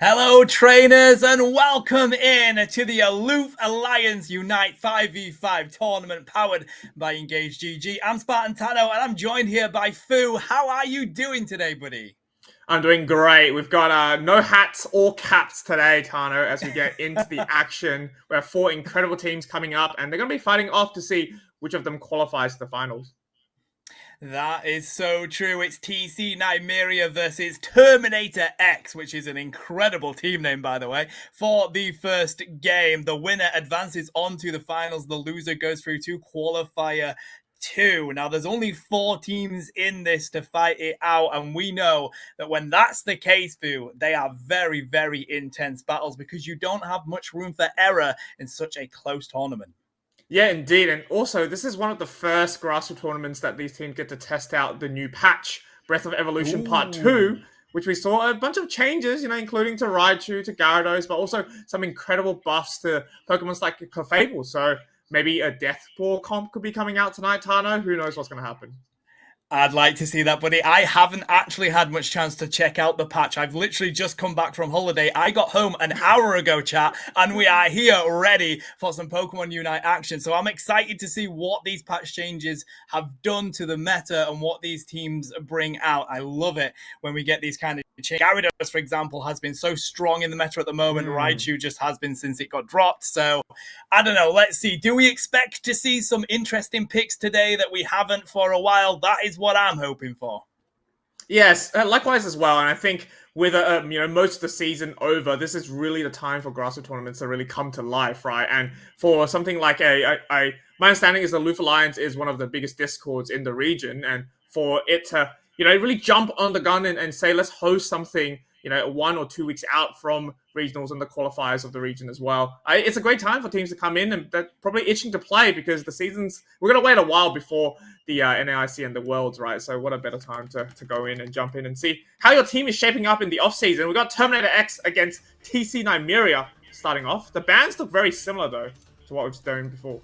Hello, trainers, and welcome in to the Aloof Alliance Unite 5v5 tournament powered by Engage GG. I'm Spartan Tano, and I'm joined here by Fu. How are you doing today, buddy? I'm doing great. We've got no hats or caps today, Tano, as we get into the action. We have 4 incredible teams coming up, and they're going to be fighting off to see which of them qualifies to the finals. That is so true. It's TC Nymeria versus Terminator X, which is an incredible team name, by the way, for the first game. The winner advances on to the finals. The loser goes through to qualifier 2. Now, there's only 4 teams in this to fight it out, and we know that when that's the case, Boo, they are very, very intense battles because you don't have much room for error in such a close tournament. Yeah, indeed. And also, this is one of the first grassroots tournaments that these teams get to test out the new patch, Breath of Evolution Part 2, which we saw a bunch of changes, including to Raichu, to Gyarados, but also some incredible buffs to Pokemon like Clefable. So maybe a Death Ball comp could be coming out tonight, Tano. Who knows what's going to happen? I'd like to see that, buddy. I haven't actually had much chance to check out the patch. I've literally just come back from holiday. I got home an hour ago, chat, and we are here ready for some Pokemon Unite action. So I'm excited to see what these patch changes have done to the meta and what these teams bring out. I love it when we get these kind of changes. Gyarados, for example, has been so strong in the meta at the moment. Raichu just has been since it got dropped. So I don't know. Let's see. Do we expect to see some interesting picks today that we haven't for a while? That is what I'm hoping for. Yes, likewise as well. And I think with most of the season over, this is really the time for grassroots tournaments to really come to life, right? And for something like my understanding is the Aloof Alliance is one of the biggest discords in the region, and for it to really jump on the gun and say let's host something 1 or 2 weeks out from regionals and the qualifiers of the region as well. It's a great time for teams to come in, and they're probably itching to play because we're going to wait a while before the NAIC and the Worlds, right? So what a better time to go in and jump in and see how your team is shaping up in the off-season. We've got Terminator X against TC Nymeria starting off. The bans look very similar, though, to what we've done before.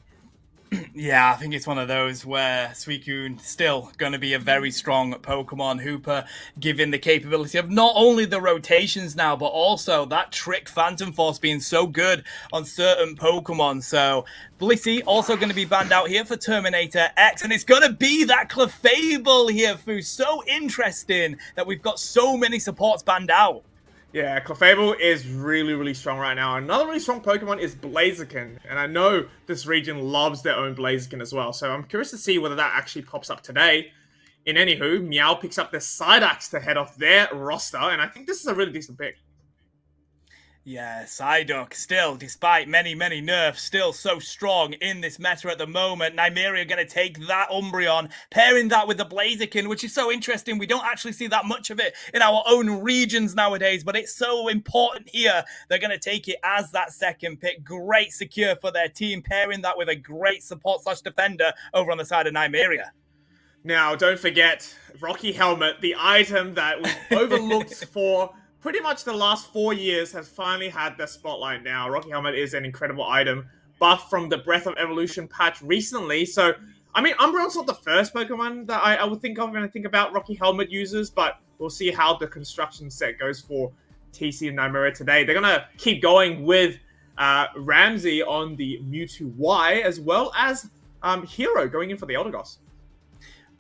Yeah, I think it's one of those where Suicune still going to be a very strong Pokemon. Hooper given the capability of not only the rotations now, but also that Trick Phantom Force being so good on certain Pokemon. So Blissey also going to be banned out here for Terminator X, and it's going to be that Clefable here, Fu. So interesting that we've got so many supports banned out. Yeah, Clefable is really, really strong right now. Another really strong Pokemon is Blaziken, and I know this region loves their own Blaziken as well, so I'm curious to see whether that actually pops up today. In anywho, Meow picks up the Psyduck to head off their roster, and I think this is a really decent pick. Yeah, Psyduck still, despite many, many nerfs, still so strong in this meta at the moment. Nymeria going to take that Umbreon, pairing that with the Blaziken, which is so interesting. We don't actually see that much of it in our own regions nowadays, but it's so important here. They're going to take it as that second pick. Great secure for their team, pairing that with a great support/defender over on the side of Nymeria. Now, don't forget, Rocky Helmet, the item that was overlooked for pretty much the last 4 years, has finally had the spotlight now. Rocky Helmet is an incredible item, buffed from the Breath of Evolution patch recently. So, I mean, Umbreon's not the first Pokemon that I would think of when I think about Rocky Helmet users, but we'll see how the construction set goes for TC and Nymeria today. They're going to keep going with Ramsey on the Mewtwo Y, as well as Hero going in for the Eldegoss.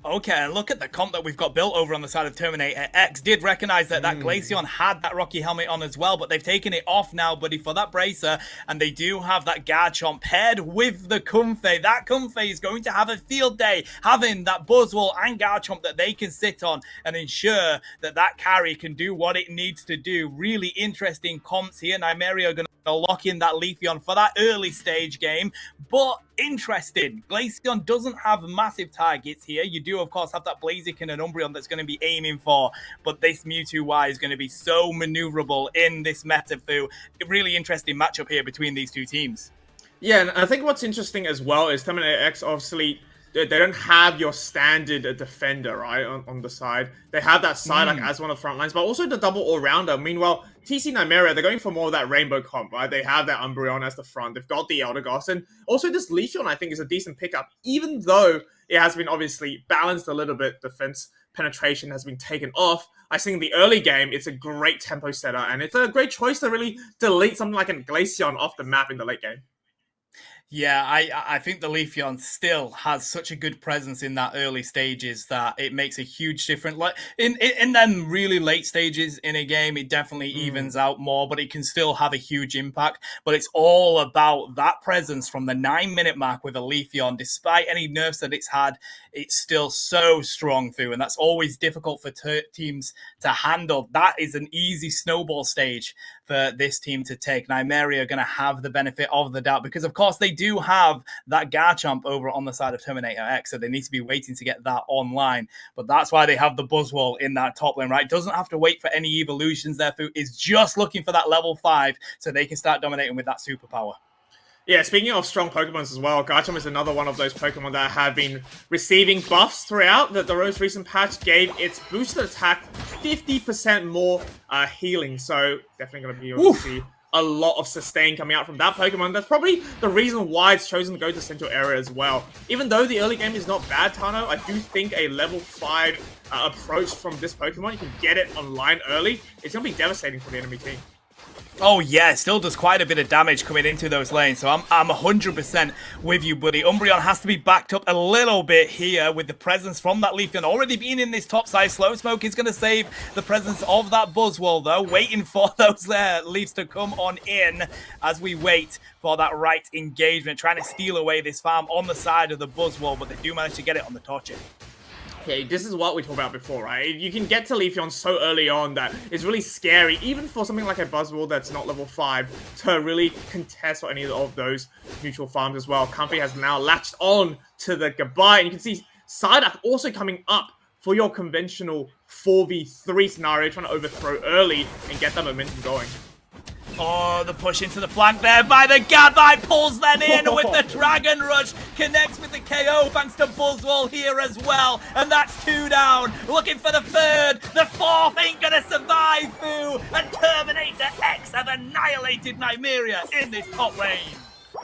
Okay, and look at the comp that we've got built over on the side of Terminator X. Did recognize that that Glaceon had that Rocky Helmet on as well, but they've taken it off now, buddy, for that Bracer, and they do have that Garchomp paired with the Comfey. That Comfey is going to have a field day, having that Buzzwole and Garchomp that they can sit on and ensure that that carry can do what it needs to do. Really interesting comps here. Nymeria are going to lock in that Leafeon for that early stage game, but interesting. Glaceon doesn't have massive targets here. You do, of course, have that Blaziken and Umbreon that's going to be aiming for, but this Mewtwo Y is going to be so maneuverable in this meta, Fu. A really interesting matchup here between these two teams. Yeah, and I think what's interesting as well is Terminator X, obviously, they don't have your standard defender, right, on the side. They have that Psyduck as one of the front lines, but also the double all-rounder. Meanwhile, TC Nymeria, they're going for more of that rainbow comp, right? They have that Umbreon as the front. They've got the Eldegoss, and also this Leafeon, I think, is a decent pickup, even though it has been obviously balanced a little bit. Defense penetration has been taken off. I think in the early game, it's a great tempo setter, and it's a great choice to really delete something like a Glaceon off the map in the late game. Yeah, I think the Leafeon still has such a good presence in that early stages that it makes a huge difference. Like in them really late stages in a game, it definitely evens out more, but it can still have a huge impact. But it's all about that presence from the 9-minute mark with a Leafeon. Despite any nerfs that it's had, it's still so strong through, and that's always difficult for teams to handle. That is an easy snowball stage for this team to take. Nymeria are going to have the benefit of the doubt because, of course, they do have that Garchomp over on the side of Terminator X, so they need to be waiting to get that online. But that's why they have the Buzzwole in that top lane, right? Doesn't have to wait for any evolutions there. Is just looking for that level 5 so they can start dominating with that superpower. Yeah, speaking of strong Pokemon as well, Garchomp is another one of those Pokemon that have been receiving buffs throughout. The most recent patch gave its boosted attack 50% more healing, so definitely going to be able to see a lot of sustain coming out from that Pokemon. That's probably the reason why it's chosen to go to Central Area as well. Even though the early game is not bad, Tano, I do think a level 5 approach from this Pokemon, you can get it online early, it's going to be devastating for the enemy team. Oh yeah, it still does quite a bit of damage coming into those lanes, so I'm 100% with you, buddy. Umbreon has to be backed up a little bit here with the presence from that Leafeon already being in this top side. Slowsmoke is going to save the presence of that Buzzwole, though, waiting for those Leafs to come on in as we wait for that right engagement, trying to steal away this farm on the side of the Buzzwole, but they do manage to get it on the Torchic. Okay, this is what we talked about before, right? You can get to Leafeon so early on that it's really scary, even for something like a Buzzwole that's not level 5, to really contest for any of those neutral farms as well. Comfy has now latched on to the goodbye, and you can see Psyduck also coming up for your conventional 4v3 scenario, trying to overthrow early and get that momentum going. Oh, the push into the flank there by the Gabite, pulls them in with the Dragon Rush, connects with the KO thanks to Buzzwole here as well, and that's 2 down, looking for the 3rd, the 4th ain't gonna survive, Fu, and Terminator X have annihilated Nymeria in this top lane.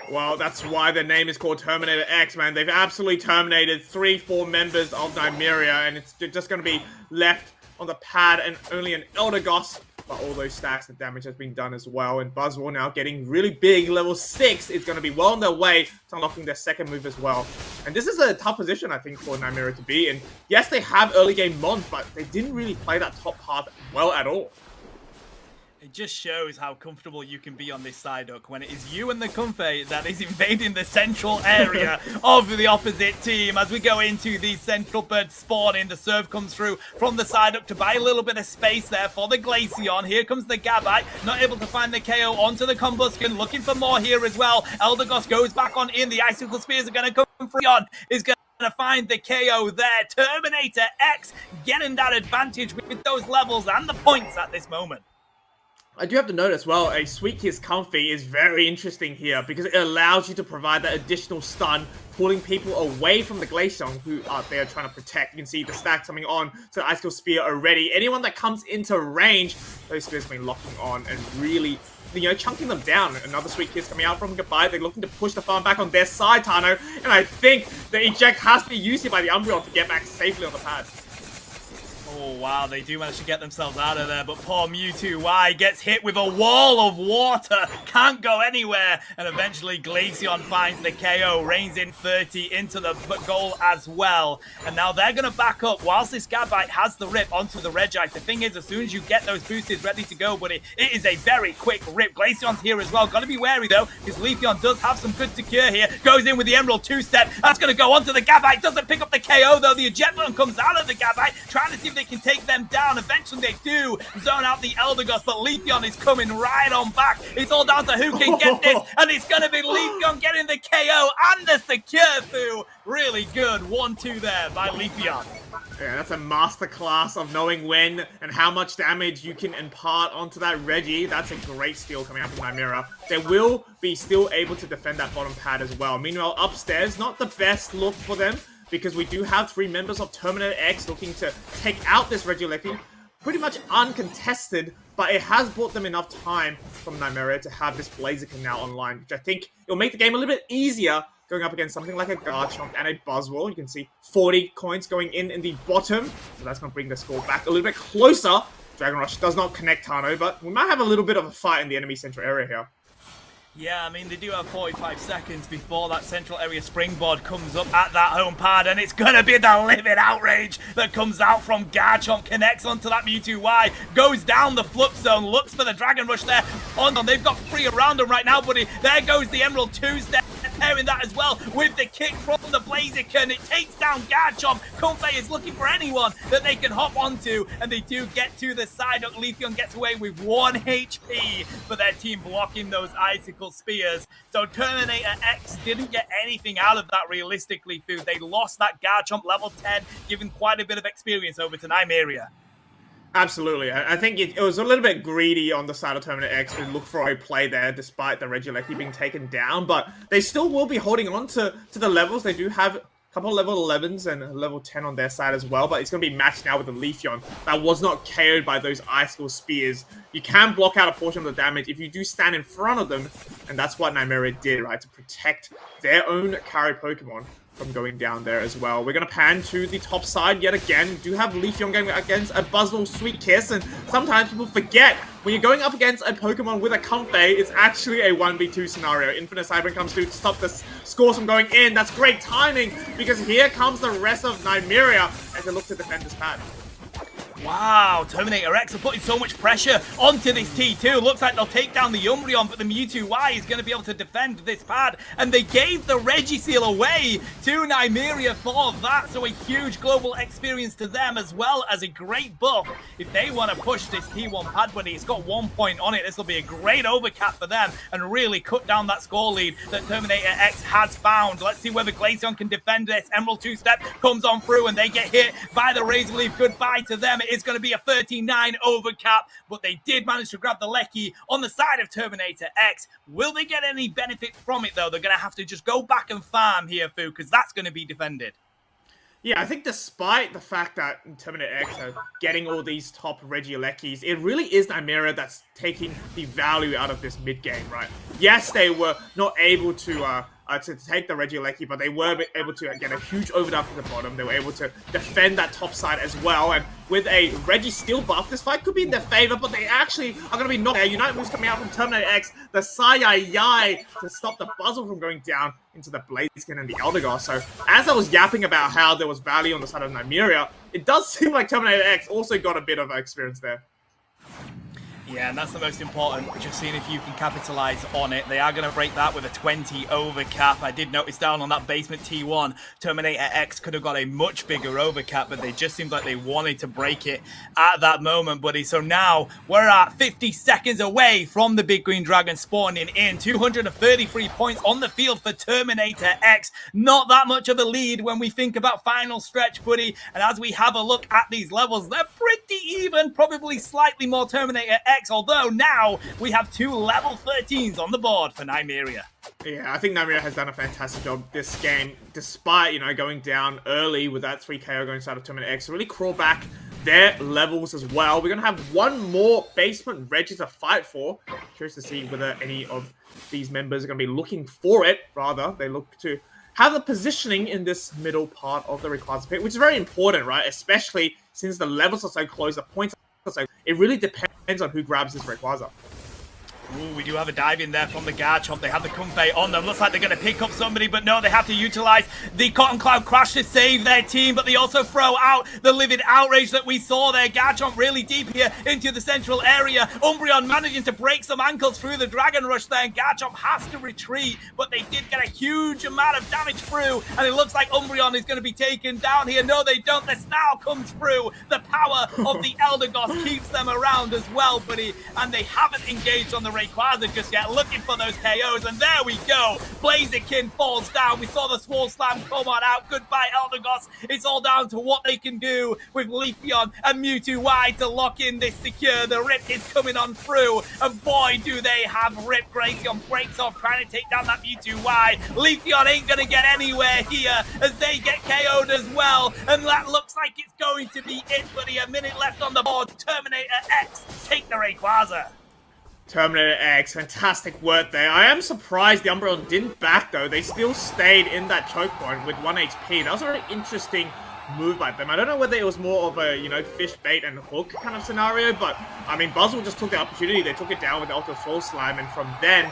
Well, that's why the name is called Terminator X, man. They've absolutely terminated 3-4 members of Nymeria, and it's just gonna be left on the pad and only an Eldegoss. But all those stacks and damage has been done as well. And Buzzwole now getting really big. Level 6 is going to be well on their way to unlocking their second move as well. And this is a tough position, I think, for Nymeria to be in. Yes, they have early game mons, but they didn't really play that top path well at all. It just shows how comfortable you can be on this Psyduck when it is you and the Comfey that is invading the central area of the opposite team. As we go into the central bird spawning, the serve comes through from the Psyduck to buy a little bit of space there for the Glaceon. Here comes the Gabite, not able to find the KO onto the Combusken, looking for more here as well. Eldegoss goes back on in, the Icicle Spears are going to come free on, is going to find the KO there. Terminator X getting that advantage with those levels and the points at this moment. I do have to note as well, a Sweet Kiss Comfy is very interesting here because it allows you to provide that additional stun, pulling people away from the Glaceon who are there trying to protect. You can see the stack coming on to the Icicle Spear already. Anyone that comes into range, those spears have been locking on and really, chunking them down. Another Sweet Kiss coming out from Goodbye. They're looking to push the farm back on their side, Tano, and I think the eject has to be used here by the Umbreon to get back safely on the pad. Oh, wow, they do manage to get themselves out of there, but poor Mewtwo gets hit with a wall of water, can't go anywhere, and eventually Glaceon finds the KO, reigns in 30 into the goal as well, and now they're going to back up whilst this Gabite has the rip onto the Regite. The thing is, as soon as you get those boosters ready to go, buddy, it is a very quick rip. Glaceon's here as well, got to be wary though, because Leafeon does have some good secure here, goes in with the Emerald 2-step, that's going to go onto the Gabite, doesn't pick up the KO though, the Ejectron comes out of the Gabite, trying to see if they can take them down. Eventually they do zone out the Eldegoss, but Leafeon is coming right on back. It's all down to who can get this, and it's going to be Leafeon getting the KO and the secure Fu. Really good 1-2 there by Leafeon. Yeah, that's a masterclass of knowing when and how much damage you can impart onto that Reggie. That's a great steal coming out from Nymeria. They will be still able to defend that bottom pad as well. Meanwhile, upstairs, not the best look for them, because we do have 3 members of Terminator X looking to take out this Regieleki. Pretty much uncontested, but it has bought them enough time from Nymeria to have this Blaziken now online, which I think it'll make the game a little bit easier going up against something like a Garchomp and a Buzzwole. You can see 40 coins going in the bottom, so that's going to bring the score back a little bit closer. Dragon Rush does not connect Tano, but we might have a little bit of a fight in the enemy central area here. Yeah, I mean, they do have 45 seconds before that central area springboard comes up at that home pad, and it's going to be the livid outrage that comes out from Garchomp, connects onto that Mewtwo Y, goes down the flux zone, looks for the Dragon Rush there. They've got 3 around them right now, buddy. There goes the Emerald 2-step, pairing that as well with the kick from the Blaziken. It takes down Garchomp. Comfey is looking for anyone that they can hop onto, and they do get to the side. Leafeon gets away with 1 HP for their team blocking those Icicle Spears. So Terminator X didn't get anything out of that realistically, Fu. They lost that Garchomp level 10, giving quite a bit of experience over to Nymeria. Absolutely. I think it was a little bit greedy on the side of Terminator X to look for a play there despite the Regieleki being taken down, but they still will be holding on to the levels. They do have couple of level 11s and a level 10 on their side as well, but it's going to be matched now with the Leafeon that was not KO'd by those Icicle Spears. You can block out a portion of the damage if you do stand in front of them, and that's what Nymeria did, right, to protect their own carry Pokemon from going down there as well. We're going to pan to the top side yet again. We do have Leafeon going against a Buzzwole Sweet Kiss, and sometimes people forget when you're going up against a Pokemon with a Comfey, it's actually a 1v2 scenario. Infinite Cyber comes through to stop the scores from going in. That's great timing, because here comes the rest of Nymeria as they look to defend this pad. Wow, Terminator X are putting so much pressure onto this T2. Looks like they'll take down the Umbreon, but the Mewtwo Y is going to be able to defend this pad. And they gave the Regiseal away to Nymeria for that. So a huge global experience to them, as well as a great buff. If they want to push this T1 pad, buddy, it's got 1 point on it. This will be a great overcap for them and really cut down that score lead that Terminator X has found. Let's see whether Glaceon can defend this. Emerald 2-step comes on through and they get hit by the Razor Leaf. Goodbye to them. It is going to be a 39 overcap, but they did manage to grab the Lecky on the side of Terminator X. Will they get any benefit from it, though? They're going to have to just go back and farm here, Fu, because that's going to be defended. Yeah, I think despite the fact that Terminator X are getting all these top Regielekis, it really is Nymeria that's taking the value out of this mid-game, right? Yes, they were not able to take the Regieleki, but they were able to get a huge overdub to the bottom. They were able to defend that top side as well, and with a Registeel buff, this fight could be in their favor, but they actually are going to be knocked out. Unite moves coming out from Terminator X, the Sai-Yai to stop the Buzzle from going down into the Blaziken and the Eldegoss. So, as I was yapping about how there was value on the side of Nymeria, it does seem like Terminator X also got a bit of experience there. Yeah, and that's the most important, just seeing if you can capitalize on it. They are going to break that with a 20 overcap. I did notice down on that basement T1, Terminator X could have got a much bigger overcap, but they just seemed like they wanted to break it at that moment, buddy. So now we're at 50 seconds away from the Big Green Dragon spawning in. 233 points on the field for Terminator X. Not that much of a lead when we think about final stretch, buddy. And as we have a look at these levels, they're pretty even, probably slightly more Terminator X, although now we have 2 level 13s on the board for Nymeria. Yeah, I think Nymeria has done a fantastic job this game, despite, going down early with that 3 KO going inside of Terminator X, to really crawl back their levels as well. We're going to have one more basement Regis to fight for. Curious to see whether any of these members are going to be looking for it. Rather, they look to have the positioning in this middle part of the Rayquaza pit, which is very important, right? Especially since the levels are so close, the points are so... It really depends on who grabs this Rayquaza. Ooh, we do have a dive in there from the Garchomp. They have the Comfey on them. Looks like they're going to pick up somebody, but no, they have to utilize the Cotton Cloud Crash to save their team, but they also throw out the Livid Outrage that we saw there. Garchomp really deep here into the central area. Umbreon managing to break some ankles through the Dragon Rush there, and Garchomp has to retreat, but they did get a huge amount of damage through, and it looks like Umbreon is going to be taken down here. No, they don't. The Snarl comes through. The power of the Eldegoss keeps them around as well, buddy, and they haven't engaged on the Rayquaza just yet, looking for those KOs, and there we go. Blaziken falls down. We saw the Swole Slam come on out. Goodbye, Eldegoss. It's all down to what they can do with Leafeon and Mewtwo Y to lock in this secure. The Rip is coming on through, and boy, do they have Rip. Glaceon breaks off, trying to take down that Mewtwo Y. Leafeon ain't going to get anywhere here as they get KO'd as well, and that looks like it's going to be it, buddy. A minute left on the board. Terminator X take the Rayquaza. Terminator X, fantastic work there. I am surprised the Umbreon didn't back, though. They still stayed in that choke point with 1 HP. That was a very interesting move by them. I don't know whether it was more of a, fish bait and hook kind of scenario, but, Buzzwole just took the opportunity. They took it down with the Ultra Soul Slam, and from then,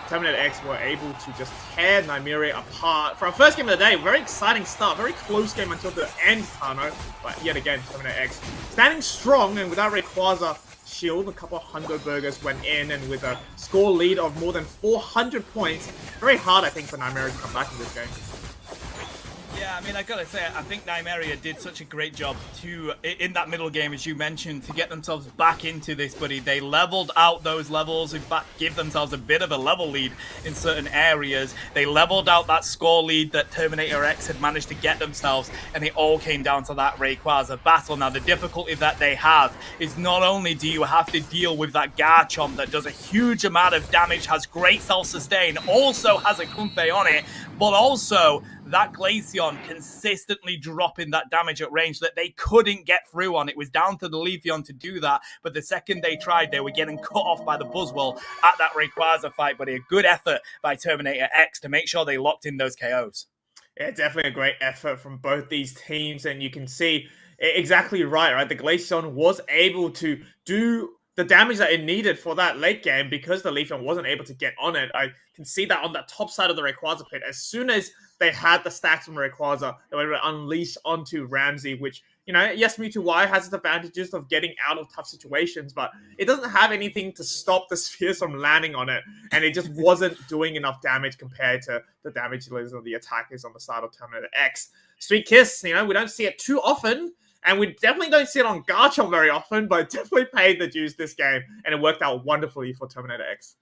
Terminator X were able to just tear Nymeria apart. For our first game of the day, very exciting start. Very close game until the end, Tano. But yet again, Terminator X standing strong, and without Rayquaza shield, a couple of Hundo Burgers went in, and with a score lead of more than 400 points, very hard, I think, for Nymeria to come back in this game. Yeah, I gotta say, I think Nymeria did such a great job in that middle game, as you mentioned, to get themselves back into this, buddy. They leveled out those levels, in fact, give themselves a bit of a level lead in certain areas. They leveled out that score lead that Terminator X had managed to get themselves, and it all came down to that Rayquaza battle. Now, the difficulty that they have is not only do you have to deal with that Garchomp that does a huge amount of damage, has great self-sustain, also has a Comfey on it, but also that Glaceon Leafeon consistently dropping that damage at range that they couldn't get through on. It was down to the Leafeon to do that, but the second they tried, they were getting cut off by the Buzzwole at that Rayquaza fight. But a good effort by Terminator X to make sure they locked in those KOs. Yeah, definitely a great effort from both these teams, and you can see exactly right? The Glaceon was able to do the damage that it needed for that late game because the Leafeon wasn't able to get on it. I can see that on the top side of the Rayquaza pit. As soon as they had the stacks from Rayquaza, they were able to unleash onto Ramsey, which, yes, Mewtwo Y has its advantages of getting out of tough situations, but it doesn't have anything to stop the spheres from landing on it, and it just wasn't doing enough damage compared to the damage dealers of the attackers on the side of Terminator X. Sweet Kiss, we don't see it too often, and we definitely don't see it on Garchomp very often, but it definitely paid the dues this game, and it worked out wonderfully for Terminator X.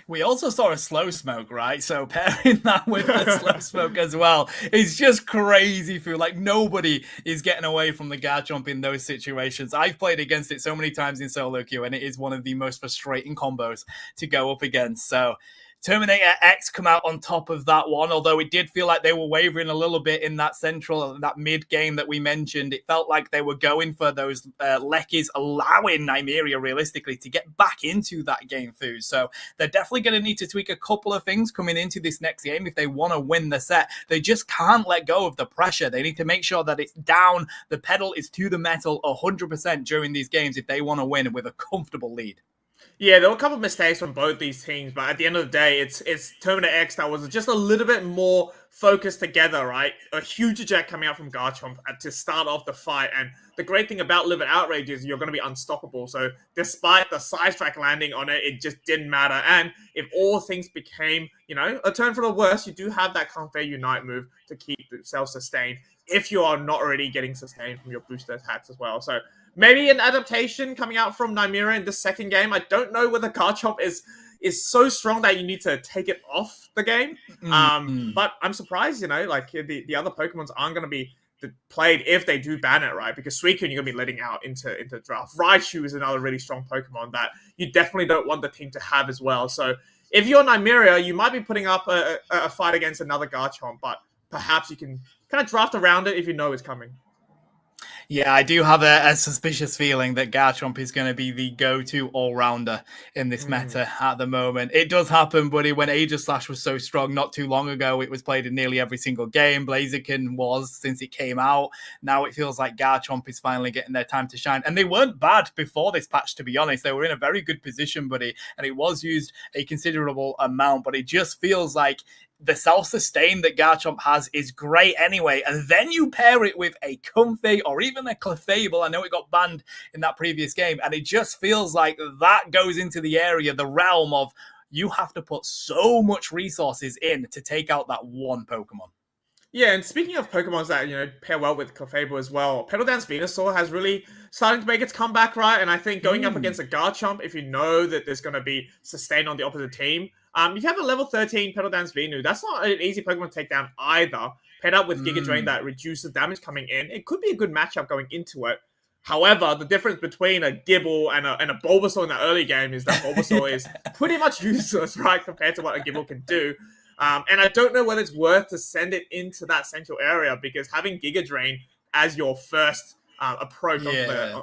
We also saw a Slowsmoke, right? So pairing that with the Slowsmoke as well is just crazy feel. Like nobody is getting away from the Garchomp in those situations. I've played against it so many times in solo queue, and it is one of the most frustrating combos to go up against. So Terminator X come out on top of that one, although it did feel like they were wavering a little bit in that that mid game that we mentioned. It felt like they were going for those Lekkies, allowing Nymeria realistically to get back into that game through. So they're definitely going to need to tweak a couple of things coming into this next game if they want to win the set. They just can't let go of the pressure. They need to make sure that it's down, the pedal is to the metal 100% during these games if they want to win with a comfortable lead. Yeah, there were a couple of mistakes from both these teams, but at the end of the day, it's Terminator X that was just a little bit more focused together, right? A huge eject coming out from Garchomp to start off the fight, and the great thing about Live It Outrage is you're going to be unstoppable, so despite the side strike landing on it, it just didn't matter, and if all things became, a turn for the worse, you do have that Confair Unite move to keep yourself sustained if you are not already getting sustained from your booster attacks as well, so maybe an adaptation coming out from Nymeria in the second game. I don't know whether Garchomp is so strong that you need to take it off the game. But I'm surprised, like the other Pokemons aren't going to be played if they do ban it, right? Because Suicune you're going to be letting out into draft. Raichu is another really strong Pokemon that you definitely don't want the team to have as well. So if you're Nymeria, you might be putting up a fight against another Garchomp, but perhaps you can kind of draft around it if you know it's coming. Yeah, I do have a suspicious feeling that Garchomp is going to be the go-to all-rounder in this meta at the moment. It does happen, buddy. When Aegislash was so strong not too long ago, it was played in nearly every single game. Blaziken was since it came out. Now it feels like Garchomp is finally getting their time to shine. And they weren't bad before this patch, to be honest. They were in a very good position, buddy. And it was used a considerable amount, but it just feels like the self-sustain that Garchomp has is great anyway, and then you pair it with a Comfey or even a Clefable. I know it got banned in that previous game, and it just feels like that goes into the area, the realm of you have to put so much resources in to take out that one Pokemon. Yeah, and speaking of Pokemons that, pair well with Clefable as well, Petal Dance Venusaur has really started to make its comeback, right? And I think going up against a Garchomp, if you know that there's going to be sustain on the opposite team, if you have a level 13 Petal Dance Venu, that's not an easy Pokemon to take down either. Paired up with Giga Drain that reduces damage coming in, it could be a good matchup going into it. However, the difference between a Gible and a Bulbasaur in the early game is that Bulbasaur is pretty much useless, right, compared to what a Gible can do. And I don't know whether it's worth to send it into that central area because having Giga Drain as your first approach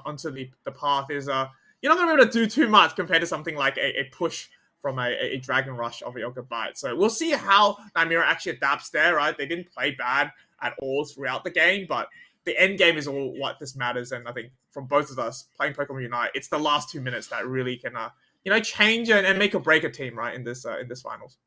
onto the path is you're not going to be able to do too much compared to something like a push from a Dragon Rush of a Yoga Bite. So we'll see how Nymeria actually adapts there, right? They didn't play bad at all throughout the game, but the end game is all what this matters. And I think from both of us playing Pokemon Unite, it's the last 2 minutes that really can, change and make or break a team, right? In this finals.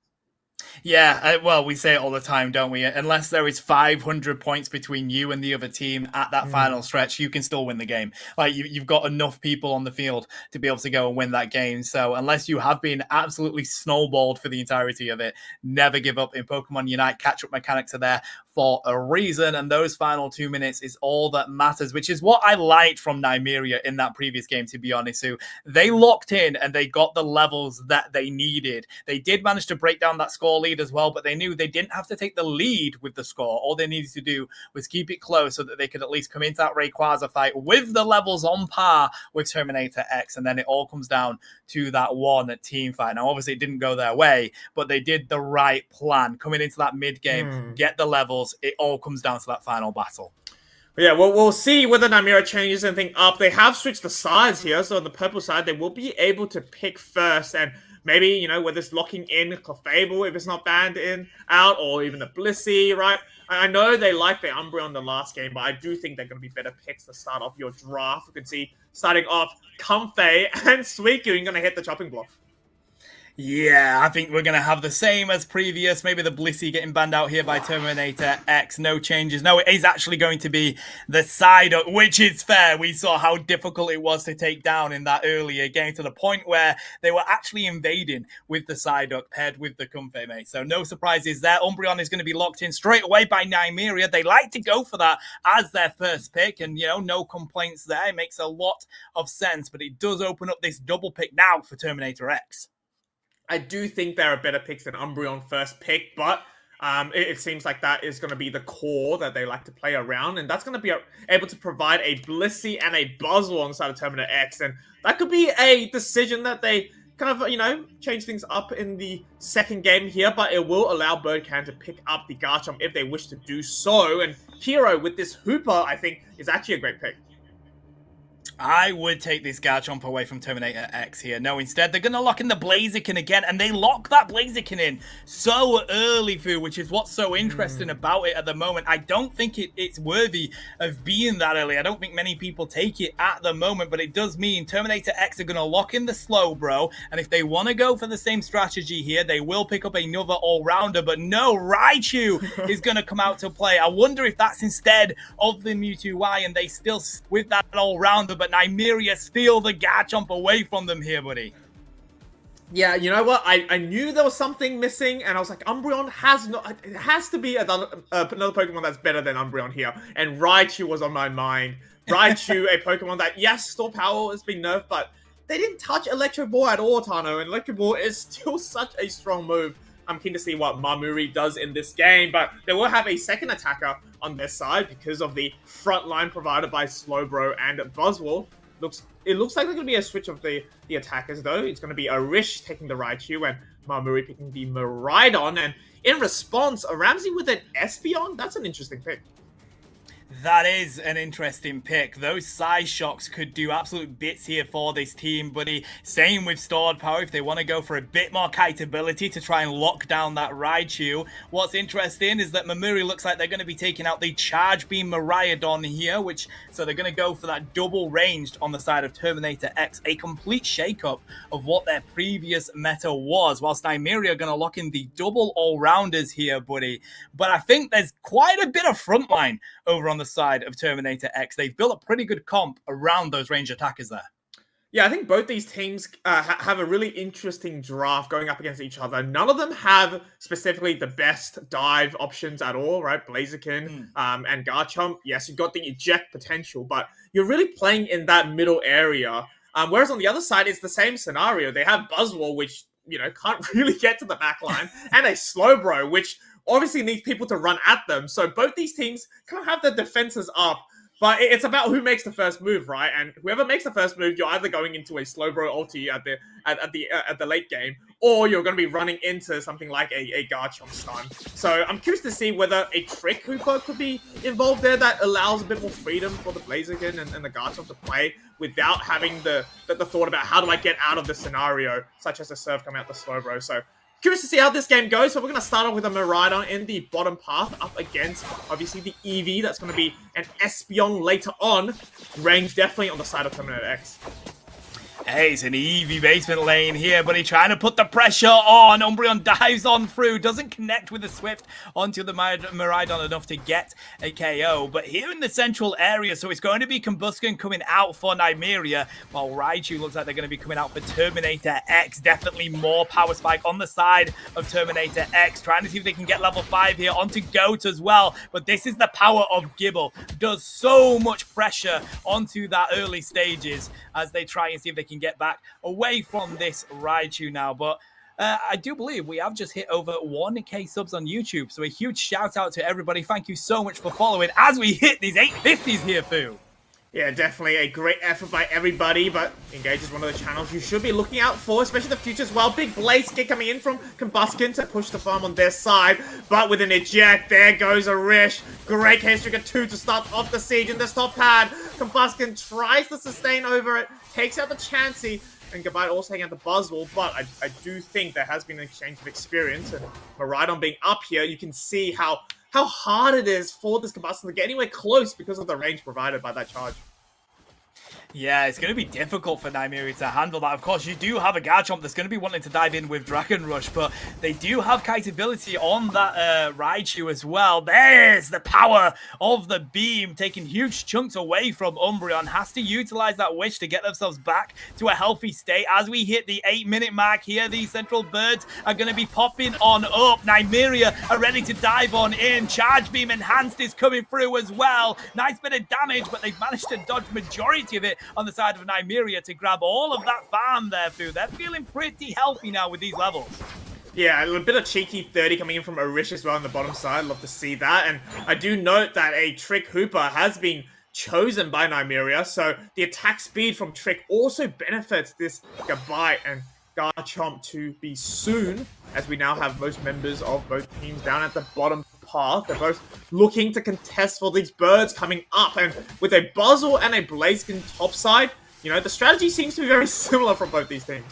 Yeah, well, we say it all the time, don't we? Unless there is 500 points between you and the other team at that final stretch, you can still win the game. Like, you've got enough people on the field to be able to go and win that game. So unless you have been absolutely snowballed for the entirety of it, never give up. In Pokemon Unite, catch-up mechanics are there for a reason, and those final 2 minutes is all that matters, which is what I liked from Nymeria in that previous game, to be honest. So they locked in and they got the levels that they needed. They did manage to break down that score lead lead as well, but they knew they didn't have to take the lead with the score. All they needed to do was keep it close so that they could at least come into that Rayquaza fight with the levels on par with Terminator X, and then it all comes down to that one team fight. Now, obviously, it didn't go their way, but they did the right plan. Coming into that mid-game, get the levels, it all comes down to that final battle. But yeah, we'll see whether Nymeria changes anything up. They have switched the sides here, so on the purple side, they will be able to pick first, and maybe, you know, whether it's locking in Clefable if it's not banned out, or even a Blissey, right? I know they like the Umbreon the last game, but I do think they're going to be better picks to start off your draft. You can see, starting off, Comfey and Suicune going to hit the chopping block. Yeah, I think we're going to have the same as previous. Maybe the Blissey getting banned out here by Terminator X. No changes. No, it is actually going to be the Psyduck, which is fair. We saw how difficult it was to take down in that earlier game, to the point where they were actually invading with the Psyduck paired with the Comfey, mate. So no surprises there. Umbreon is going to be locked in straight away by Nymeria. They like to go for that as their first pick, and, you know, no complaints there. It makes a lot of sense, but it does open up this double pick now for Terminator X. I do think there are better picks than Umbreon first pick, but it seems like that is going to be the core that they like to play around, and that's going to be able to provide a Blissey and a Buzzwole on the side of Terminator X, and that could be a decision that they kind of, you know, change things up in the second game here, but it will allow Birdcan to pick up the Garchomp if they wish to do so, and Hero with this Hooper, I think, is actually a great pick. I would take this Garchomp away from Terminator X here. No, instead, they're going to lock in the Blaziken again, and they lock that Blaziken in so early, Fu, which is what's so interesting about it at the moment. I don't think it's worthy of being that early. I don't think many people take it at the moment, but it does mean Terminator X are going to lock in the Slowbro, and if they want to go for the same strategy here, they will pick up another all-rounder, but no, Raichu is going to come out to play. I wonder if that's instead of the Mewtwo Y, and they still with that all-rounder, but Nymeria steal the Garchomp away from them here, buddy. Yeah, you know what? I knew there was something missing, and I was like, Umbreon it has to be another Pokemon that's better than Umbreon here. And Raichu was on my mind. Raichu, a Pokemon that, yes, Store Power has been nerfed, but they didn't touch Electro Ball at all, Tano, and Electro Ball is still such a strong move. I'm keen to see what Mamuri does in this game, but they will have a second attacker on their side because of the front line provided by Slowbro and Buzzwole. It looks like there's going to be a switch of the attackers, though. It's going to be Arish taking the Raichu and Mamuri picking the Miraidon. And in response, a Ramsey with an Espeon? That's an interesting pick. That is an interesting pick. Those size shocks could do absolute bits here for this team, buddy. Same with stored power if they want to go for a bit more kiteability to try and lock down that Raichu. What's interesting is that Mamuri looks like they're going to be taking out the Charge Beam Miraidon here, so they're going to go for that double ranged on the side of Terminator X. A complete shakeup of what their previous meta was, whilst Nymeria are going to lock in the double all-rounders here, buddy. But I think there's quite a bit of frontline over on the side of Terminator X. They've built a pretty good comp around those range attackers there. Yeah, I think both these teams have a really interesting draft going up against each other. None of them have specifically the best dive options at all, right? Blaziken and Garchomp. Yes, you've got the eject potential, but you're really playing in that middle area. Whereas on the other side, it's the same scenario. They have Buzzwole, which, you know, can't really get to the back line, and a Slowbro, which obviously needs people to run at them. So both these teams kind of have their defenses up, but it's about who makes the first move, right? And whoever makes the first move, you're either going into a Slowbro ulti at the late game, or you're going to be running into something like a Garchomp stun. So I'm curious to see whether a Trick Hooper could be involved there that allows a bit more freedom for the Blaziken and the Garchomp to play without having the thought about how do I get out of the scenario, such as a serve coming out the Slowbro. So curious to see how this game goes. So we're going to start off with a Miraidon in the bottom path up against, obviously, the Eevee. That's going to be an Espeon later on. Range definitely on the side of Terminator X. Hey, it's an Eevee basement lane here, but he's trying to put the pressure on. Umbreon dives on through, doesn't connect with the Swift onto the Miraidon enough to get a KO. But here in the central area, so it's going to be Combusken coming out for Nymeria, while Raichu looks like they're going to be coming out for Terminator X. Definitely more Power Spike on the side of Terminator X, trying to see if they can get level 5 here onto Goat as well. But this is the power of Gibble. Does so much pressure onto that early stages as they try and see if they can get back away from this Raichu now. But I do believe we have just hit over 1K subs on YouTube. So a huge shout out to everybody. Thank you so much for following as we hit these 850s here, Fu. Yeah, definitely a great effort by everybody, but Engage is one of the channels you should be looking out for, especially the future as well. Big Blaze kick coming in from Combuskin to push the farm on their side, but with an eject, there goes a Rish. Great case trigger 2 to start off the siege in this top pad. Combuskin tries to sustain over it, takes out the Chansey, and Gabite also taking out the Buzzwole, but I do think there has been an exchange of experience, and Maridon being up here, you can see how hard it is for this Combustion to get anywhere close because of the range provided by that charge. Yeah, it's going to be difficult for Nymeria to handle that. Of course, you do have a Garchomp that's going to be wanting to dive in with Dragon Rush, but they do have kiteability on that Raichu as well. There's the power of the beam, taking huge chunks away from Umbreon. Has to utilize that Wish to get themselves back to a healthy state. As we hit the 8-minute mark here, these Central Birds are going to be popping on up. Nymeria are ready to dive on in. Charge Beam Enhanced is coming through as well. Nice bit of damage, but they've managed to dodge majority of it on the side of Nymeria to grab all of that farm there, Fu. They're feeling pretty healthy now with these levels. Yeah, a little bit of cheeky 30 coming in from Arish as well on the bottom side. Love to see that. And I do note that a Trick Hooper has been chosen by Nymeria, so the attack speed from Trick also benefits this Gabite and Garchomp to be soon, as we now have most members of both teams down at the bottom path. They're both looking to contest for these birds coming up, and with a Buzzwole and a Blaziken topside, you know, the strategy seems to be very similar from both these teams.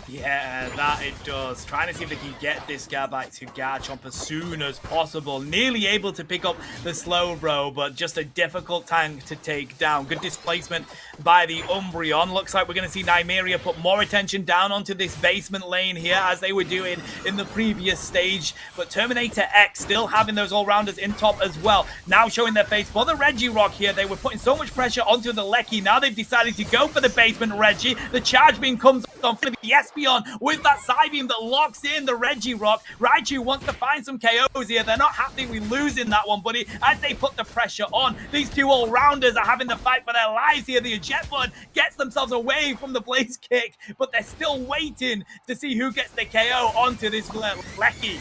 Yeah, that it does. Trying to see if they can get this Gabite to Garchomp as soon as possible. Nearly able to pick up the Slowbro, but just a difficult tank to take down. Good displacement by the Umbreon. Looks like we're going to see Nymeria put more attention down onto this basement lane here, as they were doing in the previous stage. But Terminator X still having those all-rounders in top as well. Now showing their face for the Regirock here. They were putting so much pressure onto the Lecky. Now they've decided to go for the basement Reggie. The Charge Beam comes on for the Espeon with that Psybeam that locks in the Regirock. Raichu wants to find some KOs here. They're not happy with losing that one, buddy. As they put the pressure on, these two all-rounders are having to fight for their lives here. The Eject Button gets themselves away from the Blaze Kick, but they're still waiting to see who gets the KO onto this Lecky.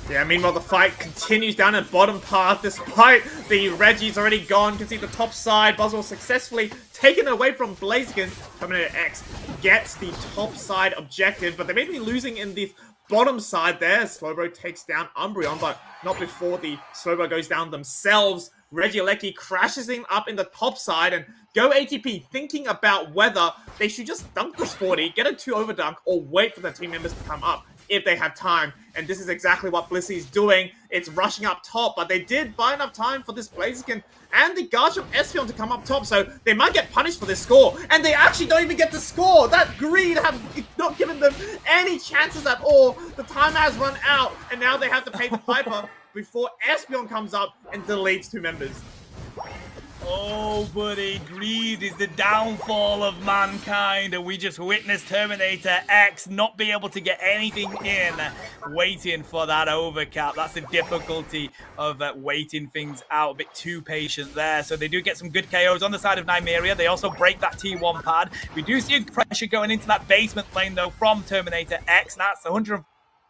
Yeah, meanwhile, the fight continues down at bottom path, despite the Reggie's already gone. You can see the top side. Buzzwole successfully taken away from Blaziken. Terminator X gets the top side objective, but they may be losing in the bottom side there. Slowbro takes down Umbreon, but not before the Slowbro goes down themselves. Regieleki crashes him up in the top side, and Go ATP thinking about whether they should just dunk this 40, get a 2 over dunk, or wait for the team members to come up if they have time. And this is exactly what Blissy's doing. It's rushing up top, but they did buy enough time for this Blaziken and the Garchomp Espeon to come up top, so they might get punished for this score. And they actually don't even get the score. That greed have not given them any chances at all. The time has run out, and now they have to pay the piper before Espeon comes up and deletes 2 members. Oh, buddy, greed is the downfall of mankind, and we just witnessed Terminator X not be able to get anything in, waiting for that overcap. That's the difficulty of waiting things out, a bit too patient there. So they do get some good KOs on the side of Nymeria. They also break that T1 pad. We do see pressure going into that basement lane, though, from Terminator X. That's 100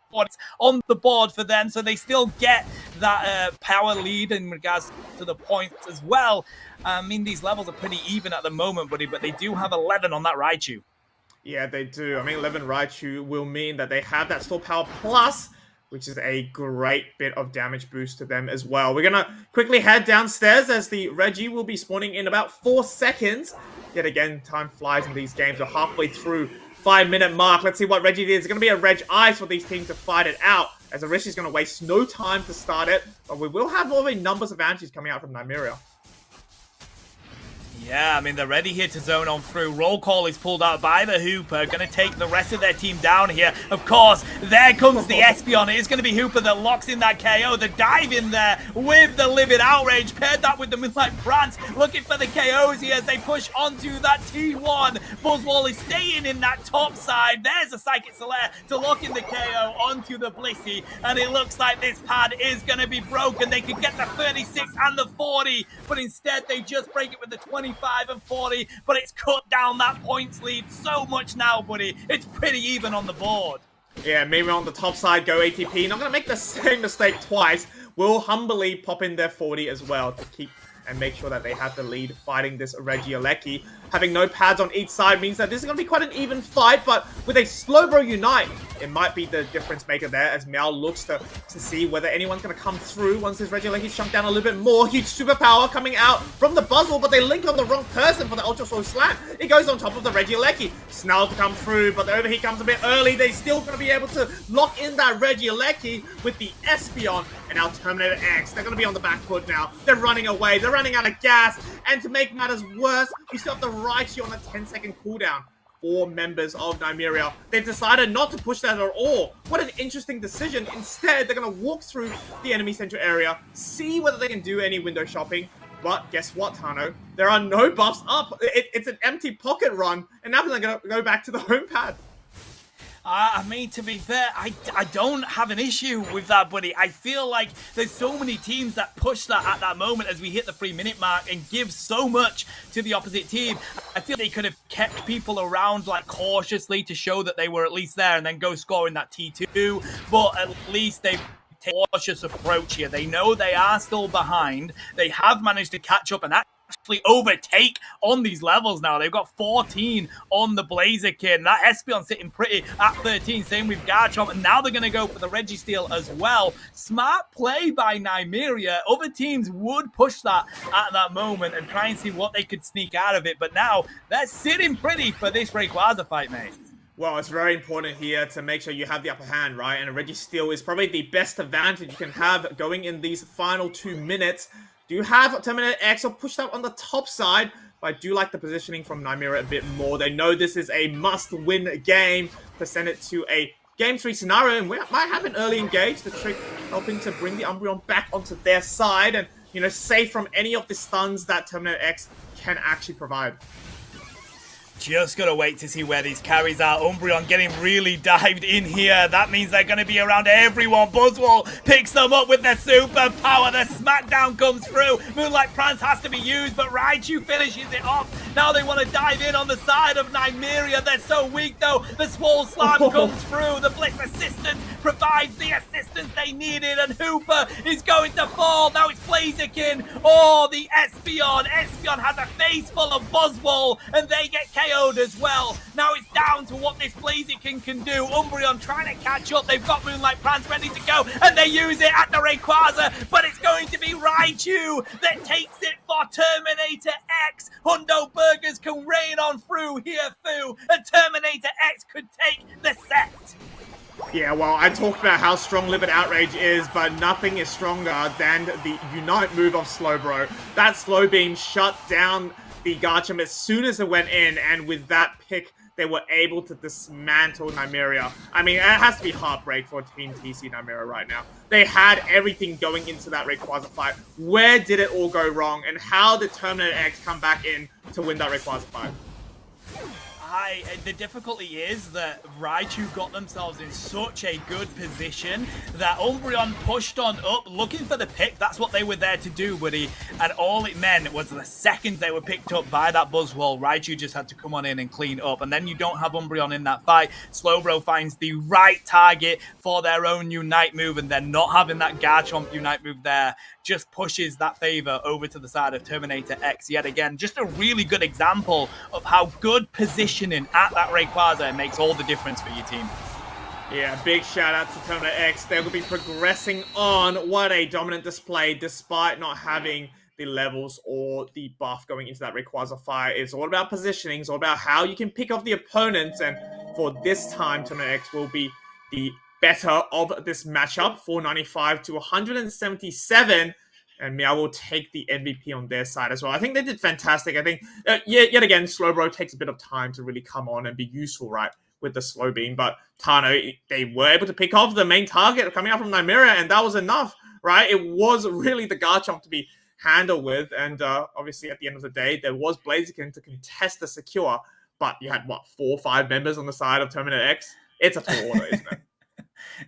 points on the board for them, so they still get that power lead in regards to the points as well. I mean, these levels are pretty even at the moment, buddy, but they do have 11 on that Raichu. Yeah, they do. I mean, 11 Raichu will mean that they have that Store Power Plus, which is a great bit of damage boost to them as well. We're going to quickly head downstairs as the Reggie will be spawning in about 4 seconds. Yet again, time flies in these games. We're halfway through 5-minute mark. Let's see what Reggie did. It's going to be a Reg Ice for these teams to fight it out, as Arish is going to waste no time to start it. But we will have more of a numbers advantage coming out from Nymeria. Yeah, I mean, they're ready here to zone on through. Roll call is pulled out by the Hooper. Going to take the rest of their team down here. Of course, there comes the Espeon. It is going to be Hooper that locks in that KO. The dive in there with the Livid Outrage. Paired that with the Moonlight Prance. Looking for the KOs here as they push onto that T1. Buzzwole is staying in that top side. There's a Psychic Solaire to lock in the KO onto the Blissey. And it looks like this pad is going to be broken. They could get the 36 and the 40. But instead, they just break it with the 25 and 40, but it's cut down that points lead so much now, buddy. It's pretty even on the board. Yeah, meanwhile on the top side, Go ATP, not going to make the same mistake twice, will humbly pop in their 40 as well to keep and make sure that they have the lead fighting this Regieleki. Having no pads on each side means that this is going to be quite an even fight, but with a Slowbro Unite, it might be the difference maker there as Meow looks to see whether anyone's going to come through once this Regioleki's shrunk down a little bit more. Huge superpower coming out from the Buzzwole, but they link on the wrong person for the Ultra Slow Slam. It goes on top of the Regieleki. Snarl to come through, but the overheat comes a bit early. They're still going to be able to lock in that Regieleki with the Espeon. And now Terminator X, they're going to be on the back foot now. They're running away. They're running out of gas. And to make matters worse, we still have the Raichu on a 10-second cooldown. 4 members of Nymeria. They've decided not to push that at all. What an interesting decision. Instead, they're going to walk through the enemy central area, see whether they can do any window shopping. But guess what, Tano? There are no buffs up. It's an empty pocket run. And now they're going to go back to the home pad. I mean, to be fair, I don't have an issue with that, buddy. I feel like there's so many teams that push that at that moment as we hit the 3-minute mark and give so much to the opposite team. I feel they could have kept people around like cautiously to show that they were at least there and then go scoring that T2. But at least they've taken a cautious approach here. They know they are still behind. They have managed to catch up and actually overtake on these levels now. They've got 14 on the Blaziken. That Espeon sitting pretty at 13. Same with Garchomp. And now they're going to go for the Registeel as well. Smart play by Nymeria. Other teams would push that at that moment and try and see what they could sneak out of it. But now they're sitting pretty for this Rayquaza fight, mate. Well, it's very important here to make sure you have the upper hand, right? And a Registeel is probably the best advantage you can have going in these final 2 minutes. Do you have Terminator X or push that on the top side? But I do like the positioning from Nymeria a bit more. They know this is a must-win game to send it to a Game 3 scenario. And we might have an early engage. The trick helping to bring the Umbreon back onto their side and, you know, safe from any of the stuns that Terminator X can actually provide. Just gotta wait to see where these carries are. Umbreon getting really dived in here. That means they're gonna be around everyone. Buzzwole picks them up with their superpower. The smackdown comes through. Moonlight Prance has to be used, but Raichu finishes it off. Now they want to dive in on the side of Nymeria. They're so weak though. The Swole Slam comes through. The Blitz Assistant provides the assistance they needed, and Hooper is going to fall. Now it's Blaziken. Oh, the Espeon. Espeon has a face full of Buzzwole, and they get KO'd as well. Now it's down to what this Blaziken can do. Umbreon trying to catch up. They've got Moonlight Prance ready to go, and they use it at the Rayquaza, but it's going to be Raichu that takes it for Terminator X. Hundo Burgers can rain on through here, Fu, and Terminator X could take the set. Yeah, well, I talked about how strong Livid Outrage is, but nothing is stronger than the Unite move of Slowbro. That Slow Beam shut down the Garchomp as soon as it went in, and with that pick, they were able to dismantle Nymeria. I mean, it has to be heartbreak for Team TC Nymeria right now. They had everything going into that Rayquaza fight. Where did it all go wrong, and how did Terminator X come back in to win that Rayquaza fight? The difficulty is that Raichu got themselves in such a good position that Umbreon pushed on up looking for the pick. That's what they were there to do, buddy. And all it meant was the second they were picked up by that Buzzwole, Raichu just had to come on in and clean up. And then you don't have Umbreon in that fight. Slowbro finds the right target for their own Unite move, and then not having that Garchomp Unite move there just pushes that favor over to the side of Terminator X yet again. Just a really good example of how good positioning at that Rayquaza makes all the difference for your team. Yeah, big shout out to Terminator X. They will be progressing on. What a dominant display despite not having the levels or the buff going into that Rayquaza fight. It's all about positioning. It's all about how you can pick off the opponents. And for this time, Terminator X will be the better of this matchup, 495 to 177, and Meow will take the MVP on their side as well. I think they did fantastic. I think, yet again, Slowbro takes a bit of time to really come on and be useful, right, with the Slow Beam, but Tano, they were able to pick off the main target coming out from Nymeria, and that was enough, right? It was really the Garchomp to be handled with, and obviously at the end of the day, there was Blaziken to contest the secure, but you had, 4 or 5 members on the side of Terminator X? It's a tall order, isn't it?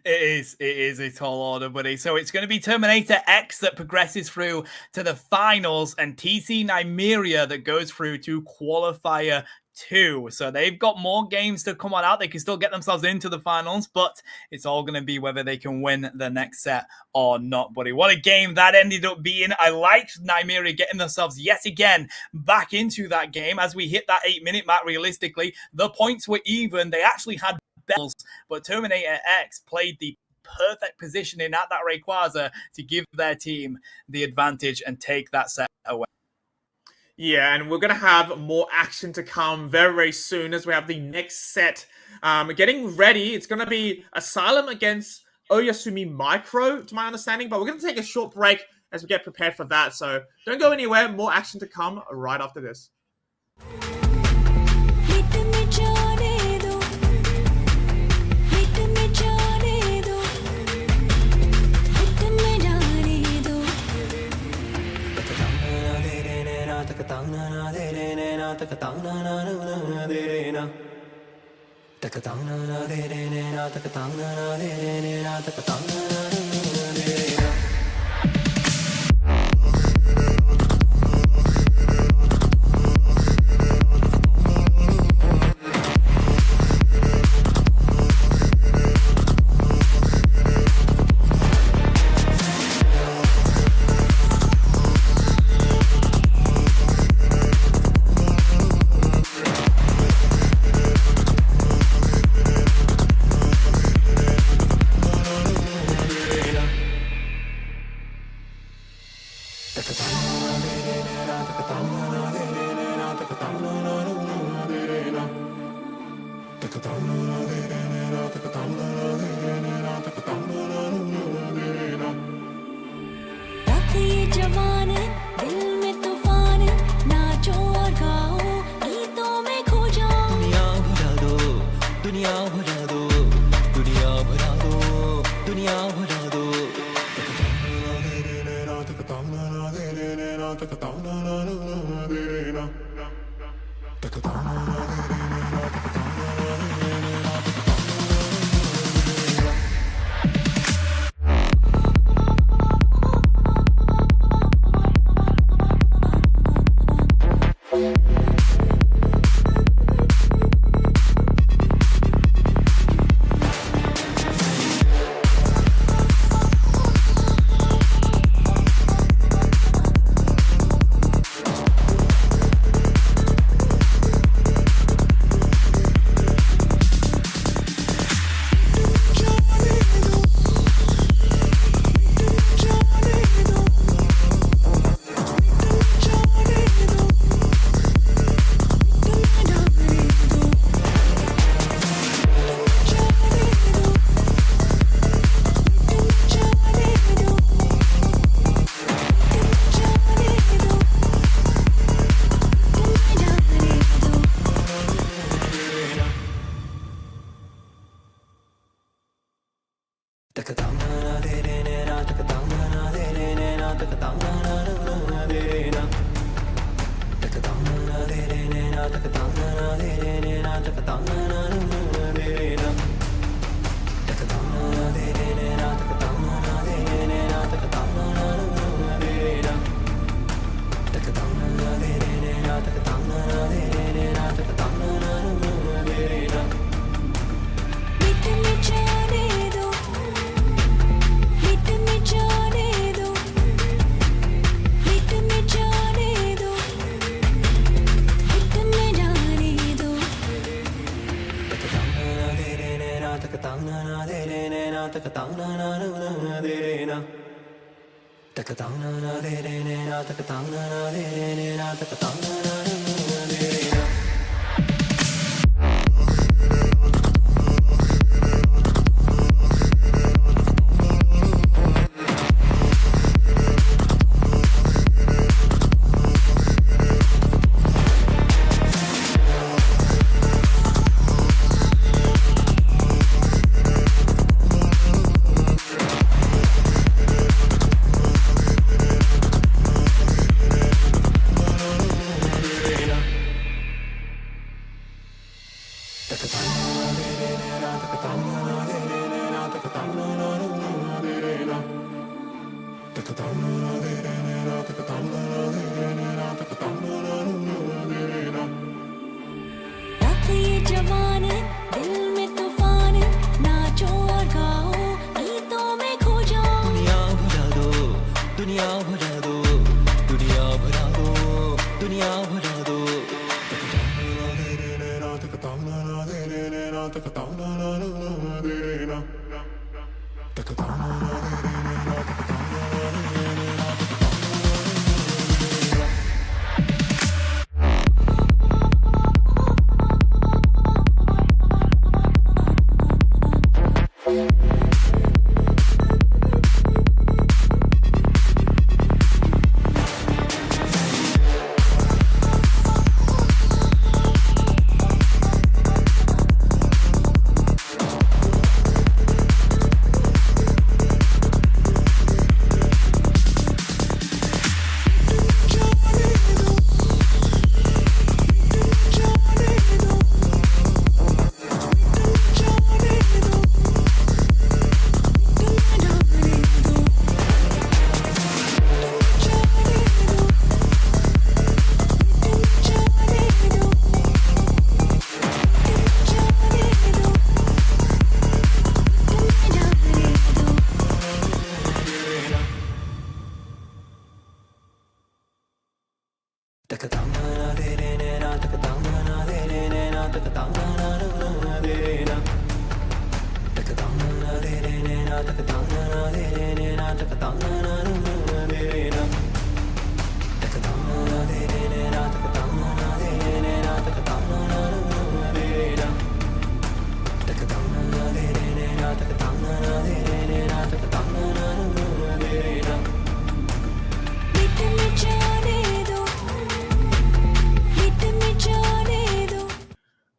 It is a tall order, buddy. So it's going to be Terminator X that progresses through to the finals and TC Nymeria that goes through to qualifier 2. So they've got more games to come on out. They can still get themselves into the finals, but it's all going to be whether they can win the next set or not, buddy. What a game that ended up being. I liked Nymeria getting themselves yet again back into that game as we hit that 8-minute mark. Realistically, the points were even. They actually had bells, but Terminator X played the perfect positioning at that Rayquaza to give their team the advantage and take that set away. Yeah, and we're going to have more action to come very, very soon as we have the next set. Getting ready, it's going to be Asylum against Oyasumi Micro, to my understanding, but we're going to take a short break as we get prepared for that, so don't go anywhere. More action to come right after this.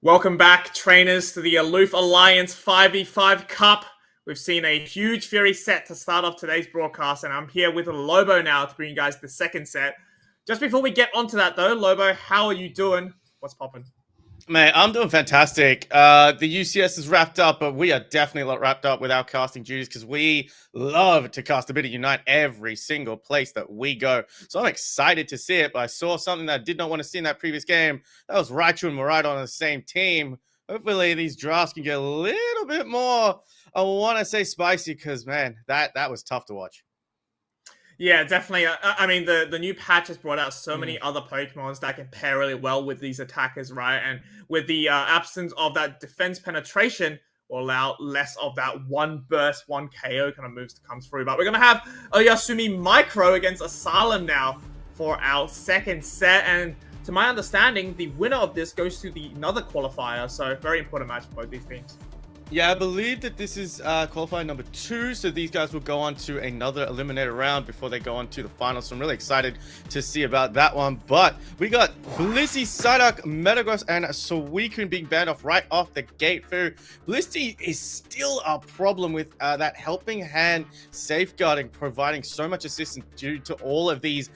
Welcome back, trainers, to the Aloof Alliance 5v5 Cup. We've seen a huge Fury set to start off today's broadcast, and I'm here with Lobo now to bring you guys the second set. Just before we get onto that, though, Lobo, how are you doing? What's poppin'? Man, I'm doing fantastic. The UCS is wrapped up, but we are definitely not wrapped up with our casting duties because we love to cast a bit of Unite every single place that we go. So I'm excited to see it, but I saw something that I did not want to see in that previous game. That was Raichu and Miraidon on the same team. Hopefully these drafts can get a little bit more, I want to say, spicy because, man, that was tough to watch. Yeah, definitely. I mean, the new patch has brought out so many other Pokemons that can pair really well with these attackers, right? And with the absence of that defense penetration, will allow less of that one burst, one KO kind of moves to come through. But we're going to have Oyasumi Micro against Asylum now for our second set. And to my understanding, the winner of this goes to another qualifier. So very important match for both these teams. Yeah, I believe that this is qualifier number 2, so these guys will go on to another eliminator round before they go on to the finals. So I'm really excited to see about that one. But we got Blissey, Psyduck, Metagross, and Suicune being banned right off the gate. Blissey is still a problem with that helping hand safeguarding, providing so much assistance due to all of these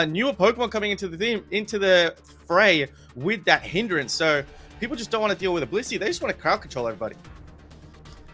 newer Pokemon coming into the fray with that hindrance. So people just don't want to deal with a Blissey. They just want to crowd control everybody.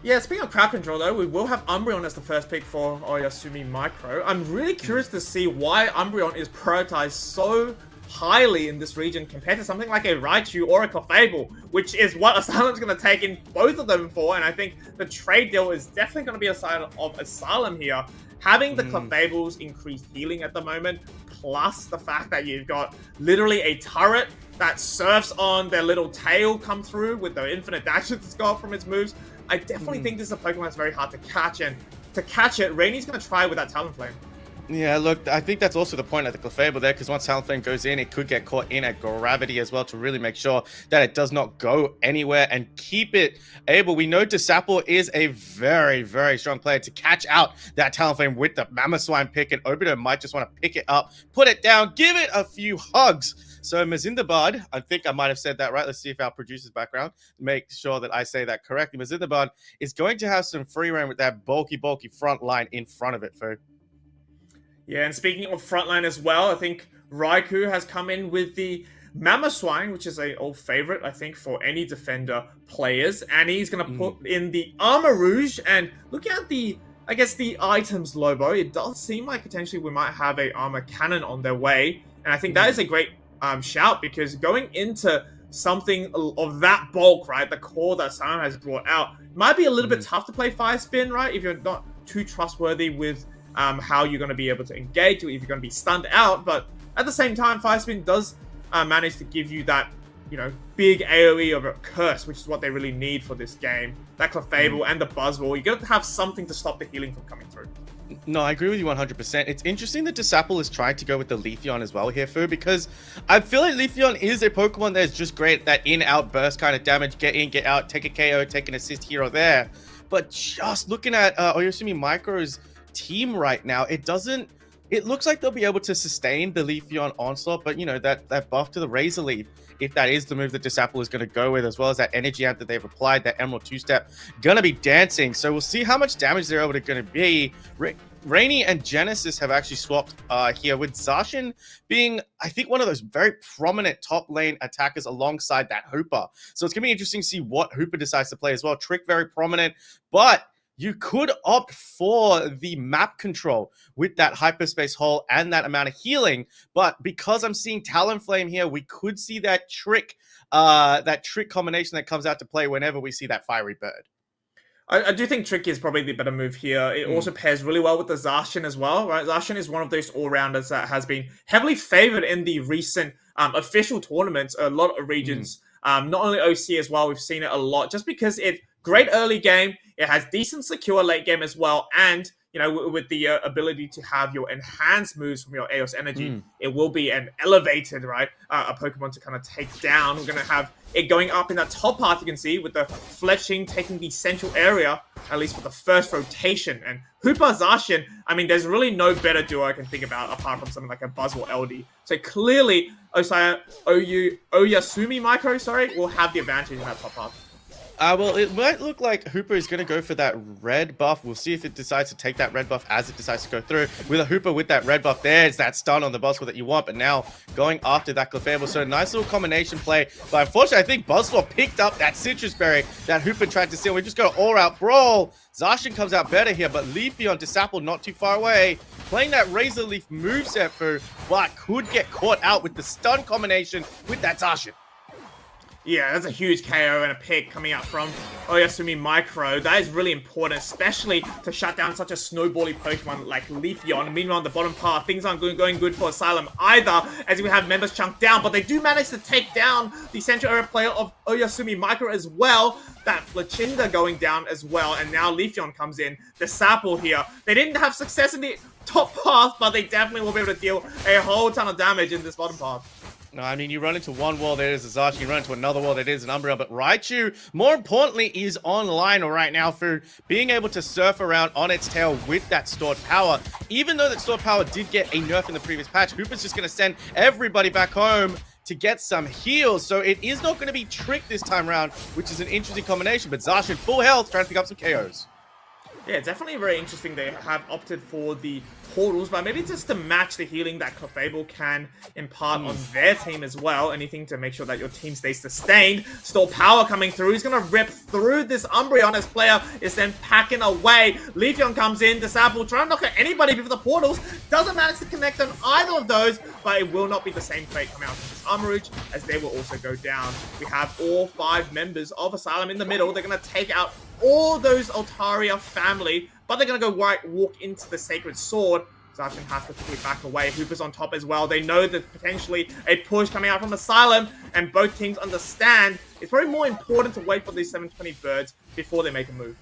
Yeah, speaking of crowd control, though, we will have Umbreon as the first pick for Oyasumi Micro. I'm really curious to see why Umbreon is prioritized so highly in this region compared to something like a Raichu or a Clefable, which is what Asylum's going to take in both of them for, and I think the trade deal is definitely going to be a side of Asylum here. Having the Clefables increased healing at the moment, plus the fact that you've got literally a turret that surfs on their little tail come through with the infinite dashes it's got from its moves, I definitely think this is a Pokemon that's very hard to catch, and to catch it, Rainy's going to try with that Talonflame. Yeah, look, I think that's also the point of the Clefable there, because once Talonflame goes in, it could get caught in at gravity as well to really make sure that it does not go anywhere and keep it able. We know Desapple is a very, very strong player to catch out that Talonflame with the Mamoswine pick, and Obito might just want to pick it up, put it down, give it a few hugs. So Mazindabad, I think I might have said that right. Let's see if our producer's background make sure that I say that correctly. Mazindabad is going to have some free reign with that bulky front line in front of it, Fu. Yeah, and speaking of frontline as well, I think Raikou has come in with the Mamoswine, which is an old favorite, I think, for any defender players. And he's going to put in the Armor Rouge. And looking at the I guess, the items, Lobo, it does seem like potentially we might have a armor cannon on their way. And I think that is a great shout, because going into something of that bulk, right, the core that Sam has brought out, might be a little bit tough to play Fire Spin, right, if you're not too trustworthy with how you're going to be able to engage, or if you're going to be stunned out. But at the same time, Fire Spin does manage to give you that, you know, big AoE of a curse, which is what they really need for this game. That Clefable and the Buzzwall, you got to have something to stop the healing from coming through. No, I agree with you 100%. It's interesting that Disapple is trying to go with the Leafeon as well here, Fu, because I feel like Leafeon is a Pokemon that's just great at that in-out burst kind of damage, get in, get out, take a KO, take an assist here or there. But just looking at Oyasumi Micro's team right now, it looks like they'll be able to sustain the Leafeon onslaught, but you know, that buff to the Razor Leaf, if that is the move that Disapple is going to go with, as well as that Energy Amp that they've applied, that Emerald 2-step, gonna be dancing. So we'll see how much damage they're able to going to be. Rainy and Genesis have actually swapped here, with Zacian being, I think, one of those very prominent top lane attackers alongside that Hooper. So it's going to be interesting to see what Hooper decides to play as well. Trick, very prominent, but you could opt for the map control with that hyperspace hole and that amount of healing. But because I'm seeing Talonflame here, we could see that trick combination that comes out to play whenever we see that Fiery Bird. I do think Trick is probably the better move here. It also pairs really well with the Zacian as well, right? Zacian is one of those all-rounders that has been heavily favored in the recent official tournaments, a lot of regions. Not only OC as well, we've seen it a lot, just because it's great early game, it has decent secure late game as well, and you know, with the ability to have your enhanced moves from your Eos Energy, it will be an elevated, right, a Pokemon to kind of take down. We're going to have it going up in that top part, you can see, with the Fletching taking the central area, at least for the first rotation. And Hooper Zacian, I mean, there's really no better duo I can think about apart from something like a Buzzwole LD. So clearly, Oyasumi Micro, will have the advantage in that top part. Well, it might look like Hooper is going to go for that red buff. We'll see if it decides to take that red buff as it decides to go through. With a Hooper with that red buff, there's that stun on the Buzzwole that you want, but now going after that Clefable. So a nice little combination play. But unfortunately, I think Buzzwole picked up that Citrus Berry that Hooper tried to steal. We just got an all-out brawl. Zacian comes out better here, but Leafeon Disapple not too far away. Playing that Razor Leaf moveset for, but could get caught out with the stun combination with that Zacian. Yeah, that's a huge KO and a pick coming out from Oyasumi Micro. That is really important, especially to shut down such a snowbally Pokemon like Leafeon. Meanwhile, on the bottom part, things aren't going good for Asylum either, as we have members chunked down, but they do manage to take down the central area player of Oyasumi Micro as well. That Flechinda going down as well, and now Leafeon comes in. The Sapple here. They didn't have success in the top path, but they definitely will be able to deal a whole ton of damage in this bottom path. No, I mean, you run into one wall, there is a Zacian, you run into another wall, there is an Umbreon, but Raichu, more importantly, is online right now for being able to surf around on its tail with that stored power. Even though that stored power did get a nerf in the previous patch, Hooper's just going to send everybody back home to get some heals, so it is not going to be Trick this time around, which is an interesting combination, but Zacian, full health, trying to pick up some KOs. Yeah, definitely very interesting they have opted for the portals, but maybe just to match the healing that Clefable can impart on their team as well. Anything to make sure that your team stays sustained. Store power coming through. He's going to rip through this Umbreon. His player is then packing away. Leafeon comes in. Disapple trying to knock at anybody before the portals. Doesn't manage to connect on either of those, but it will not be the same fate coming out from this Armorouge, as they will also go down. We have all 5 members of Asylum in the middle. They're going to take out all those Altaria family, but they're going to go walk into the Sacred Sword. Zacian has to quickly back away. Hooper's on top as well. They know that potentially a push coming out from Asylum, and both teams understand it's probably more important to wait for these 720 birds before they make a move.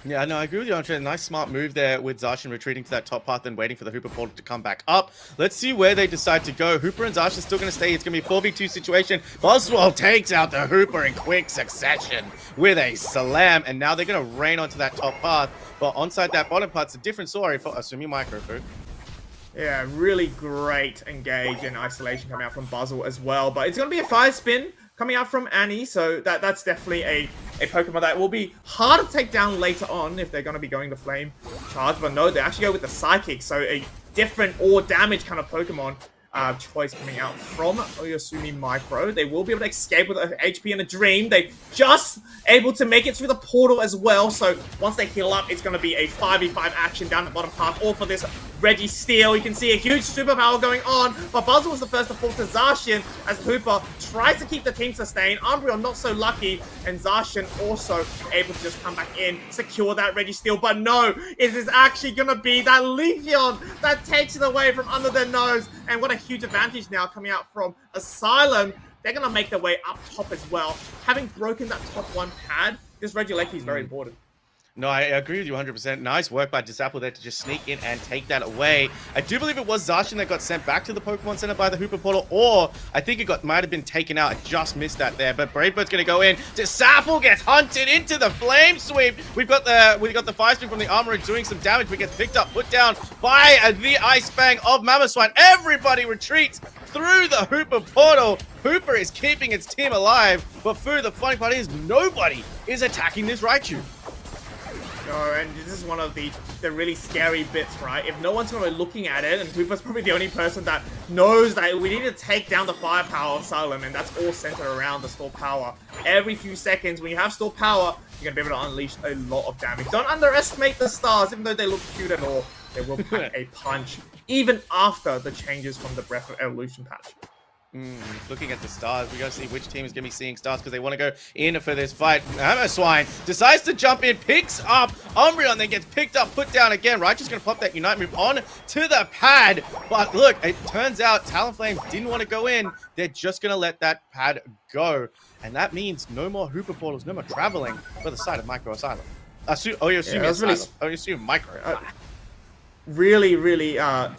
Yeah, no, I agree with you, Andre. Nice, smart move there with Zacian retreating to that top path and waiting for the Hooper portal to come back up. Let's see where they decide to go. Hooper and Zacian still going to stay. It's going to be a 4v2 situation. Buzzwole takes out the Hooper in quick succession with a slam, and now they're going to rain onto that top path. But onside that bottom part, it's a different story for Asumi Micro. Yeah, really great engage and isolation coming out from Buzzwole as well. But it's going to be a Fire Spin coming out from Annie, so that's definitely a Pokemon that will be hard to take down later on if they're going to be going the Flame Charge. But no, they actually go with the Psychic, so a different or damage kind of Pokemon. choice coming out from Oyasumi Micro. They will be able to escape with HP and a Dream. They just able to make it through the portal as well. So once they heal up, it's going to be a 5v5 action down the bottom half. All for this Registeel. You can see a huge superpower going on, but Buzzle was the first to fall to Zacian as Hooper tries to keep the team sustained. Umbreon not so lucky, and Zacian also able to just come back in, secure that Registeel. But no, it is actually going to be that Leafeon that takes it away from under their nose. And what a huge advantage now coming out from Asylum. They're going to make their way up top as well. Having broken that top one pad, this Regieleki is very important. No, I agree with you 100%. Nice work by Disapple there to just sneak in and take that away. I do believe it was Zacian that got sent back to the Pokemon Center by the Hooper Portal, or I think it might have been taken out. I just missed that there, but Bravebird's going to go in. Disapple gets hunted into the Flame Sweep. We've got the Fire Sweep from the Armorer doing some damage, but gets picked up, put down by the Ice Fang of Mamoswine. Everybody retreats through the Hooper Portal. Hooper is keeping its team alive, but Fu, the funny part is nobody is attacking this Raichu. And this is one of the really scary bits, right? If no one's going to be looking at it, and Hooper's probably the only person that knows that we need to take down the firepower of Asylum, and that's all centered around the store power. Every few seconds, when you have store power, you're going to be able to unleash a lot of damage. Don't underestimate the stars, even though they look cute and all. They will pack a punch, even after the changes from the Breath of Evolution patch. Looking at the stars, we gotta see which team is gonna be seeing stars because they want to go in for this fight. Mamoswine decides to jump in, picks up Umbreon, then gets picked up, put down again. Raichu's gonna pop that Unite move on to the pad, but look, it turns out Talonflame didn't want to go in. They're just gonna let that pad go, and that means no more Hooper Portals, no more traveling for the side of Micro Asylum. Assume Micro. Really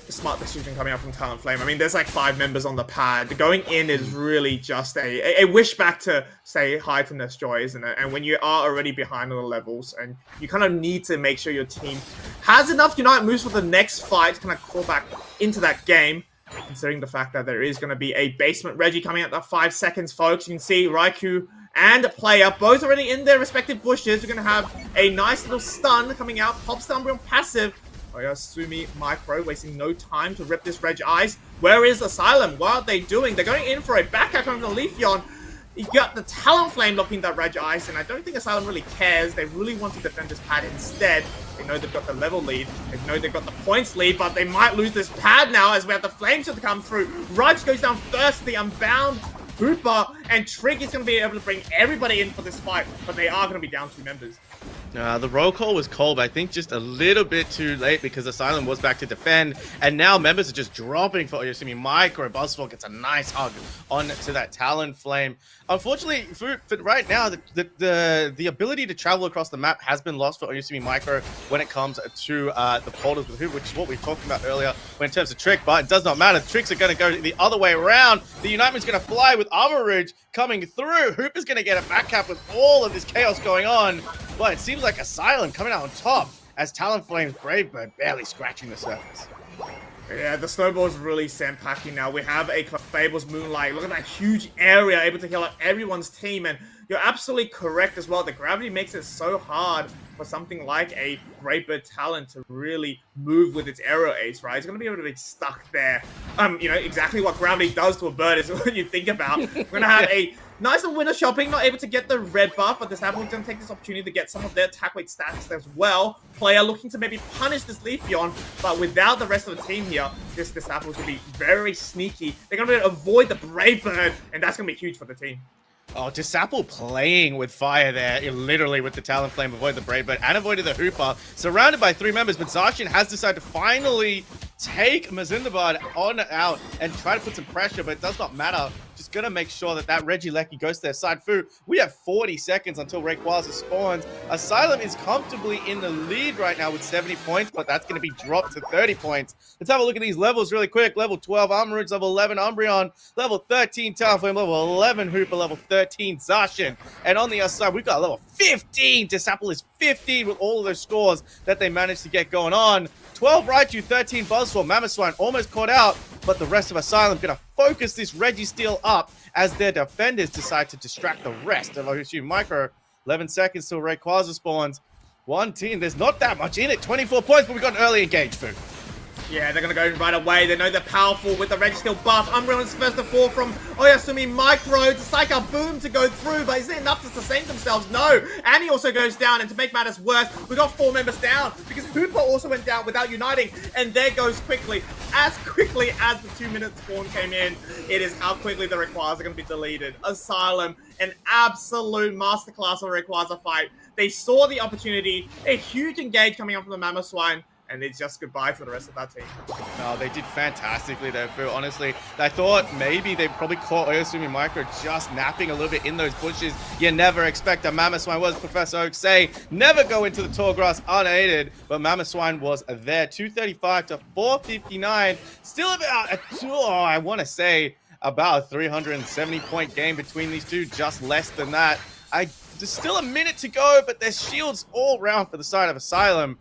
smart decision coming out from Talonflame. I mean, there's like 5 members on the pad. Going in is really just a wish back to say hi to Nurse Joy, isn't it? And when you are already behind on the levels, and you kind of need to make sure your team has enough Unite moves for the next fight to kind of crawl back into that game, considering the fact that there is going to be a basement Reggie coming out that 5 seconds, folks. You can see Raikou and a player both already in their respective bushes. We're going to have a nice little stun coming out, pops the Umbreon passive. Oyasumi Micro wasting no time to rip this Reg Ice. Where is Asylum? What are they doing? They're going in for a backup coming from Leafeon. You got the Talonflame blocking that Reg Ice, and I don't think Asylum really cares. They really want to defend this pad instead. They know they've got the level lead. They know they've got the points lead, but they might lose this pad now as we have the Flame Shield to come through. Raj goes down first, the Unbound Hooper, and Trig is going to be able to bring everybody in for this fight, but they are going to be down 2 members. The roll call was cold, but I think just a little bit too late because Asylum was back to defend, and now members are just dropping for Oyasumi Micro. Buzzsaw gets a nice hug onto that Talonflame. Unfortunately, for right now, the ability to travel across the map has been lost for Oyasumi Micro when it comes to the portals with Hoop, which is what we talked about earlier in terms of Trick, but it does not matter. The Tricks are going to go the other way around. The Unitement's going to fly with Armor Ridge coming through. Hoop is going to get a back cap with all of this chaos going on, but it seems like Asylum coming out on top as Talonflame's Bravebird barely scratching the surface. Yeah, the snowball's really sandpacking now. We have a Clefable's Moonlight. Look at that huge area, able to heal up everyone's team. And you're absolutely correct as well. The gravity makes it so hard for something like a Bravebird Talon to really move with its aerial ace, right? It's going to be able to be stuck there. You know, exactly what gravity does to a bird is what you think about. We're going to have a nice little window shopping, not able to get the red buff, but this Apple's going to take this opportunity to get some of their attack weight stats as well. Player looking to maybe punish this Leafeon, but without the rest of the team here, this Apple's going to be very sneaky. They're going to be able to avoid the Brave Bird, and that's going to be huge for the team. Oh, Disapple playing with fire there, literally with the Talonflame, avoided the Brave Bird and avoided the Hooper. Surrounded by 3 members, but Zacian has decided to finally take Mazindabad on out and try to put some pressure, but it does not matter. Just gonna make sure that Regieleki goes to their side. Fu, we have 40 seconds until Rayquaza spawns. Asylum is comfortably in the lead right now with 70 points, but that's gonna be dropped to 30 points. Let's have a look at these levels really quick. Level 12 Armorage, level 11 Umbreon, level 13 Talonflame, level 11 Hooper, level 13 Zacian. And on the other side, we've got level 15. Disapple is 15 with all of those scores that they managed to get going on. 12 Raichu, 13 Buzzsaw. Mamoswine almost caught out, but the rest of Asylum going to focus this Registeel up as their defenders decide to distract the rest of Oyasumi Micro. 11 seconds till Rayquaza spawns. One team, there's not that much in it. 24 points, but we got an early engage, Fu. Yeah, they're going to go right away. They know they're powerful with the Registeel buff. Umbreon's first to fall from Oyasumi Micro to Psycho Boom to go through, but is it enough to sustain themselves? No. Annie also goes down, and to make matters worse, we got 4 members down because Hooper also went down without uniting, and there goes quickly as the 2-minute spawn came in. It is how quickly the Rayquaza are going to be deleted. Asylum, an absolute masterclass of a Rayquaza fight. They saw the opportunity, a huge engage coming up from the Mamoswine, and it's just goodbye for the rest of that team. No, they did fantastically there, Phil. Honestly, I thought maybe they probably caught Oyasumi Micro just napping a little bit in those bushes. You never expect a Mamoswine. Was Professor Oak say, never go into the tall grass unaided, but Mamoswine was there. 235 to 459. Still about I want to say about a 370-point game between these two, just less than that. There's still a minute to go, but there's shields all round for the side of Asylum.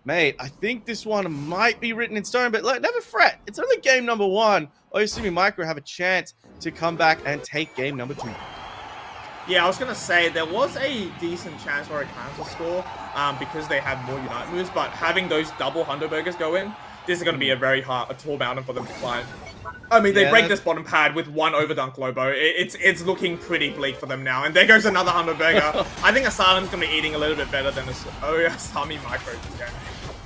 Mate, I think this one might be written in stone, but never fret. It's only game number 1. Oyasumi Micro have a chance to come back and take game number 2. Yeah, I was going to say, there was a decent chance for a counter score because they had more Unite moves, but having those double Hundo Burgers go in, this is going to be a tall mountain for them to climb. I mean, they break this bottom pad with 1 overdunk Lobo. It's looking pretty bleak for them now. And there goes another Hundo Burger. I think Asylum's going to be eating a little bit better than Oyasumi Micro this game.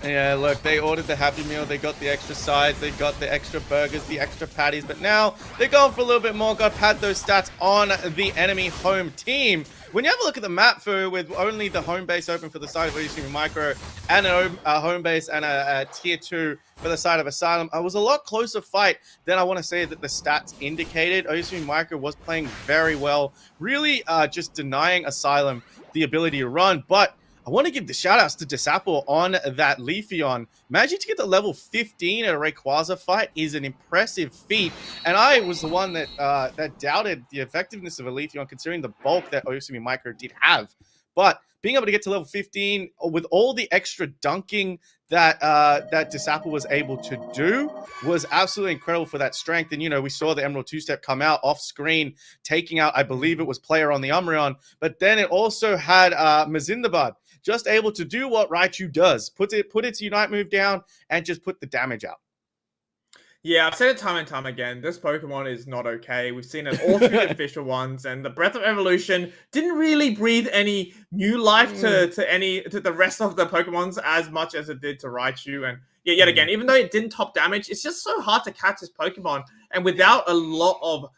Yeah, look, they ordered the Happy Meal, they got the extra sides, they got the extra burgers, the extra patties, but now they're going for a little bit more, got to pad those stats on the enemy home team. When you have a look at the map, with only the home base open for the side of Oyasumi Micro and a home base and a tier 2 for the side of Asylum, it was a lot closer fight than I want to say that the stats indicated. Oyasumi Micro was playing very well, really just denying Asylum the ability to run, but I want to give the shout-outs to Disapple on that Leafeon. Managing to get to level 15 at a Rayquaza fight is an impressive feat, and I was the one that that doubted the effectiveness of a Leafeon considering the bulk that Oyasumi Micro did have. But being able to get to level 15 with all the extra dunking that that Disapple was able to do was absolutely incredible for that strength. And, you know, we saw the Emerald 2-step come out off screen, taking out, I believe it was player on the Umbreon, but then it also had Mazindabad just able to do what Raichu does, put its Unite move down and just put the damage out. Yeah, I've said it time and time again. This Pokemon is not okay. We've seen it all through the official ones, and the Breath of Evolution didn't really breathe any new life to the rest of the Pokemons as much as it did to Raichu. And yet again, even though it didn't top damage, it's just so hard to catch this Pokemon. And without a lot of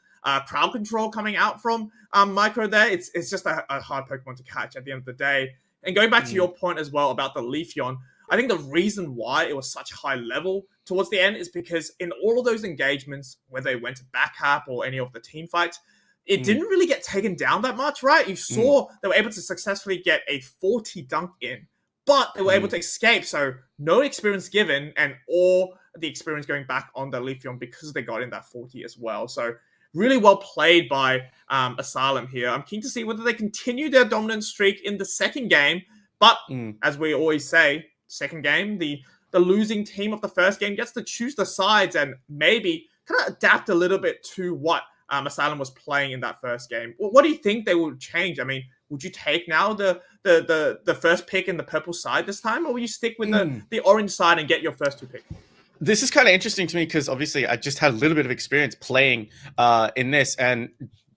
crowd control coming out from Micro there, it's just a hard Pokemon to catch at the end of the day. And going back to your point as well about the Leafeon, I think the reason why it was such high level towards the end is because in all of those engagements, whether it went to back-up or any of the team fights, it didn't really get taken down that much, right? You saw they were able to successfully get a 40 dunk in, but they were able to escape. So no experience given, and all the experience going back on the Leafeon because they got in that 40 as well. So really well played by Asylum here. I'm keen to see whether they continue their dominant streak in the second game. But as we always say, second game, the losing team of the first game gets to choose the sides and maybe kind of adapt a little bit to what Asylum was playing in that first game. What do you think they will change? I mean, would you take now the first pick in the purple side this time, or will you stick with the orange side and get your first 2 picks? This is kind of interesting to me because obviously I just had a little bit of experience playing in this, and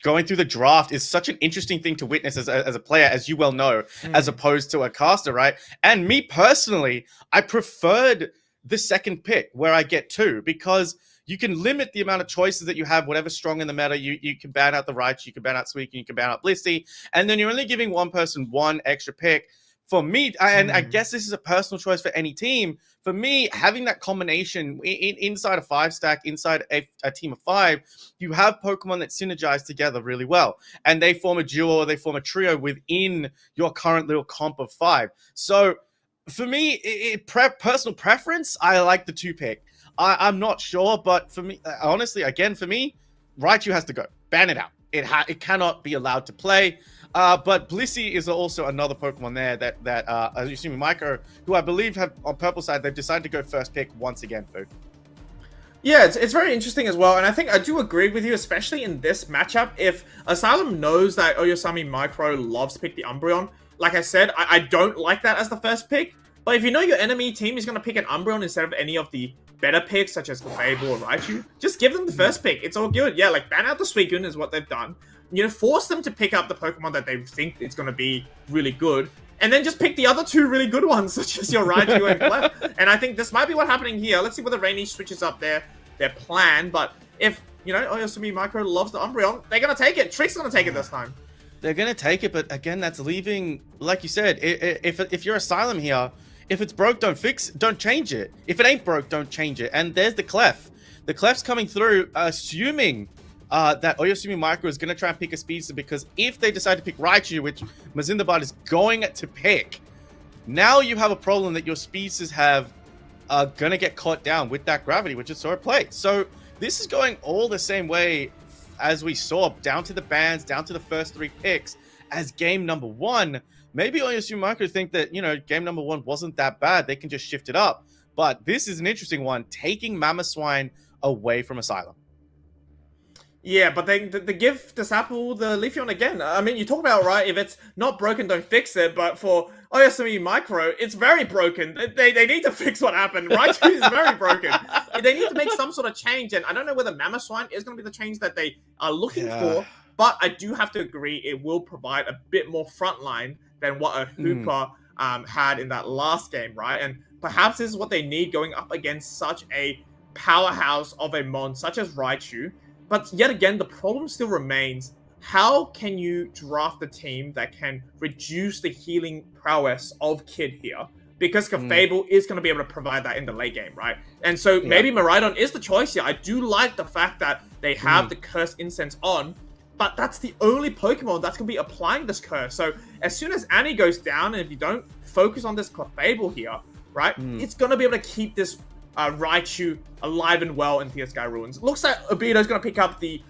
going through the draft is such an interesting thing to witness as a player, as you well know, as opposed to a caster, right? And me personally, I preferred the second pick where I get 2 because you can limit the amount of choices that you have, whatever's strong in the meta. You can ban out the Raichu, you can ban out Suicune, you can ban out Blissey, and then you're only giving one person 1 extra pick. For me, and I guess this is a personal choice for any team, for me, having that combination inside a 5-stack, inside a team of 5, you have Pokemon that synergize together really well. And they form a duo or they form a trio within your current little comp of 5. So for me, personal preference, I like the 2 pick. I'm not sure, but for me, honestly, again, for me, Raichu has to go. Ban it out. It cannot be allowed to play. But Blissey is also another Pokemon there that Oyasumi Micro, who I believe have on purple side, they've decided to go first pick once again, Food. Yeah, it's very interesting as well, and I think I do agree with you, especially in this matchup. If Asylum knows that Oyasumi Micro loves to pick the Umbreon, like I said, I don't like that as the first pick. But if you know your enemy team is going to pick an Umbreon instead of any of the better picks, such as Fable or Raichu, just give them the first pick. It's all good. Yeah, like, ban out the Suicune is what they've done. You know, force them to pick up the Pokemon that they think is going to be really good. And then just pick the other two really good ones, such as your Raichu and Clef. And I think this might be what's happening here. Let's see whether Rainy switches up their plan. But if, you know, Oyasumi Micro loves the Umbreon, they're going to take it. Trick's going to take it this time. They're going to take it, but again, that's leaving, like you said, if you're Asylum here, if it's broke, don't change it. If it ain't broke, don't change it. And there's the Clef. The Clef's coming through, assuming that Oyasumi Micro is going to try and pick a Speedster, because if they decide to pick Raichu, which Mazindabad is going to pick, now you have a problem that your Speedsters are going to get caught down with that gravity, which is sort of played. So this is going all the same way as we saw, down to the bans, down to the first 3 picks as game number 1. Maybe Oyasumi Micro think that, you know, game number 1 wasn't that bad. They can just shift it up. But this is an interesting one, taking Mamoswine away from Asylum. Yeah, but they give Disapple the Leafeon again. I mean, you talk about, right, if it's not broken, don't fix it. But for Oyasumi Micro, it's very broken. They need to fix what happened. Raichu is very broken. They need to make some sort of change. And I don't know whether Mamoswine is going to be the change that they are looking for. But I do have to agree, it will provide a bit more frontline than what a Hooper had in that last game, right? And perhaps this is what they need going up against such a powerhouse of a mon, such as Raichu. But yet again, the problem still remains. How can you draft a team that can reduce the healing prowess of Kid here? Because Clefable is going to be able to provide that in the late game, right? And so maybe Miraidon is the choice here. I do like the fact that they have the Curse Incense on, but that's the only Pokemon that's going to be applying this curse. So as soon as Annie goes down, and if you don't focus on this Clefable here, right, it's going to be able to keep this Raichu alive and well in Tear Sky Ruins. Looks like Obito's going to pick up the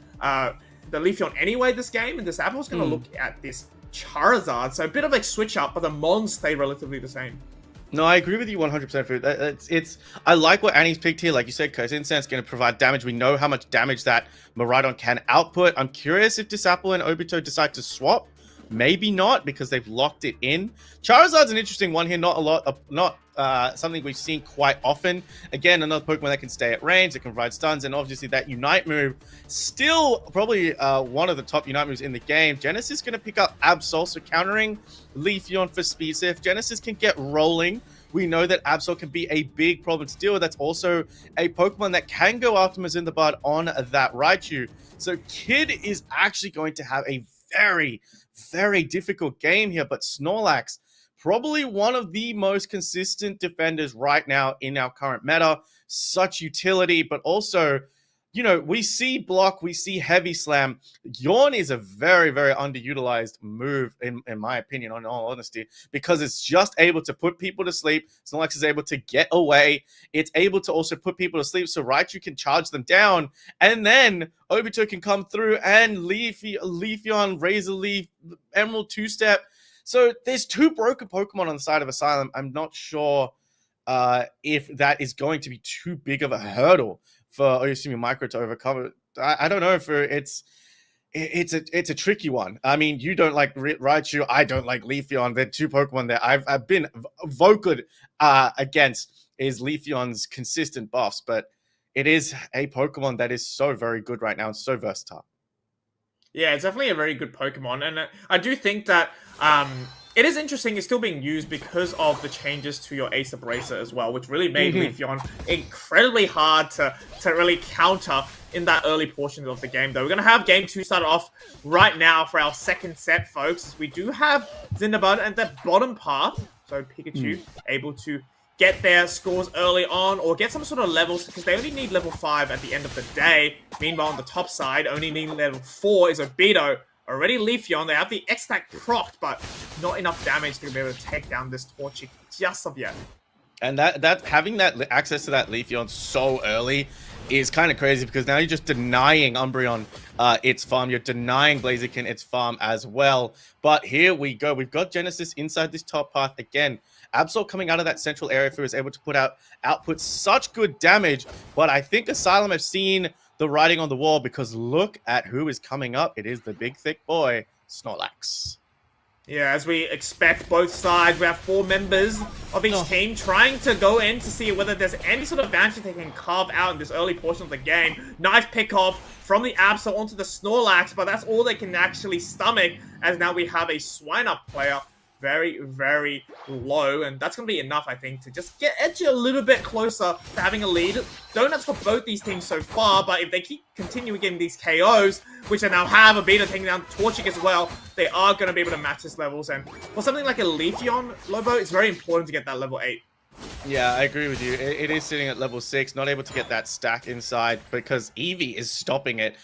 Leafeon anyway this game, and this Apple's going to look at this Charizard. So a bit of a switch up, but the Mons stay relatively the same. No, I agree with you 100%, Food. I like what Annie's picked here. Like you said, Curse Incense going to provide damage. We know how much damage that Miraidon can output. I'm curious if Disapple and Obito decide to swap. Maybe not, because they've locked it in. Charizard's an interesting one here. Not something we've seen quite often. Again, another Pokemon that can stay at range, that can provide stuns, and obviously that Unite move, still probably one of the top Unite moves in the game. Genesis is going to pick up Absol, so countering Leafeon for speed. So if Genesis can get rolling, we know that Absol can be a big problem to deal with. That's also a Pokemon that can go after Mazindabad on that Raichu. So Kid is actually going to have a very, very difficult game here, but Snorlax, probably one of the most consistent defenders right now in our current meta. Such utility, but also, you know, we see block, we see heavy slam. Yawn is a very, very underutilized move, in my opinion, in all honesty, because it's just able to put people to sleep. Snorlax is able to get away. It's able to also put people to sleep, so Raichu can charge them down, and then Obito can come through and Leafeon, Razor Leaf, Emerald two-step. So there's 2 broken Pokemon on the side of Asylum. I'm not sure if that is going to be too big of a hurdle for Oyasumi Micro to overcome. I don't know if it's a tricky one. I mean, you don't like Raichu, I don't like Leafeon. They're 2 Pokemon that I've been vocal against is Leafeon's consistent buffs, but it is a Pokemon that is so very good right now and so versatile. Yeah, it's definitely a very good Pokemon, and I do think that it is interesting. It's still being used because of the changes to your Ace Abrasive as well, which really made Leafeon incredibly hard to really counter in that early portion of the game, though. We're going to have Game 2 start off right now for our second set, folks. We do have Zindabad at the bottom path, so Pikachu able to get their scores early on or get some sort of levels, because they only need level 5 at the end of the day. Meanwhile, on the top side, only needing level 4 is Obito. Already Leafeon, they have the X-Tack procced, but not enough damage to be able to take down this Torchic just of yet. And that having that access to that Leafeon so early is kind of crazy, because now you're just denying Umbreon its farm. You're denying Blaziken its farm as well. But here we go. We've got Genesis inside this top path again. Absol coming out of that central area for is able to output such good damage. But I think Asylum have seen the writing on the wall, because look at who is coming up. It is the big thick boy, Snorlax. Yeah, as we expect both sides, we have 4 members of each team trying to go in to see whether there's any sort of advantage they can carve out in this early portion of the game. Nice pick off from the Absol onto the Snorlax, but that's all they can actually stomach, as now we have a Swinub player very, very low, and that's going to be enough, I think, to just get Edgy a little bit closer to having a lead. Donuts for both these teams so far, but if they keep continuing getting these KOs, which they now have, a Beta taking down Torchic as well, they are going to be able to match his levels, and for something like a Leafeon, Lobo, it's very important to get that level 8. Yeah, I agree with you. It is sitting at level 6, not able to get that stack inside because Eevee is stopping it.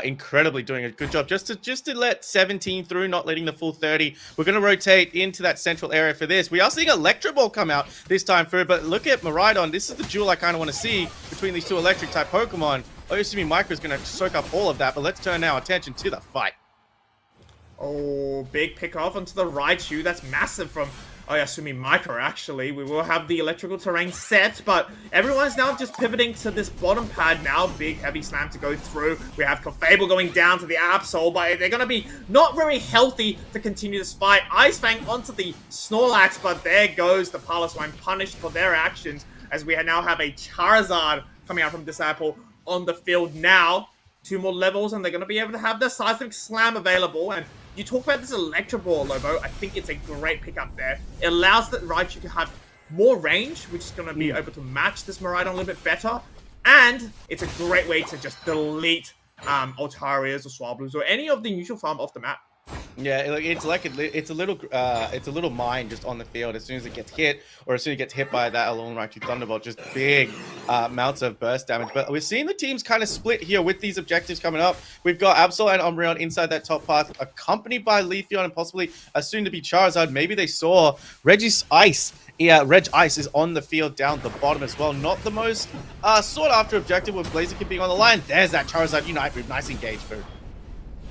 Incredibly doing a good job just to let 17 through, not letting the full 30. We're going to rotate into that central area for this. We are seeing Electro Ball come out this time through, but look at Miraidon. This is the duel I kind of want to see between these two electric type Pokemon. Oyasumi Micro is going to soak up all of that, but let's turn our attention to the fight. Oh, big pick off onto the Raichu. That's massive from Oyasumi Micro, actually. We will have the electrical terrain set, but everyone's now just pivoting to this bottom pad now. Big, heavy slam to go through. We have Clefable going down to the Absol, but they're going to be not very healthy to continue this fight. Ice Fang onto the Snorlax, but there goes the Piloswine punished for their actions, as we now have a Charizard coming out from Disciple on the field now. 2 more levels, and they're going to be able to have their Seismic Slam available, and you talk about this Electro Ball, Lobo. I think it's a great pickup there. It allows the Raichu to have more range, which is going to be able to match this Miraidon a little bit better. And it's a great way to just delete Altarias or Swablues or any of the neutral farm off the map. Yeah, it's a little mine just on the field. As soon as it gets hit, or as soon as it gets hit by that Alolan Raichu Thunderbolt, just big amounts of burst damage. But we're seeing the teams kind of split here with these objectives coming up. We've got Absol and Umbreon inside that top path, accompanied by Leafeon and possibly a soon-to-be Charizard. Maybe they saw Reggie's Ice. Yeah, Reg Ice is on the field down the bottom as well. Not the most sought-after objective with Blaziken being on the line. There's that Charizard Unite move. Nice engage, boo.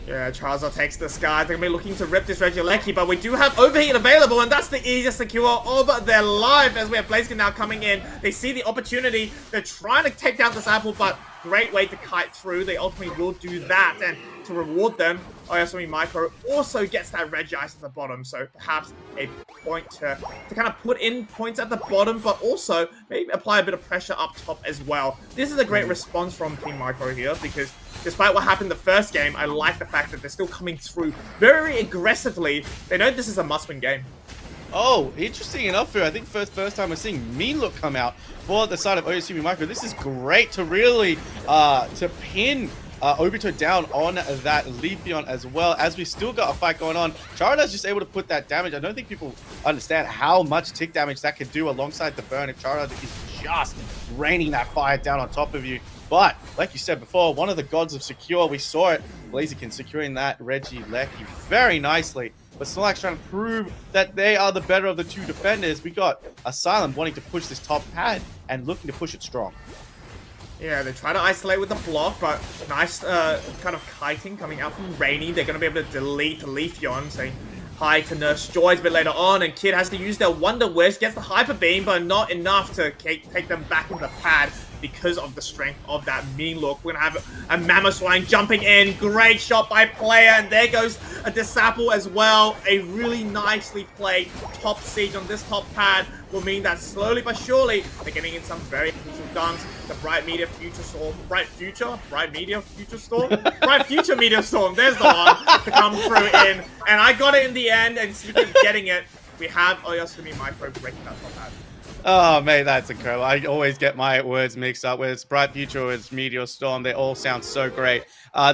Yeah, Charizard takes the sky. They're going to be looking to rip this Regieleki, but we do have Overheat available, and that's the easiest secure of their life, as we have Blaziken now coming in. They see the opportunity. They're trying to take down this Apple, but great way to kite through. They ultimately will do that, and to reward them, Oyasumi Micro also gets that Regi Ice at the bottom, so perhaps a point to kind of put in points at the bottom, but also maybe apply a bit of pressure up top as well. This is a great response from Team Micro here, because despite what happened the first game, I like the fact that they're still coming through very aggressively. They know this is a must-win game. Oh, interesting enough, I think first time we're seeing Mean Look come out for the side of Oyasumi Micro. This is great to really to pin Obito down on that Leafeon as well, as we still got a fight going on. Charizard's just able to put that damage. I don't think people understand how much tick damage that could do alongside the burn if Charizard is just raining that fire down on top of you. But, like you said before, one of the gods of secure, we saw it. Blaziken securing that Regieleki very nicely. But Snorlax trying to prove that they are the better of the two defenders. We got Asylum wanting to push this top pad and looking to push it strong. Yeah, they try to isolate with the block, but nice kind of kiting coming out from Rainy. They're going to be able to delete Leafeon, saying hi to Nurse Joy a bit later on, and Kid has to use their Wonder Wish, gets the Hyper Beam, but not enough to take them back into the pad because of the strength of that Mean Look. We're going to have a Mamoswine jumping in. Great shot by player, and there goes a Disciple as well. A really nicely played top siege on this top pad will mean that slowly but surely they're getting in some very crucial dunks. The Bright Meteor Future Storm. Bright Future Meteor Storm. There's the one to come through in. And I got it in the end, and speaking of getting it, we have Oyasumi Micro breaking that top pad. Oh, mate, that's incredible. I always get my words mixed up. Whether it's Bright Future or it's Meteor Storm, they all sound so great.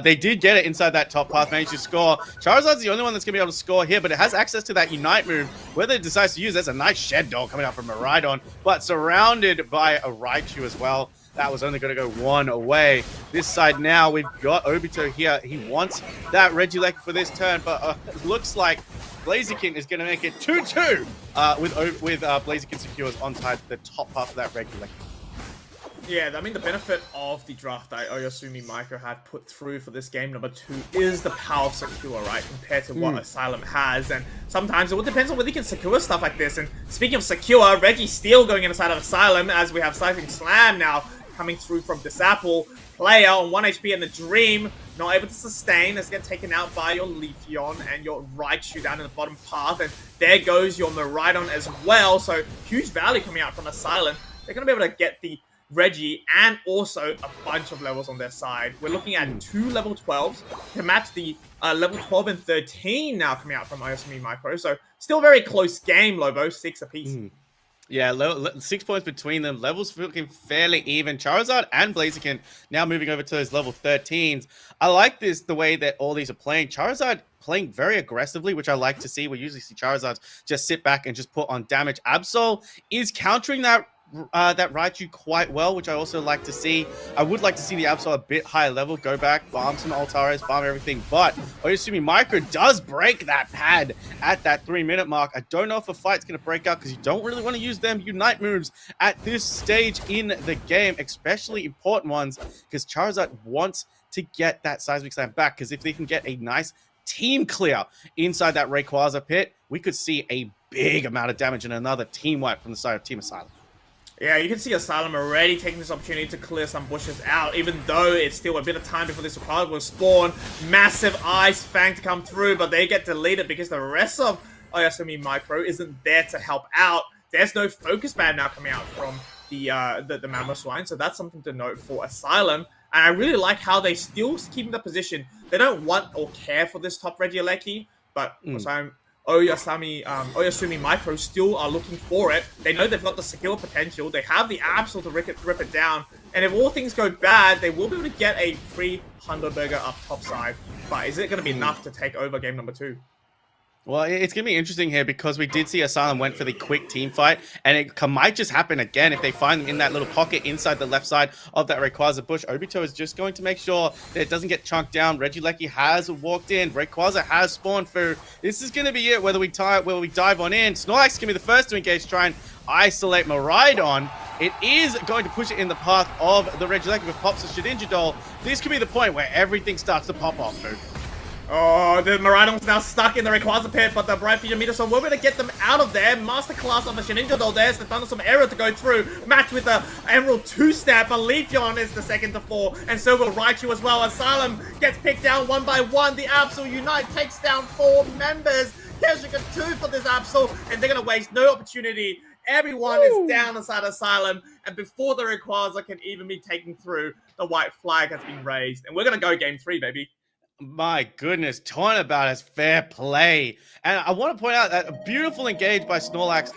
They did get it inside that top path, managed to score. Charizard's the only one that's going to be able to score here, but it has access to that Unite move. Whether it decides to use, there's a nice Shed Dog coming out from Miraidon, but surrounded by a Raichu as well. That was only going to go one away. This side now, we've got Obito here. He wants that Regieleki for this turn, but it looks like Blaziken is going to make it 2-2 with Blaziken secures on the top half of that Regieleki. Yeah, I mean, the benefit of the draft that Oyasumi Micro had put through for this game number 2 is the power of secure, right? Compared to what Asylum has. And sometimes it depends on whether you can secure stuff like this. And speaking of secure, Reggie Steel going inside of Asylum, as we have Seismic Slam now coming through from Disapple. Player on 1 HP in the Dream, not able to sustain. Let's get taken out by your Leafeon and your Raichu down in the bottom path. And there goes your Miraidon as well. So huge value coming out from Asylum. They're going to be able to get the Reggie and also a bunch of levels on their side. We're looking at 2 level 12s to match the level 12 and 13 now coming out from Oyasumi Micro. So still very close game, Lobo, 6 apiece. Yeah, 6 points between them. Levels looking fairly even. Charizard and Blaziken now moving over to those level 13s. I like the way that all these are playing. Charizard playing very aggressively, which I like to see. We usually see Charizards just sit back and just put on damage. Absol is countering that Raichu quite well, which I also like to see. I would like to see the Absol a bit higher level, go back, farm some Altares, farm everything, but Oyasumi Micro does break that pad at that 3-minute mark. I don't know if a fight's going to break out because you don't really want to use them Unite moves at this stage in the game, especially important ones, because Charizard wants to get that Seismic Slam back, because if they can get a nice team clear inside that Rayquaza pit, we could see a big amount of damage and another team wipe from the side of Team Asylum. Yeah, you can see Asylum already taking this opportunity to clear some bushes out, even though it's still a bit of time before this Rayquaza will spawn. Massive Ice Fang to come through, but they get deleted because the rest of Oyasumi Micro isn't there to help out. There's no Focus Band now coming out from the Mamoswine, so that's something to note for Asylum. And I really like how they still keep the position. They don't want or care for this top Regieleki, but Oyasumi Micro still are looking for it. They know they've got the skill potential. They have the Absol to rip it down. And if all things go bad, they will be able to get a free Hundo Burger up top side. But is it going to be enough to take over game number 2? Well, it's going to be interesting here because we did see Asylum went for the quick team fight, and it might just happen again if they find them in that little pocket inside the left side of that Rayquaza bush. Obito is just going to make sure that it doesn't get chunked down. Regieleki has walked in. Rayquaza has spawned through. This is going to be it, whether we dive on in. Snorlax is going to be the first to engage, try and isolate Miraidon. It is going to push it in the path of the Regieleki with pops of Shedinja Doll. This could be the point where everything starts to pop off, dude. Oh, the Miraidon's now stuck in the Rayquaza pit, but the Bright Future Meteor, so we're going to get them out of there. Masterclass of the Shedinja Doll. There's the Thunderstorm Arrow to go through. Match with the Emerald 2-step. Leafeon is the second to fall, and so will Raichu as well. Asylum gets picked down one by one. The Absol Unite takes down 4 members. Keshiga 2 for this Absol, and they're going to waste no opportunity. Everyone is down inside Asylum, and before the Rayquaza can even be taken through, the white flag has been raised. And we're going to go game 3, baby. My goodness, talking about as fair play. And I want to point out that a beautiful engage by Snorlax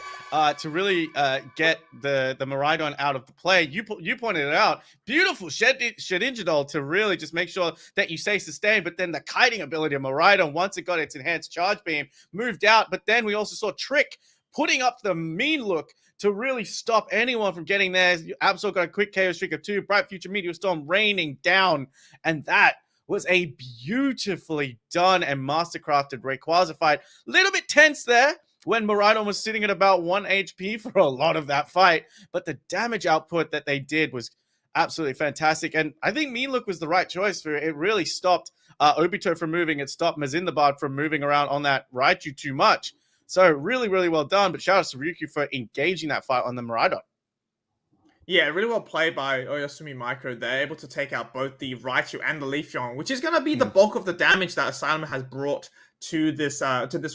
to really get the Miraidon out of the play. You pointed it out. Beautiful Shedinja Doll to really just make sure that you stay sustained. But then the kiting ability of Miraidon, once it got its enhanced charge beam, moved out. But then we also saw Trick putting up the mean look to really stop anyone from getting there. Absol got a quick KO streak of 2. Bright Future Meteor Storm raining down. And that was a beautifully done and mastercrafted Rayquaza fight. A little bit tense there when Miraidon was sitting at about 1 HP for a lot of that fight. But the damage output that they did was absolutely fantastic. And I think Mean Look was the right choice for it. It really stopped Obito from moving. It stopped Mazindabad from moving around on that Raichu too much. So really, really well done. But shout out to Ryukyu for engaging that fight on the Miraidon. Yeah, really well played by Oyasumi Micro. They're able to take out both the Raichu and the Leafeon, which is going to be the bulk of the damage that Asylum has brought to this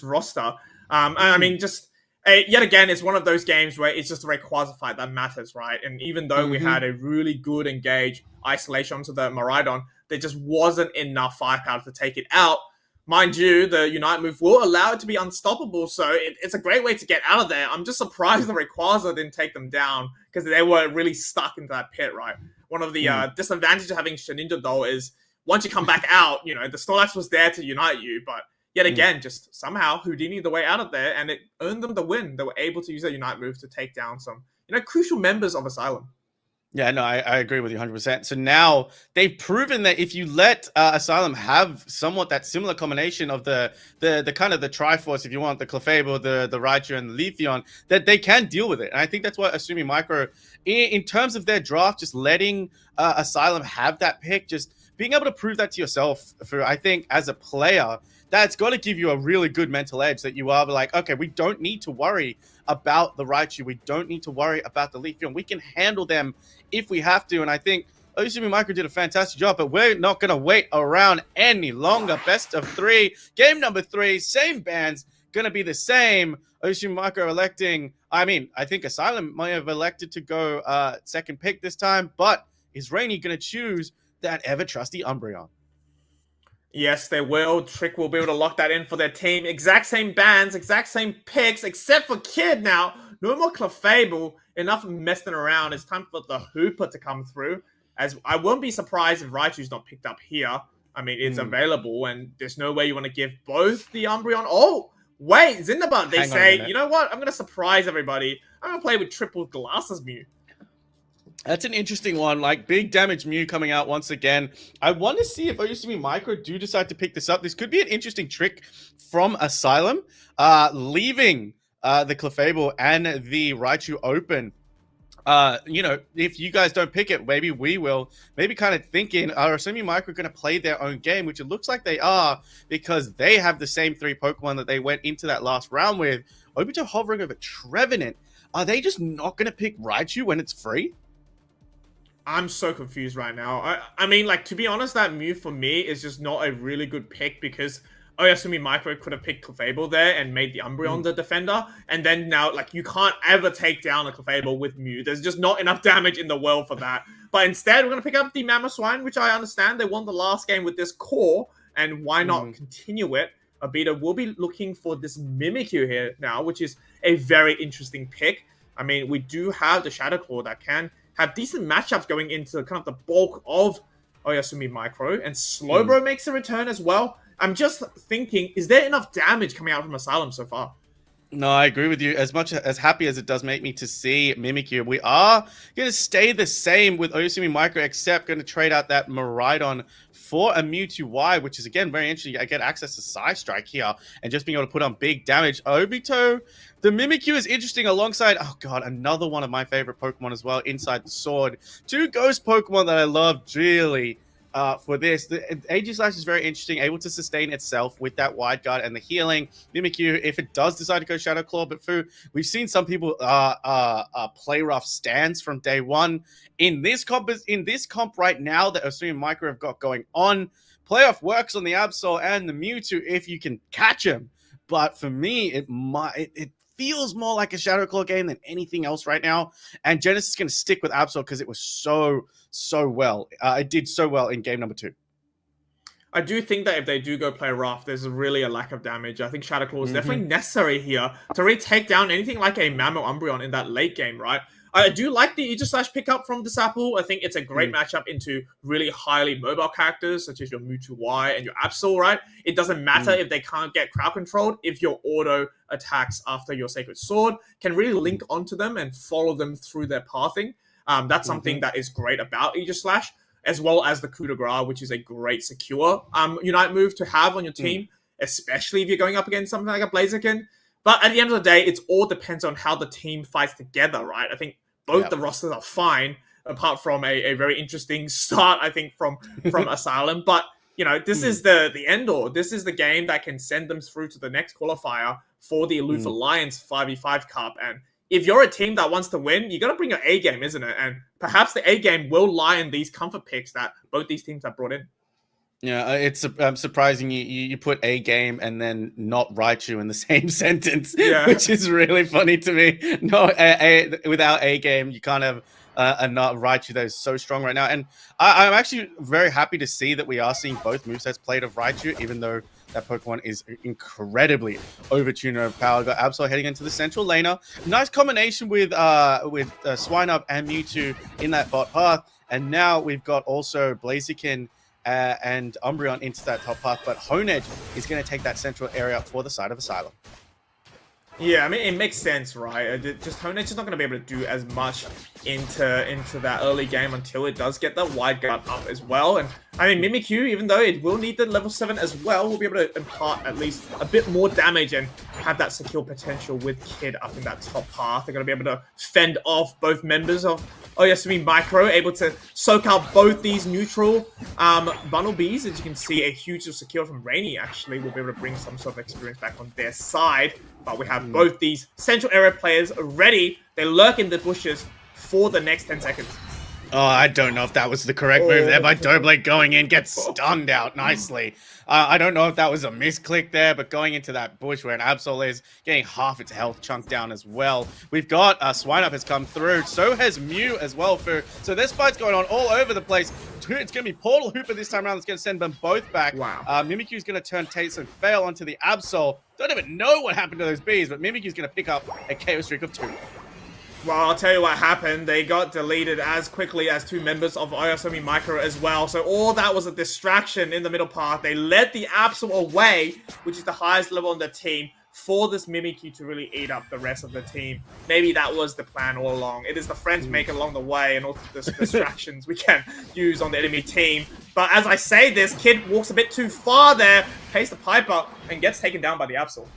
roster. I mean, just yet again, it's one of those games where it's just the Rayquaza fight that matters, right? And even though we had a really good engage isolation onto the Miraidon, there just wasn't enough firepower to take it out. Mind you, the Unite move will allow it to be unstoppable, so it's a great way to get out of there. I'm just surprised the Rayquaza didn't take them down, because they were really stuck into that pit, right? One of the disadvantages of having Shedinja Doll is, once you come back out, the Snorlax was there to unite you, but yet again, just somehow Houdini the way out of there, and it earned them the win. They were able to use their Unite move to take down some, crucial members of Asylum. Yeah, no, I agree with you 100%. So now they've proven that if you let Asylum have somewhat that similar combination of the kind of the Triforce, if you want, the Clefable, the Raichu, and the Leafeon, that they can deal with it. And I think that's what Asumi Micro, in terms of their draft, just letting Asylum have that pick, just being able to prove that to yourself, I think, as a player, that's got to give you a really good mental edge that you are like, okay, we don't need to worry about the Raichu. We don't need to worry about the Leafeon. We can handle them if we have to. And I think Oyasumi Micro did a fantastic job, but we're not going to wait around any longer. Best of 3. Game number 3. Same bands. Going to be the same. Oyasumi Micro electing... I think Asylum might have elected to go second pick this time, but is Rainy going to choose that ever-trusty Umbreon? Yes, they will. Trick will be able to lock that in for their team. Exact same bands, exact same picks, except for Kid now. No more Clefable. Enough messing around. It's time for the Hooper to come through. As I won't be surprised if Raichu's not picked up here. I mean, it's available, and there's no way you want to give both the Umbreon. Oh, wait, Zindabun. They say, you know what? I'm going to surprise everybody. I'm going to play with triple glasses Mew. That's an interesting one. Like, big damage Mew coming out once again. I want to see if Oyasumi Micro do decide to pick this up. This could be an interesting trick from Asylum, leaving the Clefable and the Raichu open. If you guys don't pick it, maybe we will. Maybe kind of thinking, are Oyasumi Micro going to play their own game, which it looks like they are, because they have the same 3 Pokemon that they went into that last round with. Obito hovering over Trevenant. Are they just not going to pick Raichu when it's free? I'm so confused right now. I mean, like, to be honest, that Mew for me is just not a really good pick because Oyasumi Micro could have picked Clefable there and made the Umbreon the defender. And then now, like, you can't ever take down a Clefable with Mew. There's just not enough damage in the world for that. But instead, we're going to pick up the Mamoswine, which I understand. They won the last game with this core. And why not continue it? Abita will be looking for this Mimikyu here now, which is a very interesting pick. I mean, we do have the Shadow Claw that can have decent matchups going into kind of the bulk of Oyasumi Micro. And Slowbro makes a return as well. I'm just thinking, is there enough damage coming out from Asylum so far? No, I agree with you. As much as happy as it does make me to see Mimikyu, we are going to stay the same with Oyasumi Micro, except going to trade out that Miraidon for a Mewtwo Y, which is, again, very interesting. I get access to Psy Strike here and just being able to put on big damage. Obito, the Mimikyu is interesting alongside, oh god, another one of my favorite Pokemon as well, inside the Sword. 2 Ghost Pokemon that I love dearly. For this, the Aegislash is very interesting, able to sustain itself with that wide guard and the healing. Mimikyu, if it does decide to go Shadow Claw, but we've seen some people play rough stands from day one. In this comp right now that Oyasumi Micro have got going on, playoff works on the Absol and the Mewtwo if you can catch him. But for me, it feels more like a Shadow Claw game than anything else right now. And Genesis is going to stick with Absol because it was so well. It did so well in game number 2. I do think that if they do go play rough, there's really a lack of damage. I think Shadow Claw is definitely necessary here to really take down anything like a Mamo Umbreon in that late game, right? I do like the Aegislash pickup from Prizepool. I think it's a great matchup into really highly mobile characters, such as your Mewtwo Y and your Absol, right? It doesn't matter if they can't get crowd controlled, if your auto attacks after your Sacred Sword can really link onto them and follow them through their pathing. That's something that is great about Aegislash, as well as the Coup de Grace, which is a great secure Unite move to have on your team, especially if you're going up against something like a Blaziken. But at the end of the day, it all depends on how the team fights together, right? I think both the rosters are fine, apart from a very interesting start, I think, from Asylum. But, you know, this is the end-all. This is the game that can send them through to the next qualifier for the Aloof Alliance 5v5 Cup. And if you're a team that wants to win, you got to bring your A-game, isn't it? And perhaps the A-game will lie in these comfort picks that both these teams have brought in. Yeah, it's surprising you put A game and then not Raichu in the same sentence, which is really funny to me. No, without A game, you can't have not Raichu that is so strong right now. And I'm actually very happy to see that we are seeing both movesets played of Raichu, even though that Pokemon is incredibly overtuned and overpowered. Got Absol heading into the central laner. Nice combination with Swinub and Mewtwo in that bot path. And now we've got also Blaziken and Umbreon into that top path, but Honedge is going to take that central area for the side of Asylum. Yeah, I mean, it makes sense, right? Just Honedge is not going to be able to do as much into that early game until it does get that wide guard up as well. And I mean, Mimikyu, even though it will need the level 7 as well, will be able to impart at least a bit more damage and have that secure potential with Kid up in that top path. They're going to be able to fend off both members of Oyasumi Micro, able to soak out both these neutral Bunnelbees. As you can see, a huge secure from Rainy actually will be able to bring some sort of experience back on their side. But we have both these central area players ready. They lurk in the bushes for the next 10 seconds. Oh, I don't know if that was the correct move there by Doughblade going in, gets stunned out nicely. I don't know if that was a misclick there, but going into that bush where an Absol is, getting half its health chunked down as well. We've got Swine Up has come through, so has Mew as well. So this fight's going on all over the place. It's going to be Portal Hooper this time around that's going to send them both back. Wow. Mimikyu's going to turn Taste and Fail onto the Absol. Don't even know what happened to those bees, but Mimikyu's going to pick up a KO streak of 2. Well, I'll tell you what happened. They got deleted as quickly as 2 members of Oyasumi Micro as well. So all that was a distraction in the middle path. They led the Absol away, which is the highest level on the team, for this Mimikyu to really eat up the rest of the team. Maybe that was the plan all along. It is the friends make it along the way and all the distractions we can use on the enemy team. But as I say this, Kid walks a bit too far there, pays the Piper, and gets taken down by the Absol.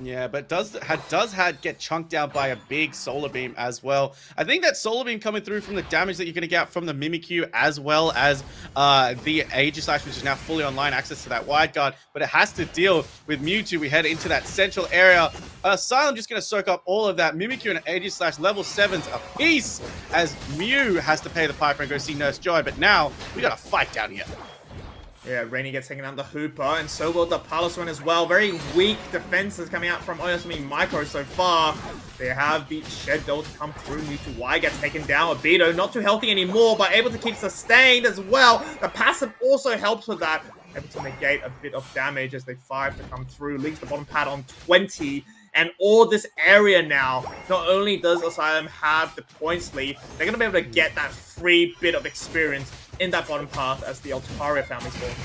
Yeah, but does get chunked down by a big Solar Beam as well. I think that Solar Beam coming through from the damage that you're going to get from the Mimikyu as well as the Aegislash, which is now fully online, access to that wide guard, but it has to deal with Mewtwo. We head into that central area. Asylum just going to soak up all of that. Mimikyu and Aegislash level 7s apiece as Mew has to pay the Piper and go see Nurse Joy, but now we got a fight down here. Yeah, Rainy gets taken down the Hooper, and so will the Paliswan as well. Very weak defenses coming out from Oyasumi Micro so far. They have the Shed Doll to come through. Mewtwo Y gets taken down. Obito not too healthy anymore, but able to keep sustained as well. The passive also helps with that. Able to negate a bit of damage as they 5 to come through. Leaves the bottom pad on 20. And all this area now, not only does Asylum have the points lead, they're going to be able to get that free bit of experience in that bottom path as the Altaria family spawns.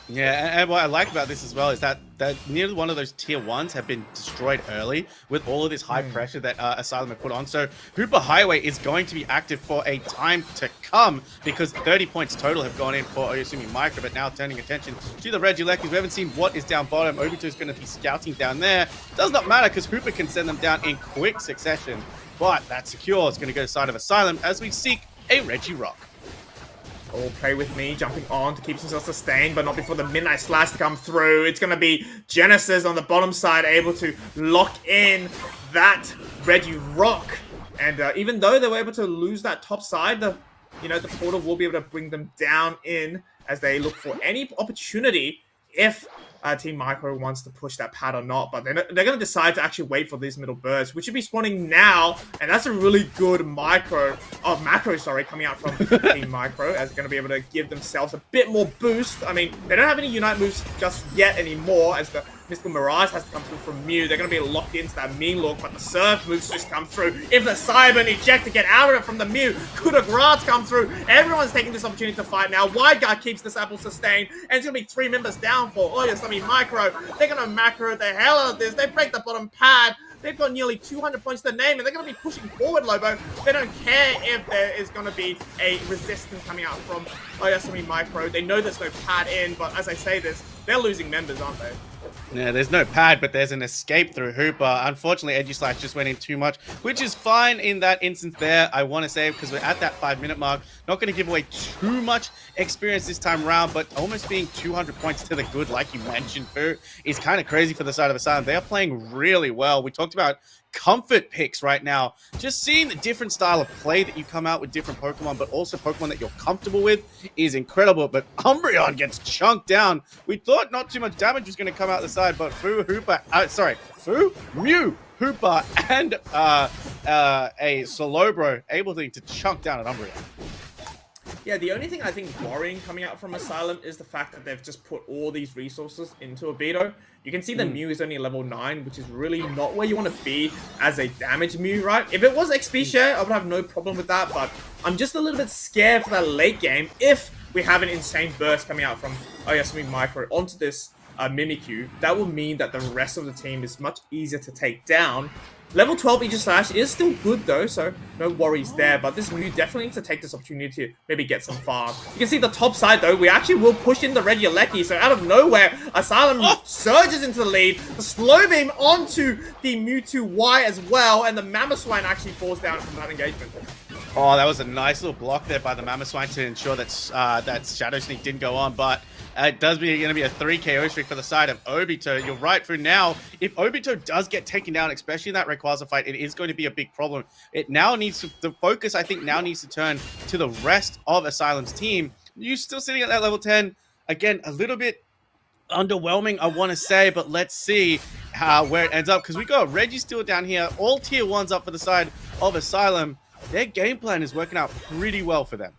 Yeah, and what I like about this as well is that neither one of those tier 1s have been destroyed early with all of this high pressure that Asylum have put on. So Hooper Highway is going to be active for a time to come because 30 points total have gone in for Oyasumi Micro, but now turning attention to the Regielekis. We haven't seen what is down bottom. Obito is going to be scouting down there. Does not matter because Hooper can send them down in quick succession, but that secure is going to go to the side of Asylum as we seek a Regirock. All play with me, jumping on to keep himself sustained, but not before the Midnight Slash to come through. It's going to be Genesis on the bottom side, able to lock in that Regirock. And even though they were able to lose that top side, the portal will be able to bring them down in as they look for any opportunity if Team Micro wants to push that pad or not. But they're going to decide to actually wait for these middle birds, which should be spawning now. And that's a really good macro coming out from Team Micro, as they're going to be able to give themselves a bit more boost. I mean, they don't have any Unite moves just yet anymore, as the Mystical Mirage has to come through from Mew. They're going to be locked into that mean look, but the Surf moves just come through. If the Cyber eject to get out of it from the Mew, coup de grace come through. Everyone's taking this opportunity to fight now. Wide Guard keeps this apple sustained, and it's going to be 3 members down for Oyasumi Micro. They're going to macro the hell out of this. They break the bottom pad. They've got nearly 200 points to their name, and they're going to be pushing forward, Lobo. They don't care if there is going to be a resistance coming out from Oyasumi Micro. They know there's no pad in, but as I say this, they're losing members, aren't they? Yeah, there's no pad, but there's an escape through Hooper. Unfortunately, Aegislash just went in too much, which is fine in that instance there, I want to say, because we're at that 5-minute mark. Not going to give away too much experience this time around, but almost being 200 points to the good, like you mentioned, Fu, is kind of crazy for the side of Asylum. They are playing really well. We talked about comfort picks right now. Just seeing the different style of play that you come out with different Pokemon, but also Pokemon that you're comfortable with is incredible. But Umbreon gets chunked down. We thought not too much damage was going to come out the side, but Mew, Hooper, and a Solobro able to chunk down an Umbreon. Yeah, the only thing I think worrying coming out from Asylum is the fact that they've just put all these resources into Obito. You can see the Mew is only level 9, which is really not where you want to be as a damage Mew, right? If it was XP share, I would have no problem with that, but I'm just a little bit scared for that late game if we have an insane burst coming out from Oyasumi Micro onto this Mimikyu. That will mean that the rest of the team is much easier to take down. Level 12 Aegislash is still good though, so no worries there. But this Mew definitely needs to take this opportunity to maybe get some farm. You can see the top side though, we actually will push in the Regieleki. So out of nowhere, Asylum surges into the lead. The slow beam onto the Mewtwo Y as well, and the Mamoswine actually falls down from that engagement. Oh, that was a nice little block there by the Mammoth to ensure that that Shadow Sneak didn't go on, but it does going to be a 3 KO streak for the side of Obito. You're right, for now, if Obito does get taken down, especially in that Rayquaza fight, it is going to be a big problem. It now needs to, the focus I think now needs to turn to the rest of Asylum's team. You're still sitting at that level 10. Again, a little bit underwhelming, I want to say, but let's see where it ends up, because we got Reggie still down here, all tier 1s up for the side of Asylum. Their game plan is working out pretty well for them.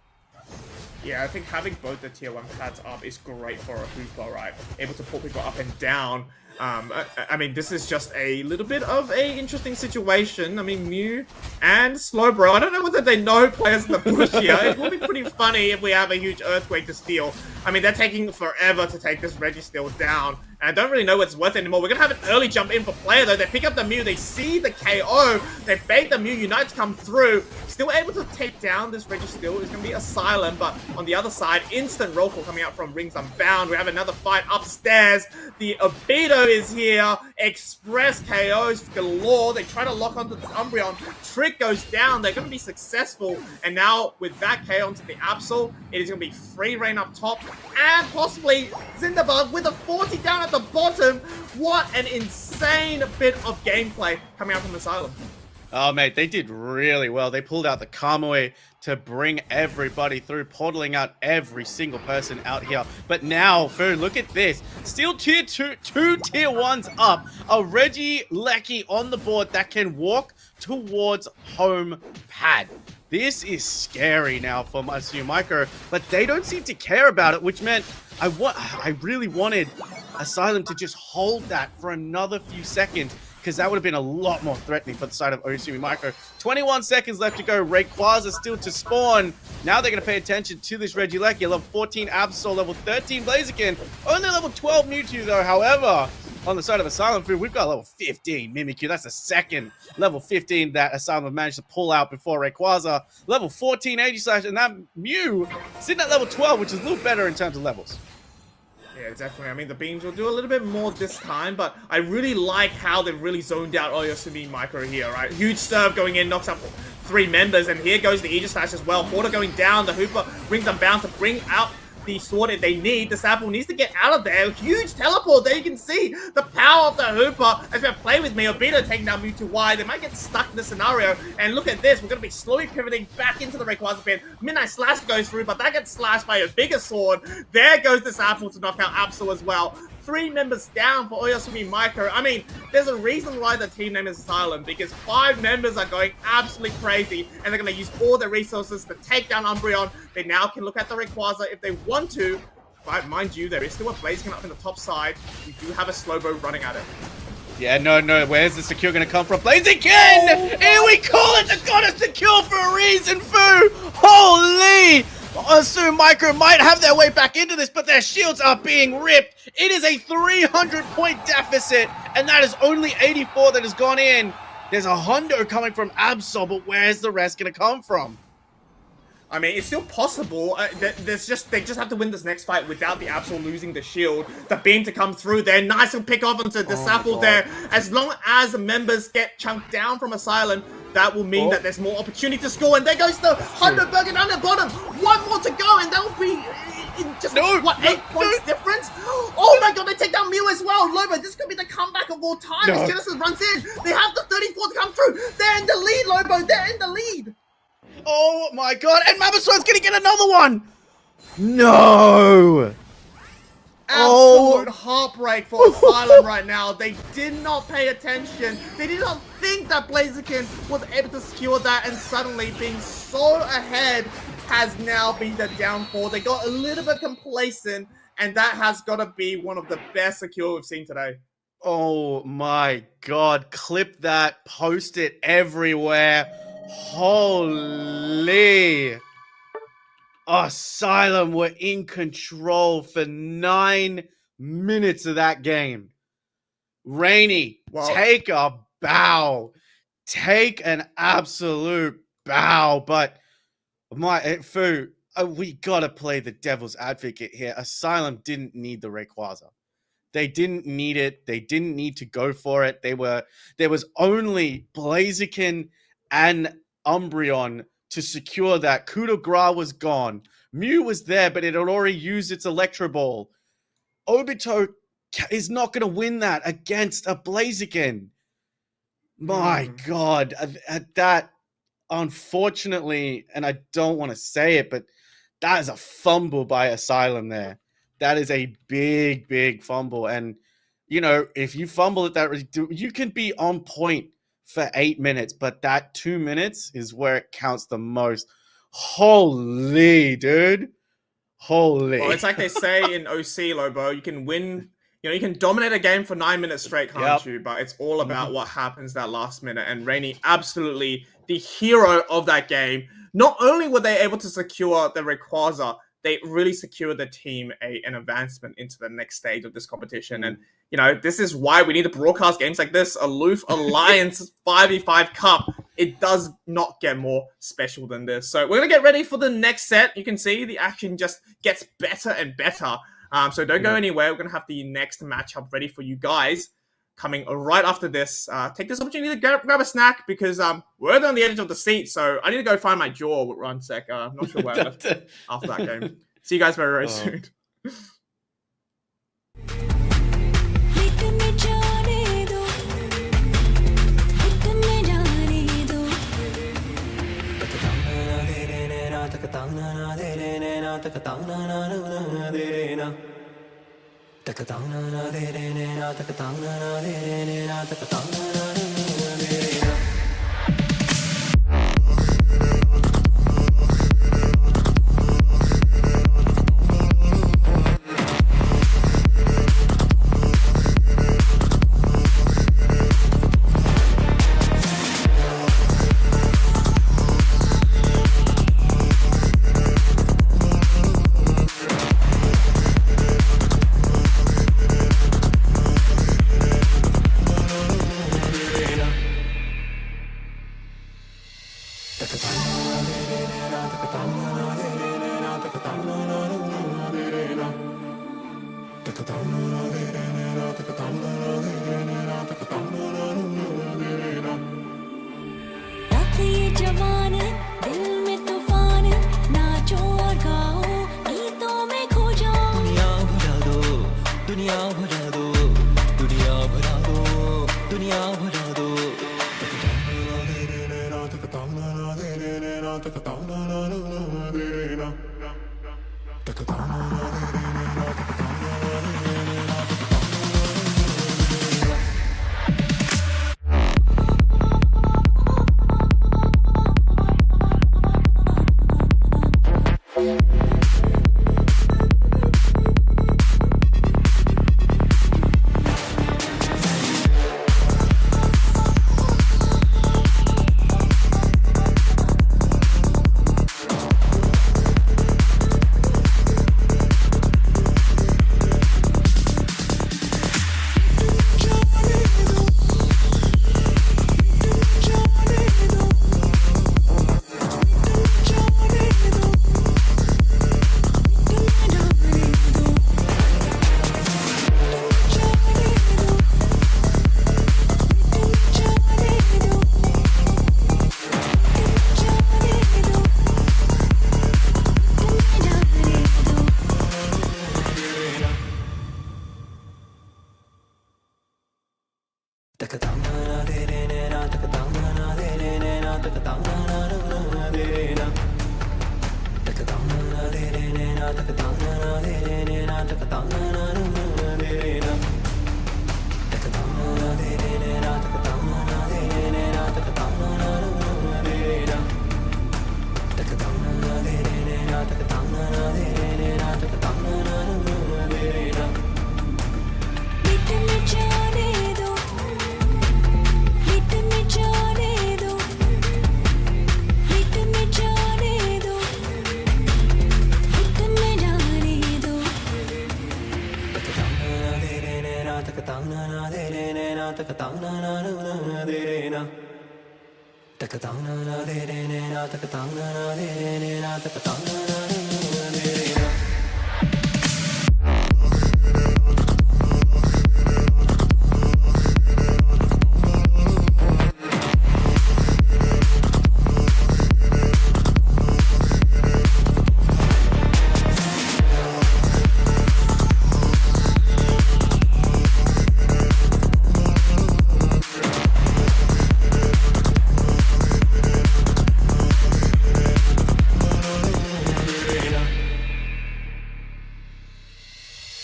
Yeah, I think having both the tier 1 pads up is great for a Hooper, right? Able to pull people up and down. I mean, this is just a little bit of a interesting situation. I mean, Mew and Slowbro, I don't know whether they know players in the bush here. It will be pretty funny if we have a huge Earthquake to steal. I mean, they're taking forever to take this Registeel down. And I don't really know what it's worth anymore. We're going to have an early jump in for player, though. They pick up the Mew. They see the KO. They bait the Mew. Unite to come through. Still able to take down this Registeel. It's going to be Asylum. But on the other side, instant roll call coming out from Rings Unbound. We have another fight upstairs. The Obito is here. Express KOs galore. They try to lock onto this Umbreon. Trick goes down. They're going to be successful. And now with that KO onto the Absol, it is going to be free reign up top. And possibly Zindabug with a 40 down at the bottom. What an insane bit of gameplay coming out from Asylum. Oh, mate, they did really well. They pulled out the Kamui to bring everybody through, portaling out every single person out here. But now, Fu, look at this. Still tier 2, 2 tier 1s up. A Reggie Lecky on the board that can walk towards home pad. This is scary now for Masu Micro, but they don't seem to care about it, which meant I really wanted Asylum to just hold that for another few seconds, because that would have been a lot more threatening for the side of Osumi Micro. 21 seconds left to go. Rayquaza still to spawn. Now they're going to pay attention to this Regieleki. Level 14 Absol, level 13 Blaziken. Only level 12 Mewtwo though. However, on the side of Asylum, we've got level 15 Mimikyu. That's the second level 15 that Asylum managed to pull out before Rayquaza. Level 14 Aegislash, and that Mew sitting at level 12, which is a little better in terms of levels. Yeah, definitely. I mean, the beams will do a little bit more this time, but I really like how they've really zoned out Oyasumi Micro here, right? Huge serve going in, knocks up 3 members, and here goes the Aegislash as well. Porter going down, the Hooper Rings Unbound to bring out the sword that they need. The Sapple needs to get out of there. Huge teleport there. You can see the power of the Hooper as we play with me. Obito taking down Mewtwo Y. They might get stuck in this scenario. And look at this. We're going to be slowly pivoting back into the Rayquaza pin. Midnight Slash goes through, but that gets slashed by a bigger sword. There goes the Sapple to knock out Absol as well. 3 members down for Oyasumi Micro. I mean, there's a reason why the team name is Asylum, because 5 members are going absolutely crazy, and they're going to use all their resources to take down Umbreon. They now can look at the Rayquaza if they want to, but mind you, there is still a Blaziken up in the top side. We do have a Slowbro running at it. Yeah, no, where's the secure going to come from? Blaziken! Oh. Here we call it the goddess secure for a reason, Fu! Holy! Assume Micro might have their way back into this, but their shields are being ripped. It is a 300-point deficit, and that is only 84 that has gone in. There's a hundo coming from Absol, but where's the rest going to come from? I mean, it's still possible. They just have to win this next fight without the Absol losing the shield. The beam to come through there. Nice and pick off onto the Sapple there. As long as the members get chunked down from Asylum, that will mean that there's more opportunity to score. And there goes the Hunderberger down the bottom. 1 more to go, and that will be just, 8 points difference? Oh my god, they take down Mew as well. Lobo, this could be the comeback of all time as Genesis runs in. They have the 34 to come through. They're in the lead, Lobo. They're in the lead. Oh my god, and Mamasoy's gonna get another one! No! Absolute heartbreak for Asylum right now. They did not pay attention. They did not think that Blaziken was able to secure that, and suddenly being so ahead has now been the downfall. They got a little bit complacent, and that has got to be one of the best secure we've seen today. Oh my god, clip that, post it everywhere. Holy! Asylum were in control for 9 minutes of that game. Rainy, take a bow. Take an absolute bow. But Fu, we gotta play the devil's advocate here. Asylum didn't need the Rayquaza. They didn't need it. They didn't need to go for it. There was only Blaziken and Umbreon to secure that. Coup de grace was gone. Mew was there, but it had already used its Electro Ball. Obito is not going to win that against a Blaziken. My God. That, unfortunately, and I don't want to say it, but that is a fumble by Asylum there. That is a big, big fumble. And, you know, if you fumble at that, you can be on point for 8 minutes, but that 2 minutes is where it counts the most. Holy, dude. Holy. Well, it's like they say in OC, Lobo, you can win, you know, you can dominate a game for 9 minutes straight, can't you? But it's all about what happens that last minute. And Rainy, absolutely the hero of that game. Not only were they able to secure the Rayquaza, they really secured the team an advancement into the next stage of this competition. And, you know, this is why we need to broadcast games like this. Aloof Alliance 5v5 Cup. It does not get more special than this. So we're going to get ready for the next set. You can see the action just gets better and better. So don't go anywhere. We're going to have the next matchup ready for you guys coming right after this. Take this opportunity to grab a snack because we're on the edge of the seat. So I need to go find my jaw. One sec. I'm not sure where I left it after that game. See you guys very, very soon.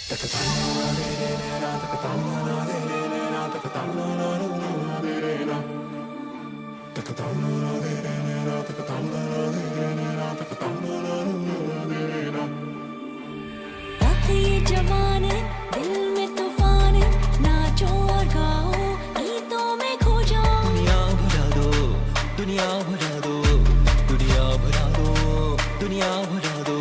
ये जवान है दिल में तूफान है नाचो और गाओ गीतों में खो जाओ दुनिया भुला दो दुनिया भुला दो दुनिया भुला दो दुनिया भुला दो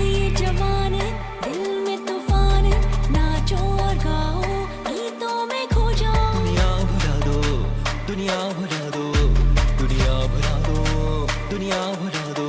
ये जवान है दिल में तूफान है नाचो और गाओ गीतों में खो जाओ दुनिया भुला दो दुनिया भुला दो दुनिया भुला दो दुनिया भुला दो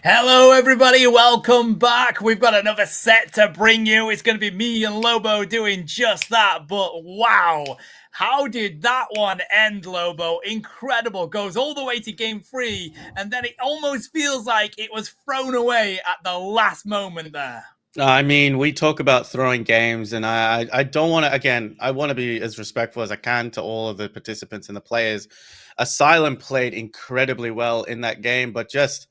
Hello, everybody. Welcome back. We've got another set to bring you. It's going to be me and Lobo doing just that. But wow, how did that one end, Lobo? Incredible. Goes all the way to game 3. And then it almost feels like it was thrown away at the last moment there. I mean, we talk about throwing games, and I don't want to, again, I want to be as respectful as I can to all of the participants and the players. Asylum played incredibly well in that game, but just...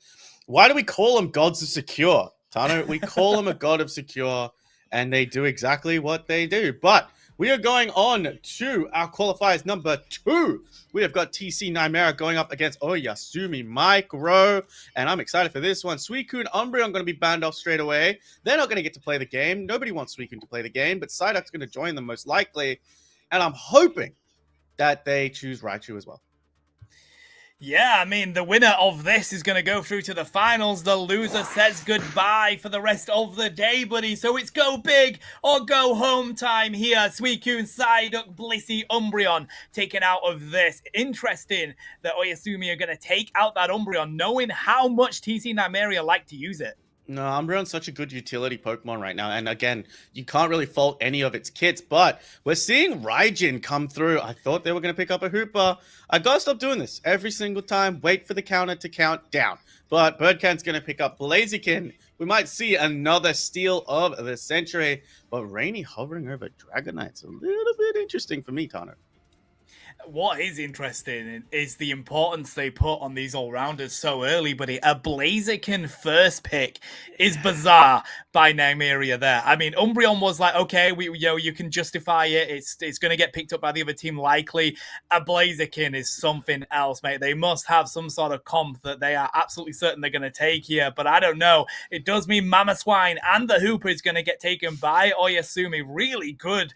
why do we call them gods of secure? Tano, we call them a god of secure, and they do exactly what they do. But we are going on to our qualifiers number 2. We have got TC Nymera going up against Oyasumi Micro, and I'm excited for this one. Suicune and Umbreon going to be banned off straight away. They're not going to get to play the game. Nobody wants Suicune to play the game, but Psyduck's going to join them most likely, and I'm hoping that they choose Raichu as well. Yeah, I mean, the winner of this is going to go through to the finals. The loser says goodbye for the rest of the day, buddy. So it's go big or go home time here. Suicune, Psyduck, Blissey, Umbreon taken out of this. Interesting that Oyasumi are going to take out that Umbreon, knowing how much TC Nymeria like to use it. No, Umbreon's such a good utility Pokemon right now. And again, you can't really fault any of its kits, but we're seeing Raijin come through. I thought they were going to pick up a Hooper. I got to stop doing this every single time. Wait for the counter to count down. But Birdcan's going to pick up Blaziken. We might see another steal of the century. But Rainy hovering over Dragonite's a little bit interesting for me, Tano. What is interesting is the importance they put on these all-rounders so early, buddy. A Blaziken first pick is bizarre by Nymeria there. I mean, Umbreon was like, okay, you can justify it. It's going to get picked up by the other team likely. A Blaziken is something else, mate. They must have some sort of comp that they are absolutely certain they're going to take here, but I don't know. It does mean Mamoswine and the Hooper is going to get taken by Oyasumi. Really good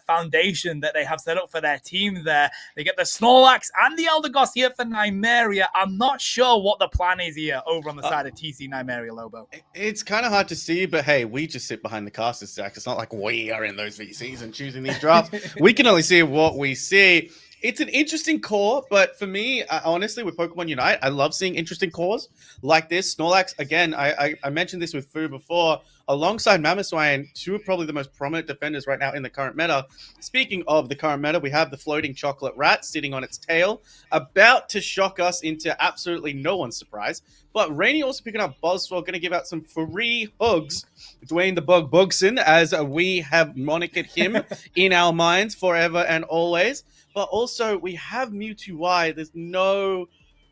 foundation that they have set up for their team there. They get the Snorlax and the Eldegoss here for Nymeria. I'm not sure what the plan is here over on the side of TC Nymeria, Lobo. It's kind of hard to see, but hey, we just sit behind the casters, Zach. It's not like we are in those VCs and choosing these drafts. We can only see what we see. It's an interesting core, but for me, honestly, with Pokemon Unite, I love seeing interesting cores like this. Snorlax, again, I mentioned this with Fu before, alongside Mamoswine, two of probably the most prominent defenders right now in the current meta. Speaking of the current meta, we have the floating chocolate rat sitting on its tail, about to shock us into absolutely no one's surprise. But Rainy also picking up Buzzwell, going to give out some free hugs. Dwayne the Bug Bugson, as we have monikered him in our minds forever and always. But also, we have Mewtwo Y. There's no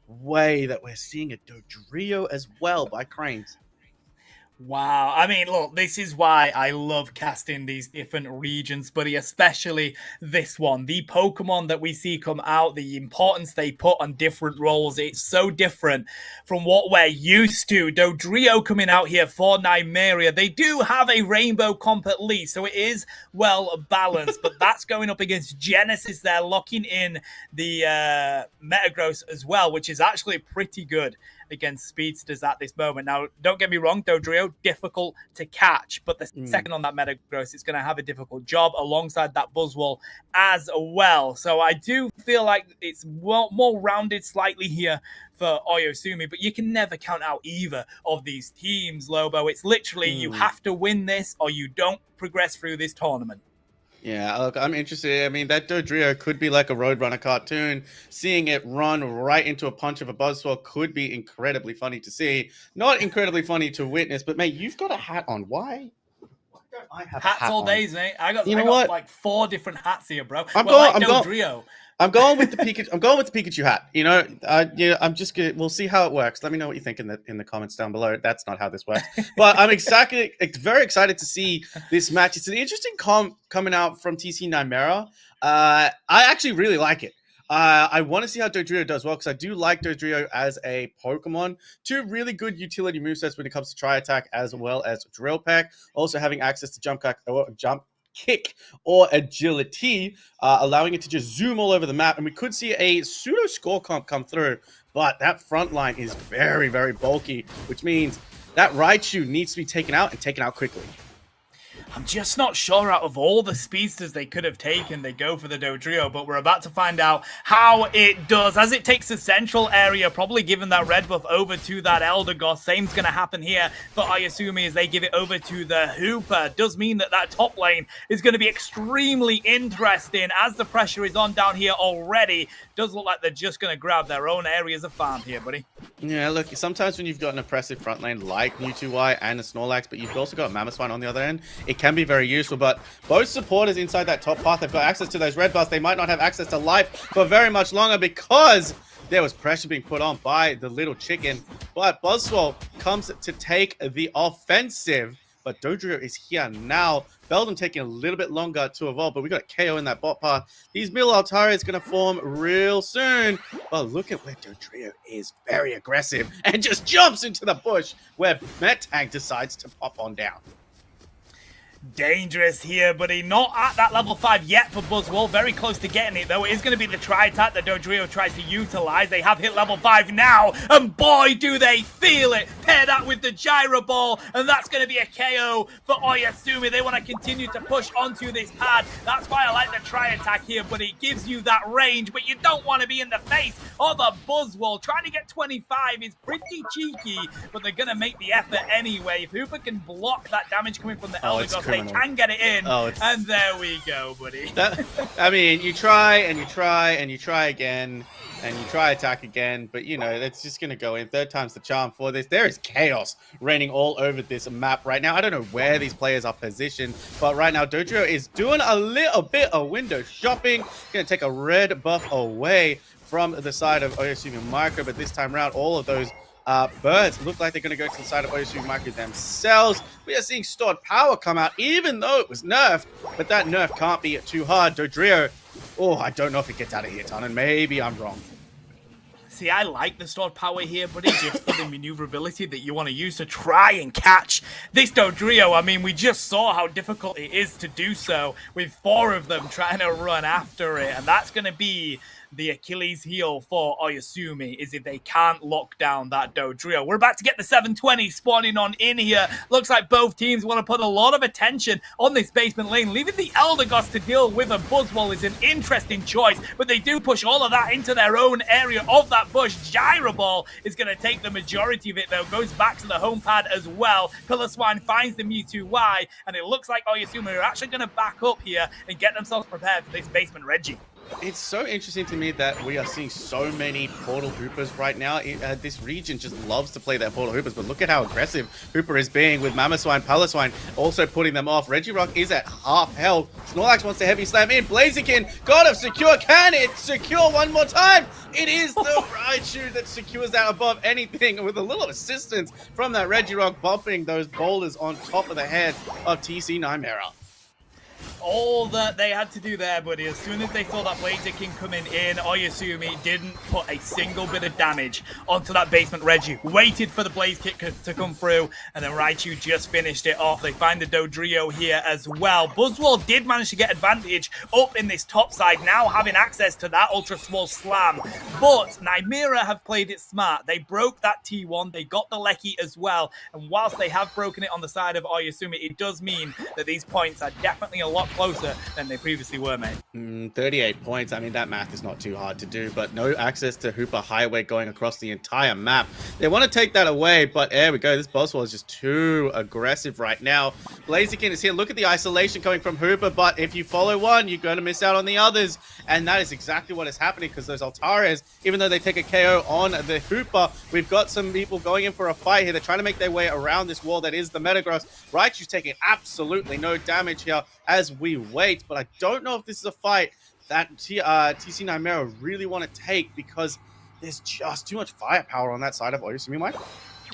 way that we're seeing a Dodrio as well by Cranes. Wow. I mean, look, this is why I love casting these different regions, buddy, especially this one. The Pokemon that we see come out, the importance they put on different roles, it's so different from what we're used to. Dodrio coming out here for Nymeria. They do have a rainbow comp at least, so it is well balanced, but that's going up against Genesis there, locking in the Metagross as well, which is actually pretty good against speedsters at this moment. Now, don't get me wrong, Dodrio, difficult to catch, but the second on that Metagross, it's going to have a difficult job alongside that Buzzwole as well. So I do feel like it's more rounded slightly here for Oyasumi, but you can never count out either of these teams, Lobo. It's literally you have to win this or you don't progress through this tournament. Yeah, look, I'm interested. I mean, that Dodrio could be like a Roadrunner cartoon. Seeing it run right into a punch of a Buzzwole could be incredibly funny to see. Not incredibly funny to witness, but mate, you've got a hat on. Why don't I have hats a hat all on? days, mate. I got what? like 4 different hats here, bro. I'm going with the Pikachu. I'm going with the Pikachu hat. You know, I'm just gonna. We'll see how it works. Let me know what you think in the comments down below. That's not how this works, but I'm very excited to see this match. It's an interesting comp coming out from TC Nymeria. I actually really like it. I want to see how Dodrio does well because I do like Dodrio as a Pokemon. 2 really good utility movesets when it comes to Tri-Attack as well as Drill Peck. Also having access to Jump Kick or Agility, allowing it to just zoom all over the map. And we could see a pseudo score comp come through, but that front line is very, very bulky, which means that Raichu needs to be taken out and taken out quickly. I'm just not sure out of all the speedsters they could have taken, they go for the Dodrio, but we're about to find out how it does. As it takes the central area, probably giving that red buff over to that Eldegoss. Same's going to happen here for Oyasumi as they give it over to the Hooper. Does mean that top lane is going to be extremely interesting as the pressure is on down here already. Does look like they're just going to grab their own areas of farm here, buddy. Yeah, look, sometimes when you've got an oppressive front lane like Mewtwo Y and a Snorlax, but you've also got Mamoswine on the other end, it can be very useful. But both supporters inside that top path have got access to those red buffs. They might not have access to life for very much longer because there was pressure being put on by the little chicken. But Buzzwole comes to take the offensive. But Dodrio is here now. Beldum taking a little bit longer to evolve, but we got a KO in that bot path. These middle Altaria is going to form real soon. But look at where Dodrio is very aggressive and just jumps into the bush where Metang decides to pop on down. Dangerous here, buddy. Not at that level 5 yet for Buzzwole. Very close to getting it, though. It is going to be the tri-attack that Dodrio tries to utilize. They have hit level 5 now, and boy, do they feel it. Pair that with the Gyro Ball, and that's going to be a KO for Oyasumi. They want to continue to push onto this pad. That's why I like the tri-attack here, but it gives you that range, but you don't want to be in the face of a Buzzwole. Trying to get 25 is pretty cheeky, but they're going to make the effort anyway. If Hooper can block that damage coming from the Elder Gods, they can get it in, and there we go, buddy. I mean, you try and you try and you try again and you try attack again, but you know, that's just going to go in. Third time's the charm for this. There is chaos reigning all over this map right now. I don't know where these players are positioned, but right now Dodrio is doing a little bit of window shopping. Going to take a red buff away from the side of Oyasumi Micro, but this time around, all of those birds look like they're going to go to the side of Oyasumi Micro themselves. We are seeing stored power come out, even though it was nerfed, but that nerf can't be too hard. Dodrio, oh, I don't know if it gets out of here, Tannen. Maybe I'm wrong. See, I like the stored power here, but it's just for the maneuverability that you want to use to try and catch this Dodrio. I mean, we just saw how difficult it is to do so with 4 of them trying to run after it, and that's going to be the Achilles heel for Oyasumi, is if they can't lock down that Dodrio. We're about to get the 720 spawning on in here. Looks like both teams want to put a lot of attention on this basement lane. Leaving the Elder Gods to deal with a Buzzwole is an interesting choice, but they do push all of that into their own area of that bush. Gyro Ball is going to take the majority of it, though. Goes back to the home pad as well. Pillar Swine finds the Mewtwo Y, and it looks like Oyasumi are actually going to back up here and get themselves prepared for this basement Reggie. It's so interesting to me that we are seeing so many Portal Hoopers right now. This region just loves to play their Portal Hoopers, but look at how aggressive Hooper is being with Mamoswine, Palaswine also putting them off. Regirock is at half health. Snorlax wants to heavy slam in. Blaziken, God of secure. Can it secure one more time? It is the Raichu that secures that above anything with a little assistance from that Regirock bumping those boulders on top of the head of TC Nightmare. All that they had to do there, buddy, as soon as they saw that Blaziken coming in, Oyasumi didn't put a single bit of damage onto that basement Reggie. Waited for the Blaze Kick to come through, and then Raichu just finished it off. They find the Dodrio here as well. Buzzwole did manage to get advantage up in this top side, now having access to that Ultra Small Slam. But Nymera have played it smart. They broke that T1, they got the Lecky as well, and whilst they have broken it on the side of Oyasumi, it does mean that these points are definitely a lot closer than they previously were, mate. 38 points. I mean, that math is not too hard to do, but no access to Hooper Highway going across the entire map. They want to take that away, but there we go. This Buzzwole is just too aggressive right now. Blaziken is here. Look at the isolation coming from Hooper, but if you follow one, you're going to miss out on the others, and that is exactly what is happening because those Altares, even though they take a KO on the Hooper, we've got some people going in for a fight here. They're trying to make their way around this wall that is the Metagross. Raichu's taking absolutely no damage here as we wait, but I don't know if this is a fight that TC Nightmare really want to take because there's just too much firepower on that side of Oyasumi Mike.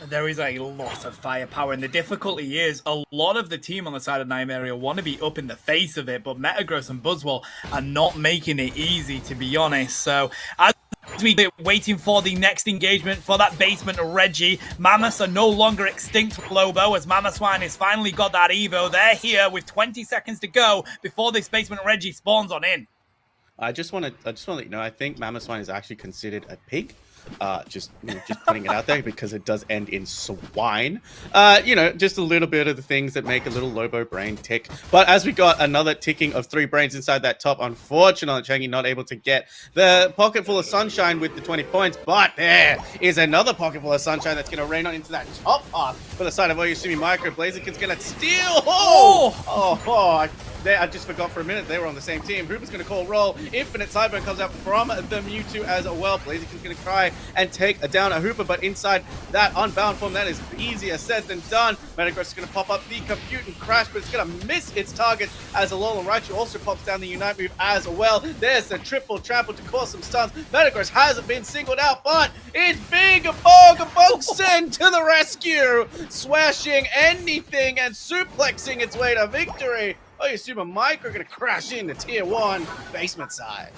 There is a lot of firepower, and the difficulty is a lot of the team on the side of Nymeria want to be up in the face of it, but Metagross and Buzzwole are not making it easy, to be honest. So as we waiting for the next engagement for that basement Reggie, Mammoths are no longer extinct with Lobo, as Mamoswine has finally got that Evo. They're here with 20 seconds to go before this basement Reggie spawns on in. I just want to let you know, I think Mamoswine is actually considered a pig. Just putting it out there because it does end in swine. Just a little bit of the things that make a little Lobo brain tick. But as we got another ticking of 3 brains inside that top, unfortunately, Changi not able to get the pocket full of sunshine with the 20 points. But there is another pocket full of sunshine that's going to rain on into that top part for the side of Oyasumi Micro. Blaziken's going to steal. I just forgot for a minute they were on the same team. Hooper's going to call roll. Infinite Cyber comes out from the Mewtwo as well. Blaziken's going to try and take down a Hooper, but inside that Unbound form, that is easier said than done. Metagross is going to pop up the Compute and Crash, but it's going to miss its target as Alolan Raichu also pops down the Unite move as well. There's the triple trample to cause some stuns. Metagross hasn't been singled out, but it's Big Bogabogsen to the rescue, swashing anything and suplexing its way to victory. Oyasumi Micro going to crash into Tier 1 basement side.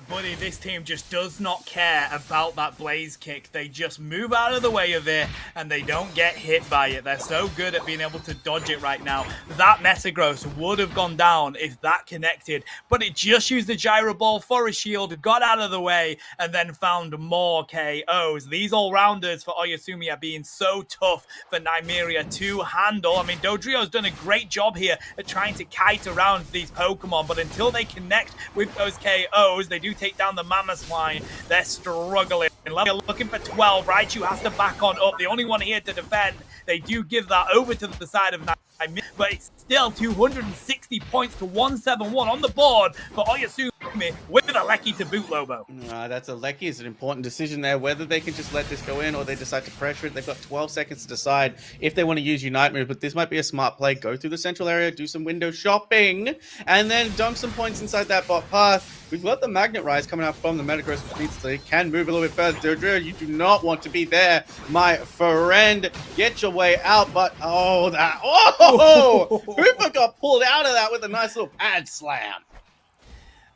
Buddy, this team just does not care about that blaze kick. They just move out of the way of it, and they don't get hit by it. They're so good at being able to dodge it right now. That Metagross would have gone down if that connected, but it just used the Gyro Ball for a shield, got out of the way, and then found more KOs. These all-rounders for Oyasumi are being so tough for Nymeria to handle. I mean, Dodrio's done a great job here at trying to kite around these Pokemon, but until they connect with those KOs, they do take down the Mamoswine. They're struggling. Looking for 12. Raichu has to back on up. The only one here to defend. They do give that over to the side of Nymeria, but it's still 260 points to 171 on the board for Oyasumi with a Lecky to boot, Lobo. That's a Lecky. It's an important decision there, whether they can just let this go in or they decide to pressure it. They've got 12 seconds to decide if they want to use Unite Move, but this might be a smart play. Go through the central area, do some window shopping, and then dump some points inside that bot path. We've got the Magnet Rise coming out from the Metagross, which means they can move a little bit further. Dodrio, you do not want to be there, my friend. Get your way out, but Hooper got pulled out of that with a nice little pad slam.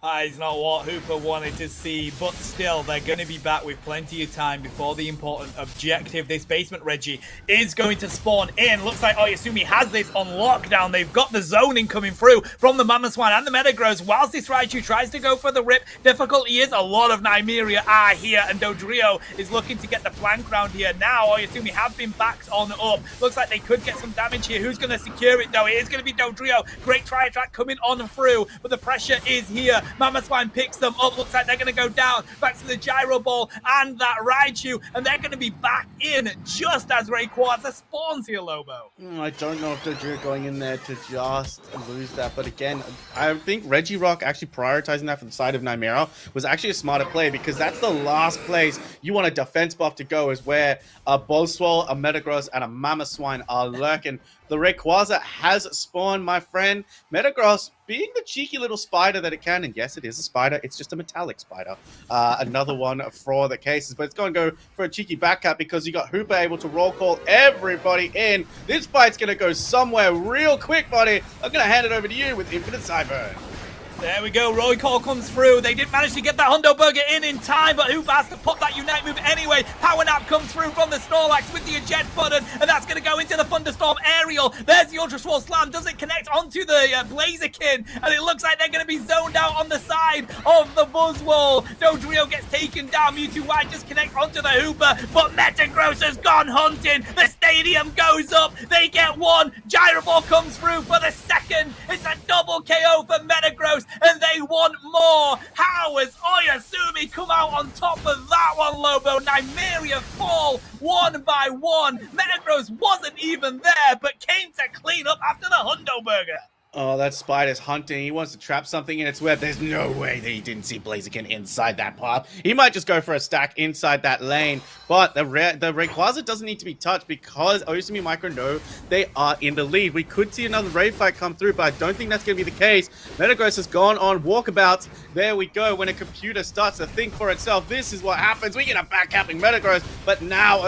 It's not what Hooper wanted to see, but still, they're going to be back with plenty of time before the important objective. This basement Reggie is going to spawn in. Looks like Oyasumi has this on lockdown. They've got the zoning coming through from the Mamoswine and the Metagross. Whilst this Raichu tries to go for the rip, difficulty is a lot of Nymeria are here, and Dodrio is looking to get the flank round here. Now, Oyasumi have been backed on up. Looks like they could get some damage here. Who's going to secure it, though? It is going to be Dodrio. Great try track coming on through, but the pressure is here. Mamoswine picks them up. Looks like they're going to go down. Back to the Gyro Ball and that Raichu. And they're going to be back in just as Rayquaza spawns here, Lobo. I don't know if Dodrio going in there to just lose that. But again, I think Regirock actually prioritizing that for the side of Nymeria was actually a smarter play, because that's the last place you want a defense buff to go, is where a Buzzwole, a Metagross, and a Mamoswine are lurking. The Rayquaza has spawned, my friend. Metagross, being the cheeky little spider that it can, and yes, it is a spider, it's just a metallic spider. Another one for the cases, but it's going to go for a cheeky back cut because you got Hooper able to roll call everybody in. This fight's going to go somewhere real quick, buddy. I'm going to hand it over to you with Infinite Cyber. There we go. Roy Call comes through. They didn't manage to get that Hundo Burger in time, but Hooper has to pop that Unite Move anyway. Power Nap comes through from the Snorlax with the eject button, and that's going to go into the Thunderstorm Aerial. There's the Ultra Swole Slam. Doesn't connect onto the Blaziken, and it looks like they're going to be zoned out on the side of the Buzzwole. Dodrio gets taken down. Mewtwo White just connects onto the Hooper, but Metagross has gone hunting. The stadium goes up. They get one. Gyro Ball comes through for the second. It's a double KO for Metagross, and they want more. How has Oyasumi come out on top of that one, Lobo? Nymeria fall one by one. Metagross wasn't even there, but came to clean up after the Hundo Burger. Oh, that spider's hunting. He wants to trap something in its web. There's no way that he didn't see Blaziken inside that path. He might just go for a stack inside that lane, but the Rayquaza doesn't need to be touched because Oyasumi Micro know they are in the lead. We could see another raid fight come through, but I don't think that's going to be the case. Metagross has gone on walkabouts. There we go. When a computer starts to think for itself, this is what happens. We get a backcapping Metagross, but now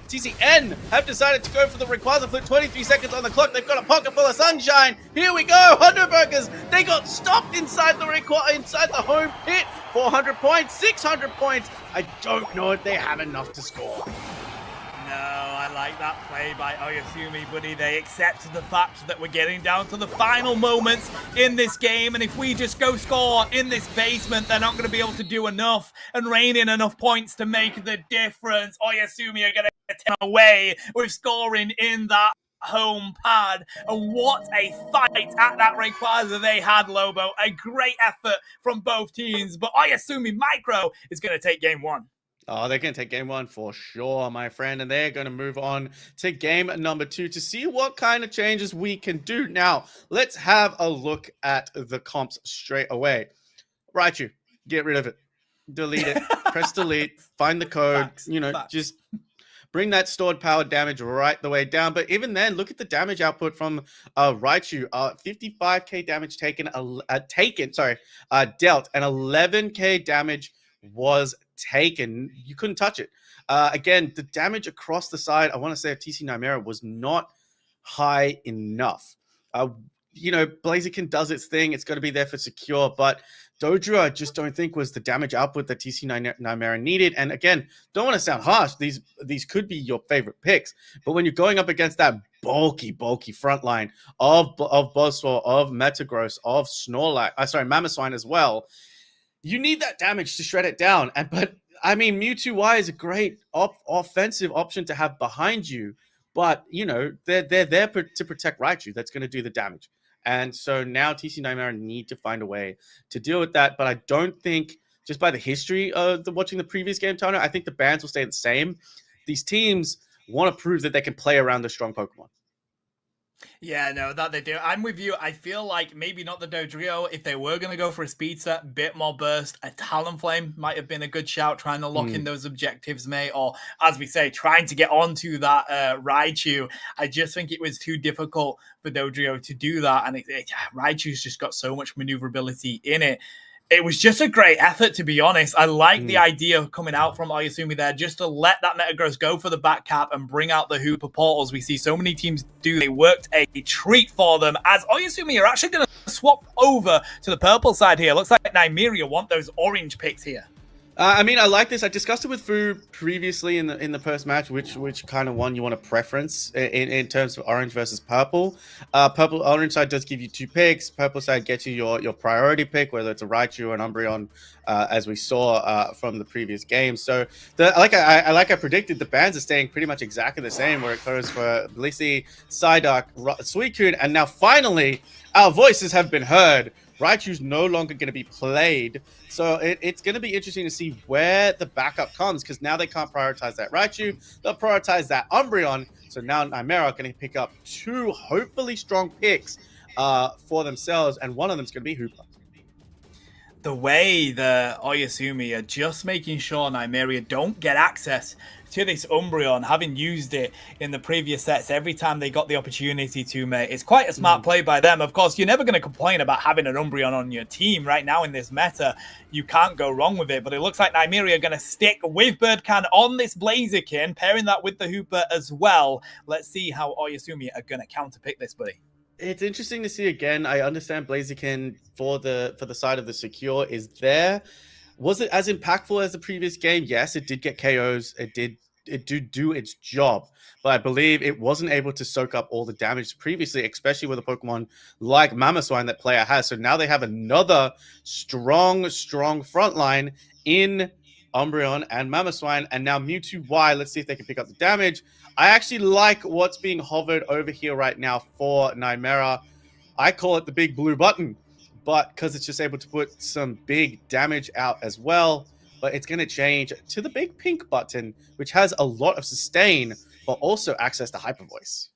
TCN have decided to go for the Rayquaza Flip. 23 seconds on the clock. They've got a pocket full of sunshine. Here we go. Hundo Burgers. They got stopped inside the home pit. 400 points, 600 points. I don't know if they have enough to score. No, I like that play by Oyasumi, buddy. They accept the fact that we're getting down to the final moments in this game, and if we just go score in this basement, they're not going to be able to do enough and rein in enough points to make the difference. Oyasumi are going to take away with scoring in that home pad, and what a fight at that Rayquaza they had, Lobo. A great effort from both teams, but Oyasumi Micro is going to take game one. Oh, they're going to take game one for sure, my friend. And they're going to move on to game number 2 to see what kind of changes we can do. Now, let's have a look at the comps straight away. Raichu, get rid of it. Delete it. Press delete. Find the code. Facts. Just bring that stored power damage right the way down. But even then, look at the damage output from Raichu. 55k damage dealt, and 11k damage was taken. You couldn't touch it. Again, the damage across the side, I want to say, of TC Nymeria was not high enough. you know, Blaziken does its thing. It's got to be there for secure, but Dodrio, I just don't think was the damage output that TC Nymera needed. And again, don't want to sound harsh. These could be your favorite picks, but when you're going up against that bulky front line of Buzzsaw, of Metagross, of Snorlax, Mamoswine as well, you need that damage to shred it down. But I mean, Mewtwo Y is a great offensive option to have behind you, but you know they're there to protect Raichu. That's going to do the damage. And so now TC Nymera need to find a way to deal with that. But I don't think, just by the history of watching the previous game, Tano, I think the bans will stay the same. These teams want to prove that they can play around the strong Pokemon. Yeah, no, that they do. I'm with you. I feel like maybe not the Dodrio. If they were going to go for a speed set, bit more burst, a Talonflame might have been a good shout, trying to lock in those objectives, mate. Or, as we say, trying to get onto that Raichu. I just think it was too difficult for Dodrio to do that. And Raichu's just got so much maneuverability in it. It was just a great effort, to be honest. I like the idea of coming out from Oyasumi there, just to let that Metagross go for the back cap and bring out the Hooper portals. We see so many teams do. They worked a treat for them, as Oyasumi are actually going to swap over to the purple side here. Looks like Nymeria want those orange picks here. I mean, I like this. I discussed it with Fu previously in the first match, which kind of one you want to preference in terms of orange versus purple. Orange side does give you 2 picks. Purple side gets you your priority pick, whether it's a Raichu or an Umbreon, as we saw from the previous game. So, like I predicted, the bans are staying pretty much exactly the same, where it goes for Blissey, Psyduck, Suicune, and now finally our voices have been heard. Raichu's no longer going to be played. So it's going to be interesting to see where the backup comes, because now they can't prioritize that Raichu. They'll prioritize that Umbreon. So now Nymera are going to pick up 2 hopefully strong picks for themselves, and one of them is going to be Hooper. The way the Oyasumi are just making sure Nymeria don't get access to this Umbreon, having used it in the previous sets every time they got the opportunity to, mate. It's quite a smart play by them. Of course, you're never going to complain about having an Umbreon on your team right now in this meta. You can't go wrong with it, but it looks like Nymeria are going to stick with Birdcan on this Blaziken, pairing that with the Hooper as well. Let's see how Oyasumi are going to counterpick this, buddy. It's interesting to see again. I understand Blaziken for the side of the secure is there. Was it as impactful as the previous game? Yes, it did get KOs. It did do its job, but I believe it wasn't able to soak up all the damage previously, especially with a Pokemon like Mamoswine that player has. So now they have another strong front line in Umbreon and Mamoswine, and now Mewtwo Y. Let's see if they can pick up the damage. I actually like what's being hovered over here right now for Nymera. I call it the big blue button, but because it's just able to put some big damage out as well. But it's going to change to the big pink button, which has a lot of sustain, but also access to Hyper Voice.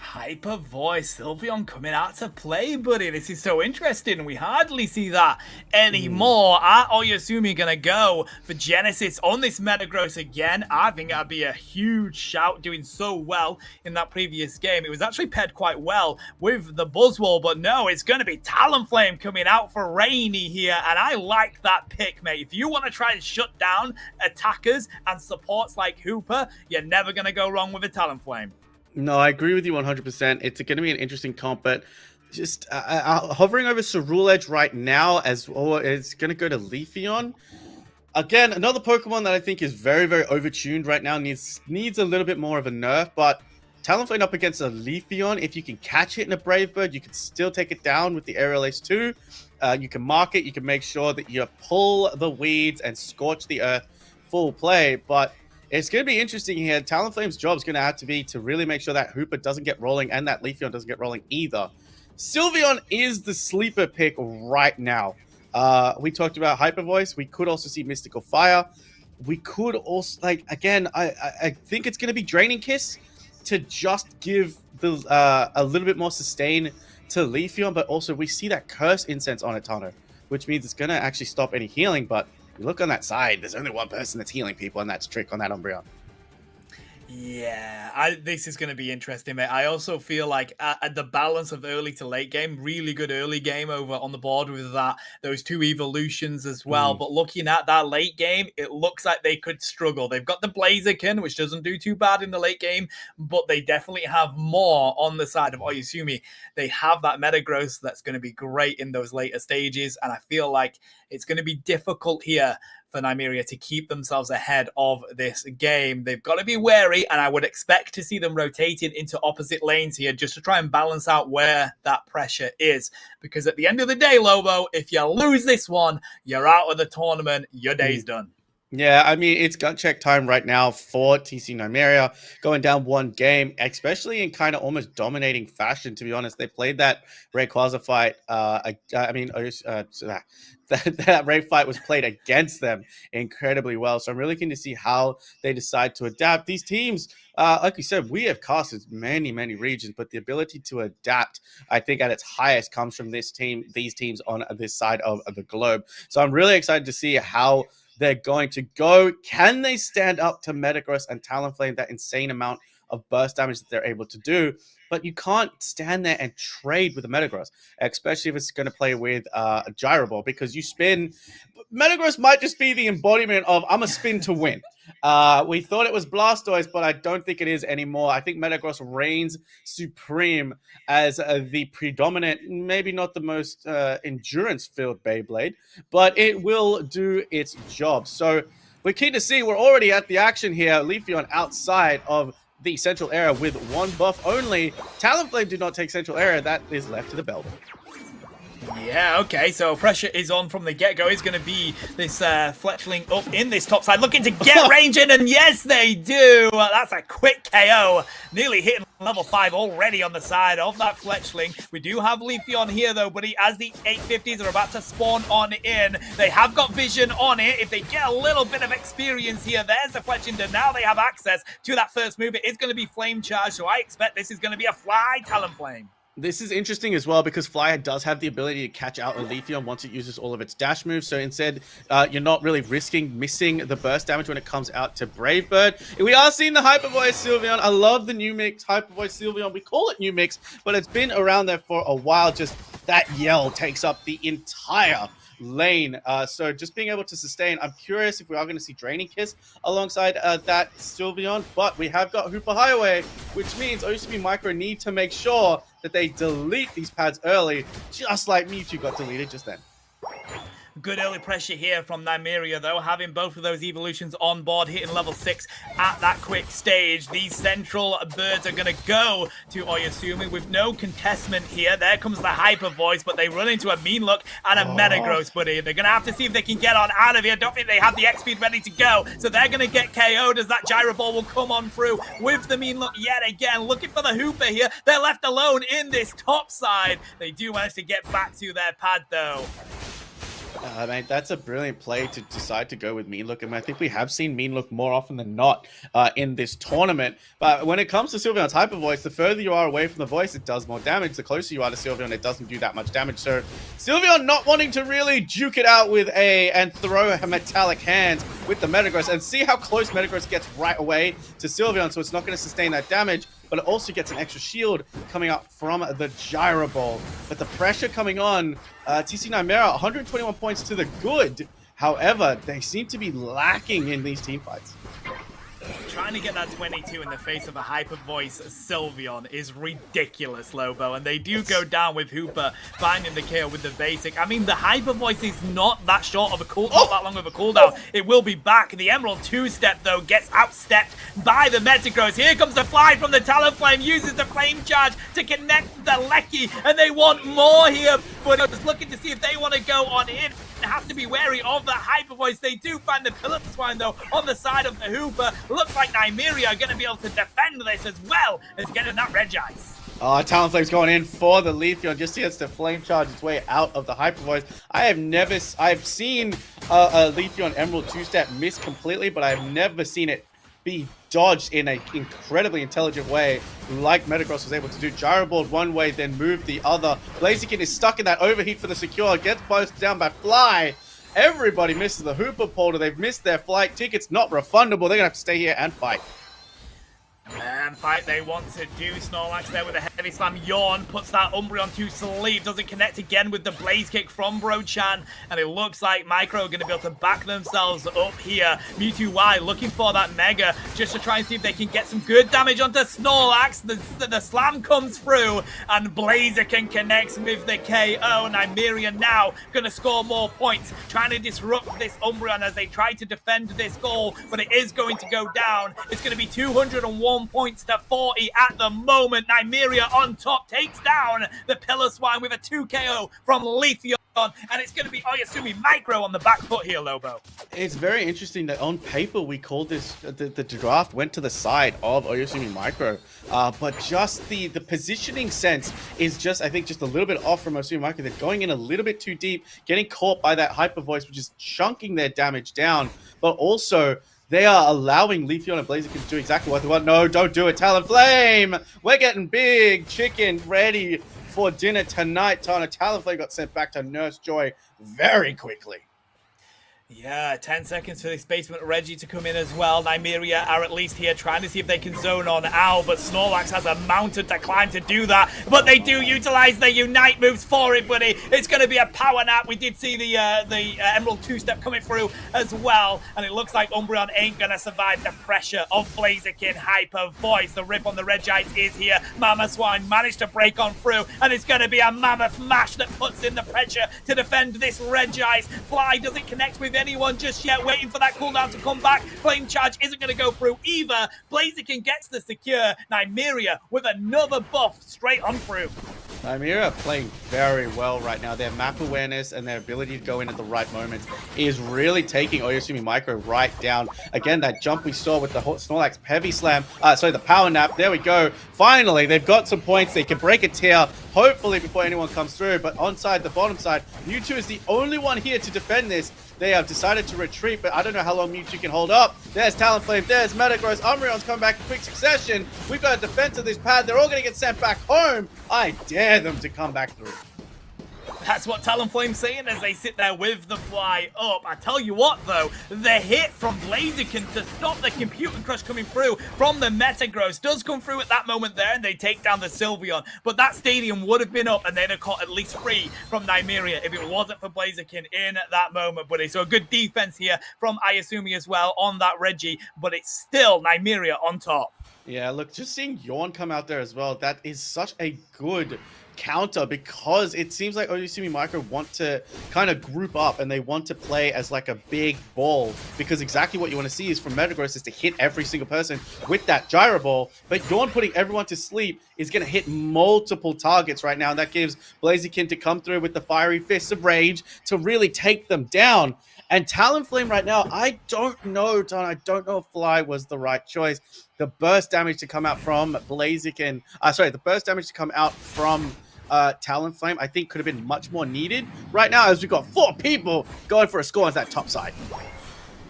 Hyper Voice, Sylveon coming out to play, buddy. This is so interesting. We hardly see that anymore. Are Oyasumi going to go for Genesis on this Metagross again? I think that'd be a huge shout, doing so well in that previous game. It was actually paired quite well with the Buzzwole, but no, it's going to be Talonflame coming out for Rainy here, and I like that pick, mate. If you want to try and shut down attackers and supports like Hooper, you're never going to go wrong with a Talonflame. No, I agree with you 100%. It's going to be an interesting comp, but just hovering over Cerule Edge right now, as well, it's going to go to Leafeon. Again, another Pokemon that I think is very, very overtuned right now, needs a little bit more of a nerf, but Talonflame up against a Leafeon, if you can catch it in a Brave Bird, you can still take it down with the Aerial Ace 2. You can mark it, you can make sure that you pull the weeds and scorch the earth full play, but it's going to be interesting here. Talonflame's job is going to have to be to really make sure that Hooper doesn't get rolling and that Leafeon doesn't get rolling either. Sylveon is the sleeper pick right now. We talked about Hyper Voice. We could also see Mystical Fire. We could also, again, I think it's going to be Draining Kiss to just give a little bit more sustain to Leafeon, but also we see that Curse Incense on it, Tano, which means it's going to actually stop any healing, but you look on that side, there's only one person that's healing people, and that's Trick on that Umbreon. Yeah, this is going to be interesting, mate. I also feel like at the balance of early to late game, really good early game over on the board with those two evolutions as well. But looking at that late game, it looks like they could struggle. They've got the Blaziken, which doesn't do too bad in the late game, but they definitely have more on the side of Oyasumi. They have that Metagross that's going to be great in those later stages, and I feel like it's going to be difficult here for Nymeria to keep themselves ahead of this game. They've got to be wary, and I would expect to see them rotating into opposite lanes here just to try and balance out where that pressure is. Because at the end of the day, Lobo, if you lose this one, you're out of the tournament. Your day's done. Yeah, I mean, it's gut check time right now for TC Nymeria, going down one game, especially in kind of almost dominating fashion, to be honest. They played that Rayquaza fight. That Ray fight was played against them incredibly well. So I'm really keen to see how they decide to adapt. These teams, like you said, we have casted many, many regions, but the ability to adapt, I think, at its highest comes from these teams on this side of the globe. So I'm really excited to see how they're going to go. Can they stand up to Metagross and Talonflame, that insane amount of burst damage that they're able to do? But you can't stand there and trade with a Metagross, especially if it's going to play with a Gyro Ball, because you spin. Metagross might just be the embodiment of I'm a spin to win. We thought it was Blastoise, but I don't think it is anymore. I think Metagross reigns supreme as the predominant, maybe not the most endurance-filled Beyblade, but it will do its job. So we're keen to see. We're already at the action here. Leafeon outside of the central area with one buff only. Talonflame did not take central area. That is left to the Beldum. Yeah, okay, so pressure is on from the get-go. It's going to be this Fletchling up in this top side, looking to get range in, and yes, they do! That's a quick KO. Nearly hitting level 5 already on the side of that Fletchling. We do have Leafeon here, though, buddy, as the 850s are about to spawn on in. They have got vision on it. If they get a little bit of experience here, there's the Fletchling, and now they have access to that first move. It is going to be Flame Charge, so I expect this is going to be a Fly Talonflame. This is interesting as well because Fly does have the ability to catch out a Leafeon once it uses all of its dash moves. So instead, you're not really risking missing the burst damage when it comes out to Brave Bird. We are seeing the Hyper Voice Sylveon. I love the new mix Hyper Voice Sylveon. We call it new mix, but it's been around there for a while. Just that yell takes up the entire lane. So just being able to sustain. I'm curious if we are going to see Draining Kiss alongside that Sylveon, but we have got Hooper Highway, which means OCB Micro need to make sure that they delete these pads early, just like Mewtwo got deleted just then. Good early pressure here from Nymeria, though, having both of those evolutions on board, hitting level 6 at that quick stage. These central birds are going to go to Oyasumi with no contestment here. There comes the Hyper Voice, but they run into a Mean Look and a Metagross, buddy. They're going to have to see if they can get on out of here. Don't think they have the X-Speed ready to go, so they're going to get KO'd as that Gyro Ball will come on through with the Mean Look yet again. Looking for the Hooper here. They're left alone in this top side. They do manage to get back to their pad, though. Mate, that's a brilliant play to decide to go with Mean Look. I mean, I think we have seen Mean Look more often than not in this tournament. But when it comes to Sylveon's Hyper Voice, the further you are away from the voice, it does more damage. The closer you are to Sylveon, it doesn't do that much damage. So Sylveon not wanting to really juke it out with and throw a metallic hand with the Metagross, and see how close Metagross gets right away to Sylveon, so it's not going to sustain that damage. But it also gets an extra shield coming up from the Gyro Ball. But the pressure coming on, TC Nymeria, 121 points to the good. However, they seem to be lacking in these team fights. Trying to get that 22 in the face of a Hyper Voice Sylveon is ridiculous, Lobo. And they do go down with Hooper finding the kill with the basic. I mean, the Hyper Voice is not that short of a cooldown, not that long of a cooldown. It will be back. The Emerald 2-step, though, gets outstepped by the Metagross. Here comes the Fly from the Talonflame, uses the Flame Charge to connect the Lecky, and they want more here. But I was looking to see if they want to go on in. Have to be wary of that Hyper Voice. They do find the Pillar Swine, though, on the side of the Hooper. Looks like Nymeria are going to be able to defend this as well as getting that Regice. Oh, Talonflame's going in for the Leafeon. Just gets to Flame Charge its way out of the Hyper Voice. I've seen a Leafeon Emerald 2-step miss completely, but I've never seen it be dodged in an incredibly intelligent way like Metagross was able to do. Gyro Ball one way, then move the other. Blaziken is stuck in that overheat for the secure, gets both down by Fly. Everybody misses the Hooper portal. They've missed their flight tickets, not refundable. They're going to have to stay here and fight. And fight they want to do. Snorlax there with a heavy slam. Yawn puts that Umbreon to sleep. Doesn't connect again with the Blaze Kick from Brochan. And it looks like Micro are going to be able to back themselves up here. Mewtwo Y looking for that Mega just to try and see if they can get some good damage onto Snorlax. The slam comes through and Blaziken connects with the KO. Nymeria now going to score more points, trying to disrupt this Umbreon as they try to defend this goal, but it is going to go down. It's going to be 201 points to 40 at the moment. Nymeria on top takes down the Pillar Swine with a 2 KO from Leafeon. And it's going to be Oyasumi Micro on the back foot here, Lobo. It's very interesting that on paper we called this, the draft went to the side of Oyasumi Micro, but just the positioning sense is just, I think, just a little bit off from Oyasumi Micro. They're going in a little bit too deep, getting caught by that Hyper Voice, which is chunking their damage down, but also they are allowing Leafeon and Blaziken to do exactly what they want. No, don't do it, Talonflame! We're getting big chicken ready for dinner tonight. Talonflame got sent back to Nurse Joy very quickly. Yeah, 10 seconds for this Basement Reggie to come in as well. Nymeria are at least here trying to see if they can zone on Owl, but Snorlax has a mountain to climb to do that. But they do utilize their Unite moves for it, buddy. It's going to be a power nap. We did see the Emerald 2-step coming through as well, and it looks like Umbreon ain't going to survive the pressure of Blaziken Hyper Voice. The rip on the Regice is here. Mamoswine managed to break on through, and it's going to be a Mammoth Mash that puts in the pressure to defend this Regice. Fly doesn't connect with anyone just yet, waiting for that cooldown to come back. Flame Charge isn't going to go through either. Blaziken gets the secure. Nymeria with another buff straight on through. Nymeria playing very well right now. Their map awareness and their ability to go in at the right moments is really taking Oyasumi Micro right down. Again, that jump we saw with the Snorlax heavy slam, the power nap. There we go. Finally, they've got some points. They can break a tier, hopefully before anyone comes through. But onside the bottom side, Mewtwo is the only one here to defend this. They have decided to retreat, but I don't know how long Mewtwo can hold up. There's Talonflame, there's Metagross, Umbreon's coming back in quick succession. We've got a defense of this pad. They're all going to get sent back home. I dare them to come back through. That's what Talonflame's saying as they sit there with the fly up. I tell you what, though, the hit from Blaziken to stop the Computer Crush coming through from the Metagross does come through at that moment there, and they take down the Sylveon. But that stadium would have been up, and they'd have caught at least 3 from Nymeria if it wasn't for Blaziken in that moment, buddy. So a good defense here from Ayasumi as well on that Reggie, but it's still Nymeria on top. Yeah, look, just seeing Yawn come out there as well, that is such a good counter, because it seems like Oyasumi Micro want to kind of group up and they want to play as like a big ball, because exactly what you want to see is from Metagross is to hit every single person with that Gyro Ball, but Yawn putting everyone to sleep is going to hit multiple targets right now, and that gives Blaziken to come through with the Fiery Fists of Rage to really take them down. And Talonflame right now, I don't know, Don. I don't know if Fly was the right choice. The burst damage to come out from Blaziken, the burst damage to come out from Talonflame, I think could have been much more needed right now, as we've got 4 people going for a score on that top side.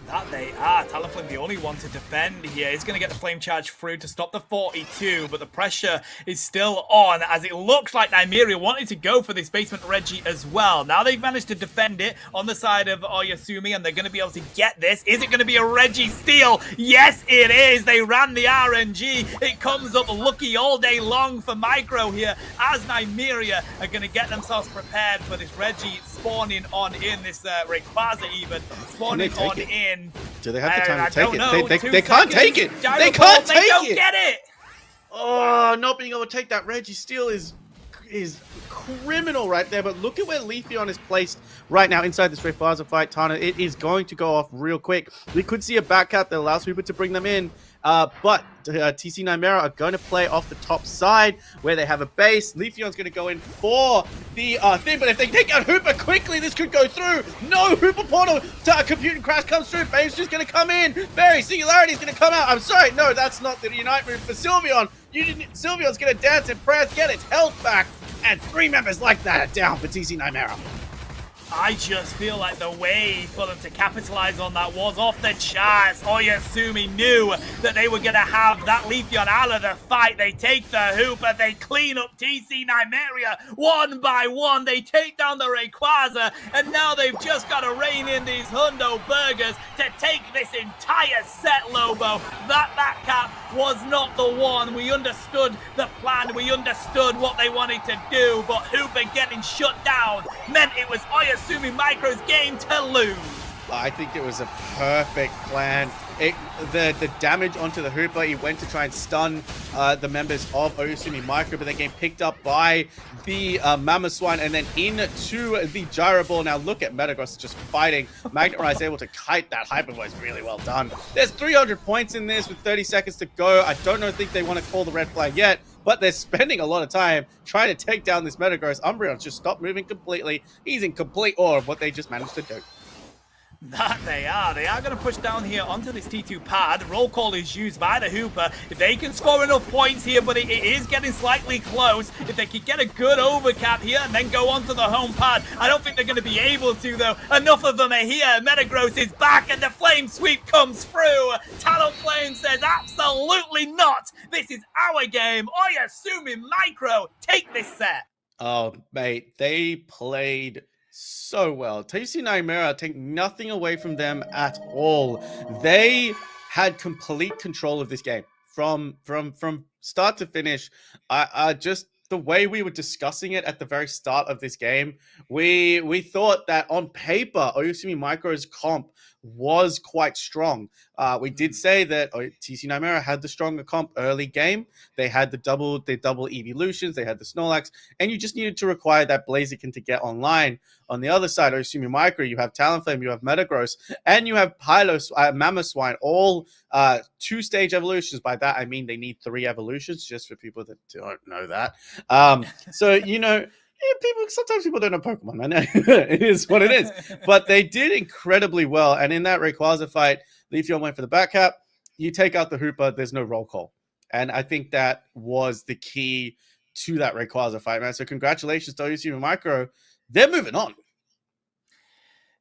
That they are. Talonflame the only one to defend here. He's going to get the Flame Charge through to stop the 42, but the pressure is still on, as it looks like Nymeria wanted to go for this Basement Reggie as well. Now they've managed to defend it on the side of Oyasumi, and they're going to be able to get this. Is it going to be a Reggie steal? Yes, it is. They ran the RNG. It comes up lucky all day long for Micro here, as Nymeria are going to get themselves prepared for this Reggie spawning on in, this Rayquaza even spawning on in. Do they have the time to take it? They can't take it. They can't take it. They don't get it. Oh, not being able to take that Reggie steal is criminal right there. But look at where Leafeon is placed right now inside this Rayquaza fight, Tana. It is going to go off real quick. We could see a back cap that allows Hooper to bring them in. But TC Nymeria are going to play off the top side where they have a base. Leafeon's going to go in for the thing, but if they take out Hooper quickly, this could go through. No, Hooper portal to Computing Crash comes through. Babe's just going to come in. Fairy Singularity is going to come out. I'm sorry, no, that's not the Unite move for Sylveon. Sylveon's going to dance in prayers, get its health back, and 3 members like that are down for TC Nymeria. I just feel like the way for them to capitalize on that was off the charts. Oyasumi knew that they were going to have that Leafeon out of the fight. They take the Hooper, they clean up TC Nymeria one by one. They take down the Rayquaza, and now they've just got to rein in these Hundo Burgers to take this entire set, Lobo. That cap was not the one. We understood the plan. We understood what they wanted to do, but Hooper getting shut down meant it was Oyasumi Micro's game to lose. I think it was a perfect plan. The damage onto the Hooper, he went to try and stun the members of Oyasumi Micro, but they get picked up by the Mamoswine and then into the Gyro Ball. Now look at Metagross just fighting. Magnemite able to kite that Hyper Voice really well done. There's 300 points in this with 30 seconds to go. I don't think they want to call the red flag yet, but they're spending a lot of time trying to take down this Metagross. Umbreon just stopped moving completely. He's in complete awe of what they just managed to do. That they are. They are going to push down here onto this T2 pad. Roll call is used by the Hooper. If they can score enough points here, but it is getting slightly close. If they could get a good overcap here and then go onto the home pad, I don't think they're going to be able to, though. Enough of them are here. Metagross is back, and the Flame Sweep comes through. Talonflame says, absolutely not. This is our game. Oyasumi Micro, take this set. Oh, mate, they played so well. TC Nightmare, take nothing away from them at all. They had complete control of this game from start to finish. Just the way we were discussing it at the very start of this game, we thought that on paper Oyasumi Micro's comp was quite strong. We did say that TC Nightmare had the stronger comp early game. They had the double evolutions, they had the Snorlax, and you just needed to require that Blaziken to get online. On the other side, Oyasumi Micro, you have Talonflame, you have Metagross, and you have Mamoswine, all 2-stage evolutions. By that I mean they need 3 evolutions, just for people that don't know that. So sometimes people don't know Pokemon. I know it is what it is, but they did incredibly well. And in that Rayquaza fight, Leafeon went for the back cap. You take out the Hooper, there's no roll call, and I think that was the key to that Rayquaza fight, man. So congratulations to Oyasumi Micro. They're moving on.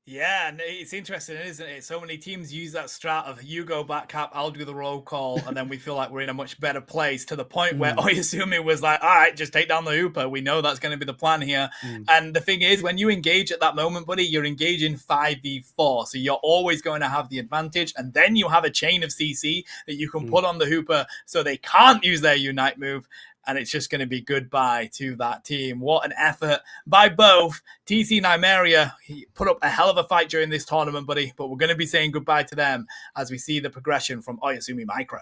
Yeah, and it's interesting, isn't it? So many teams use that strat of you go back cap, I'll do the roll call, and then we feel like we're in a much better place, to the point where Oyasumi was like, all right, just take down the Hooper. We know that's going to be the plan here. And the thing is, when you engage at that moment, buddy, you're engaging 5v4. So you're always going to have the advantage. And then you have a chain of CC that you can put on the Hooper so they can't use their Unite move. And it's just going to be goodbye to that team. What an effort by both. TC Nymeria put up a hell of a fight during this tournament, buddy. But we're going to be saying goodbye to them as we see the progression from Oyasumi Micro.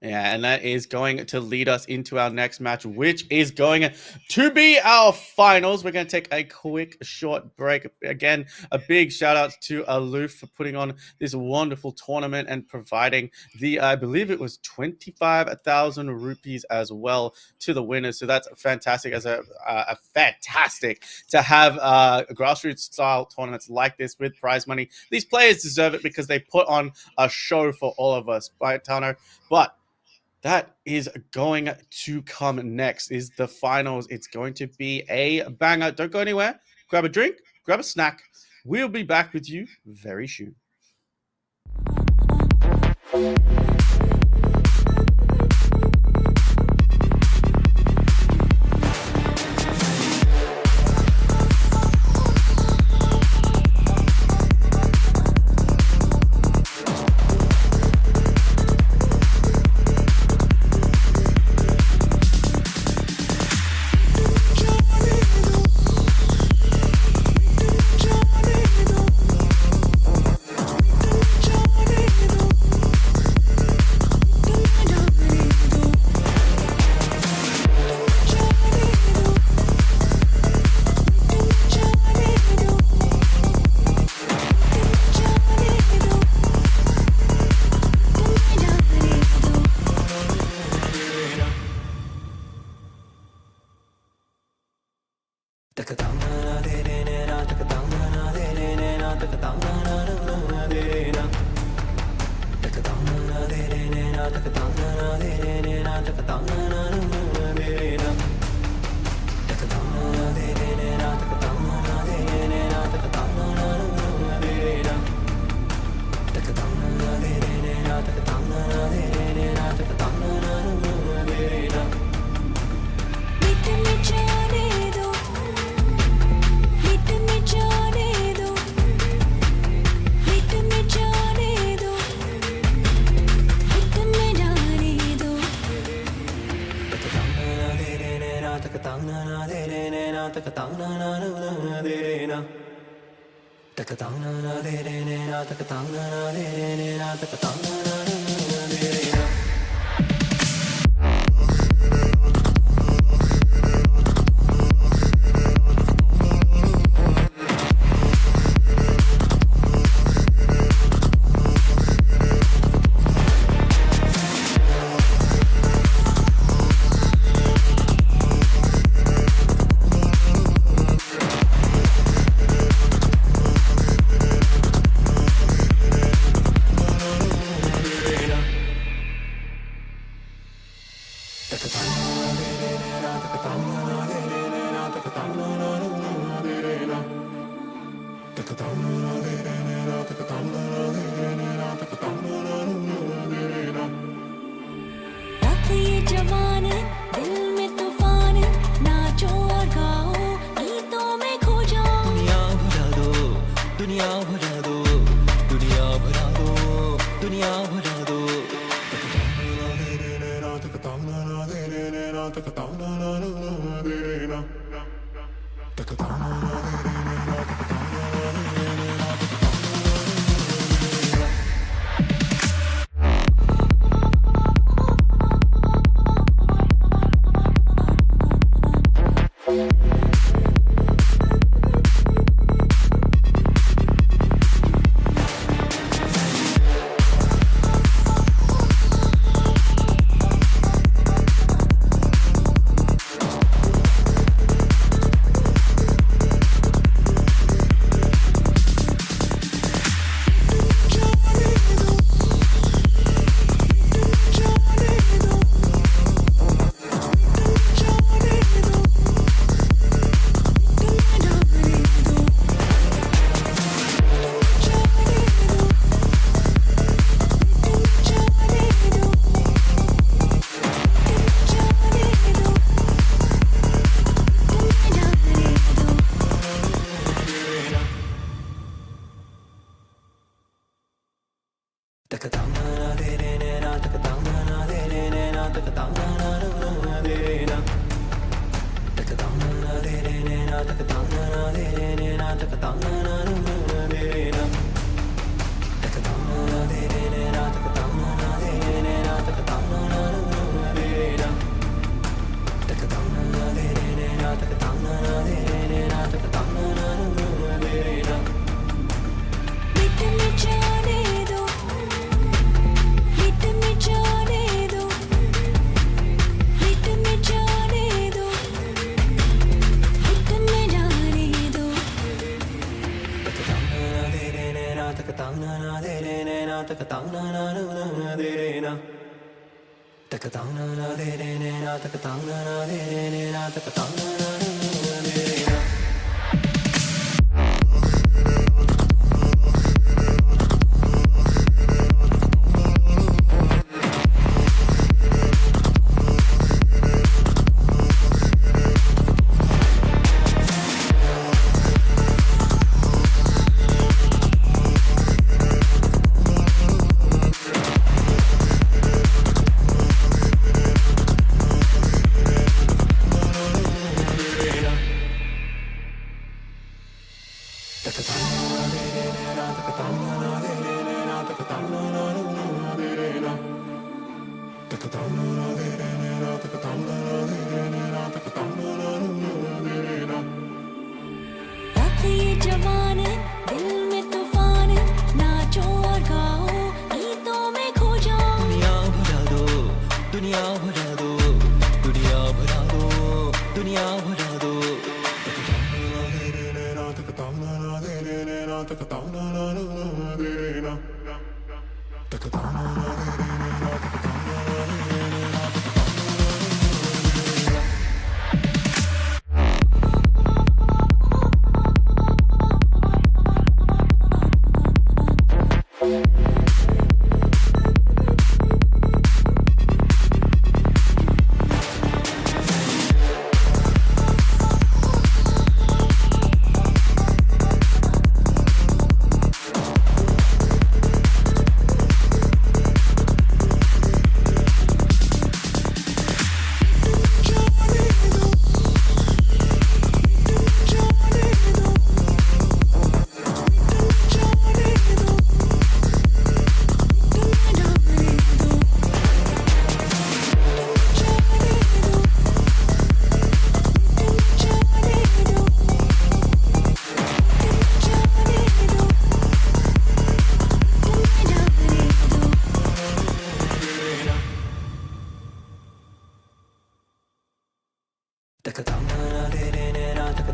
Yeah, and that is going to lead us into our next match, which is going to be our finals. We're going to take a quick, short break. Again, a big shout out to Aloof for putting on this wonderful tournament and providing the, I believe it was 25,000 rupees as well to the winners. So that's fantastic, as a fantastic to have grassroots style tournaments like this with prize money. These players deserve it because they put on a show for all of us, right, Tano? But that is going to come next, is the finals. It's going to be a banger. Don't go anywhere. Grab a drink, grab a snack. We'll be back with you very soon. रख ये जवान दिल में तूफान नाचो और गाओ गीतों में खो जाओ दुनिया भुला दो दुनिया भुला दो दुनिया भुला दो दुनिया भुला दो रख ये जवान दिल में तूफान नाचो और गाओ गीतों में खो जाओ दुनिया भुला दो दुनिया भुला दो दुनिया भुला दो दुनिया भुला दो रख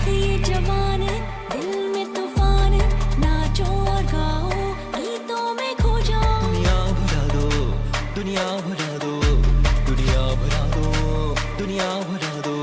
ये जवान है, दिल में तूफान है, नाचो और गाओ, गीतों में खो जाओ। दुनिया भुला दो, दुनिया भुला दो, दुनिया भुला दो, दुनिया भुला दो।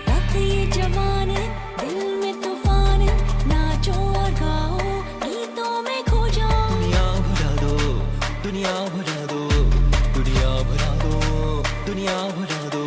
रख ये जवान है, दिल में तूफान है, नाचो और गाओ, गीतों में खो जाओ। दुनिया भुला दो, दुनिया भुला दो, दुनिया भुला दो, दुनिया भुला दो।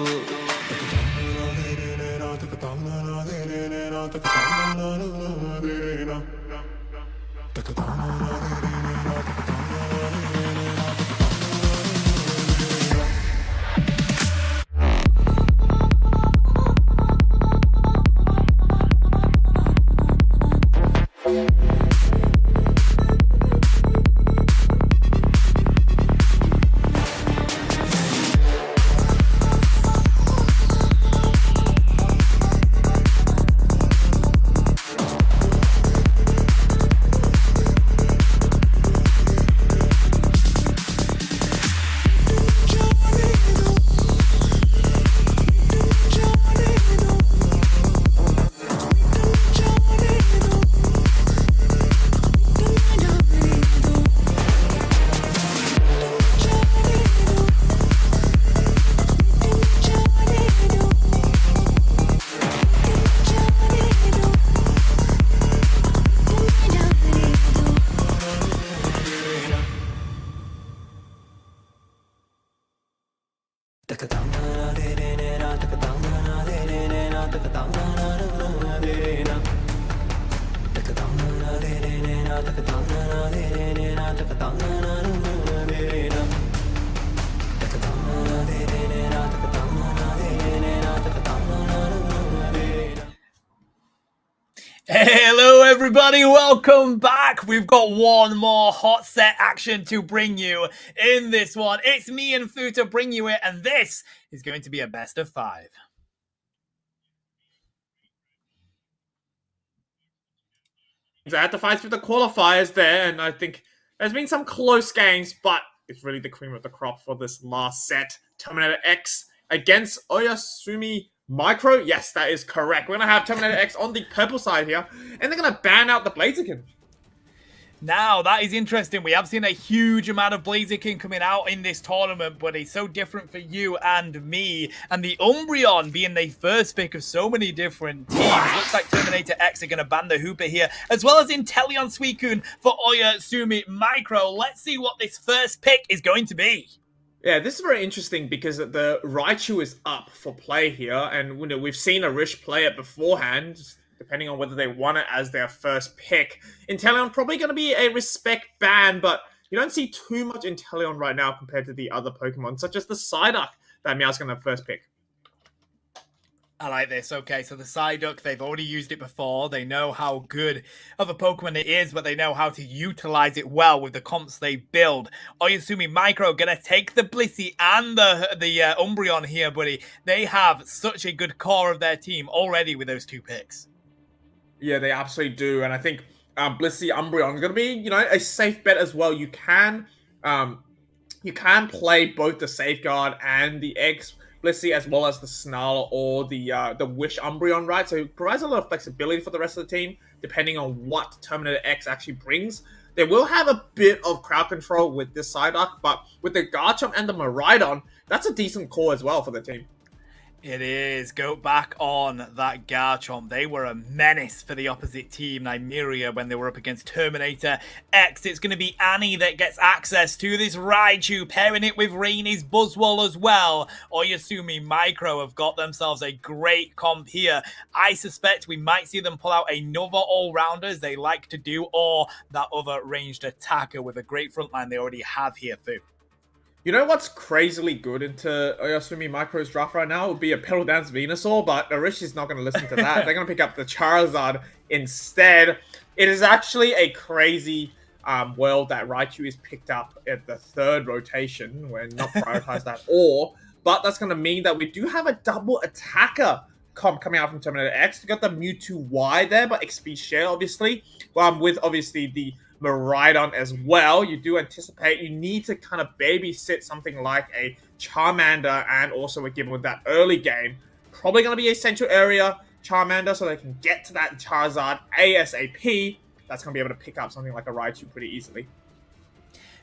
Hello everybody, welcome back. We've got one more hot set action to bring you in this one. It's me and Fu to bring you it, and this is going to be a best of 5. I had to fight through the qualifiers there, and I think there's been some close games, but it's really the cream of the crop for this last set. Terminator X against Oyasumi Micro. Yes, that is correct. We're going to have Terminator X on the purple side here, and they're going to ban out the Blaziken. Now, that is interesting. We have seen a huge amount of Blaziken coming out in this tournament, but it's so different for you and me. And the Umbreon being the first pick of so many different teams. Looks like Terminator X are going to ban the Hooper here, as well as Inteleon Suicune for Oyasumi Micro. Let's see what this first pick is going to be. Yeah, this is very interesting because the Raichu is up for play here, and we've seen Arish play it beforehand, depending on whether they want it as their first pick. Inteleon probably going to be a respect ban, but you don't see too much Inteleon right now compared to the other Pokemon, such as the Psyduck that Meow's going to first pick. I like this. Okay, so the Psyduck, they've already used it before. They know how good of a Pokemon it is, but they know how to utilize it well with the comps they build. Oyasumi Micro gonna take the Blissey and the Umbreon here, buddy. They have such a good core of their team already with those 2 picks. Yeah, they absolutely do, and I think Blissey Umbreon is going to be, a safe bet as well. You can play both the Safeguard and the X Blissey as well as the Snarl or the Wish Umbreon, right? So it provides a lot of flexibility for the rest of the team, depending on what Terminator X actually brings. They will have a bit of crowd control with this Psyduck, but with the Garchomp and the Miraidon, that's a decent core as well for the team. It is. Go back on that Garchomp. They were a menace for the opposite team, Nymeria, when they were up against Terminator X. It's going to be Annie that gets access to this Raichu, pairing it with Rainy's Buzzwole as well. Oyasumi Micro have got themselves a great comp here. I suspect we might see them pull out another all-rounder, as they like to do, or that other ranged attacker with a great frontline they already have here, Fu. You know what's crazily good into Oyasumi Micro's draft right now? It would be a Petal Dance Venusaur, but Arish is not going to listen to that. They're going to pick up the Charizard instead. It is actually a crazy world that Raichu is picked up at the 3rd rotation. We're not prioritized at all, but that's going to mean that we do have a double attacker comp coming out from Terminator X. We got the Mewtwo Y there, but XP share, obviously, with obviously the Miraidon as well. You do anticipate you need to kind of babysit something like a Charmander, and also we're given with that early game. Probably going to be a central area Charmander so they can get to that Charizard ASAP. That's going to be able to pick up something like a Raichu pretty easily.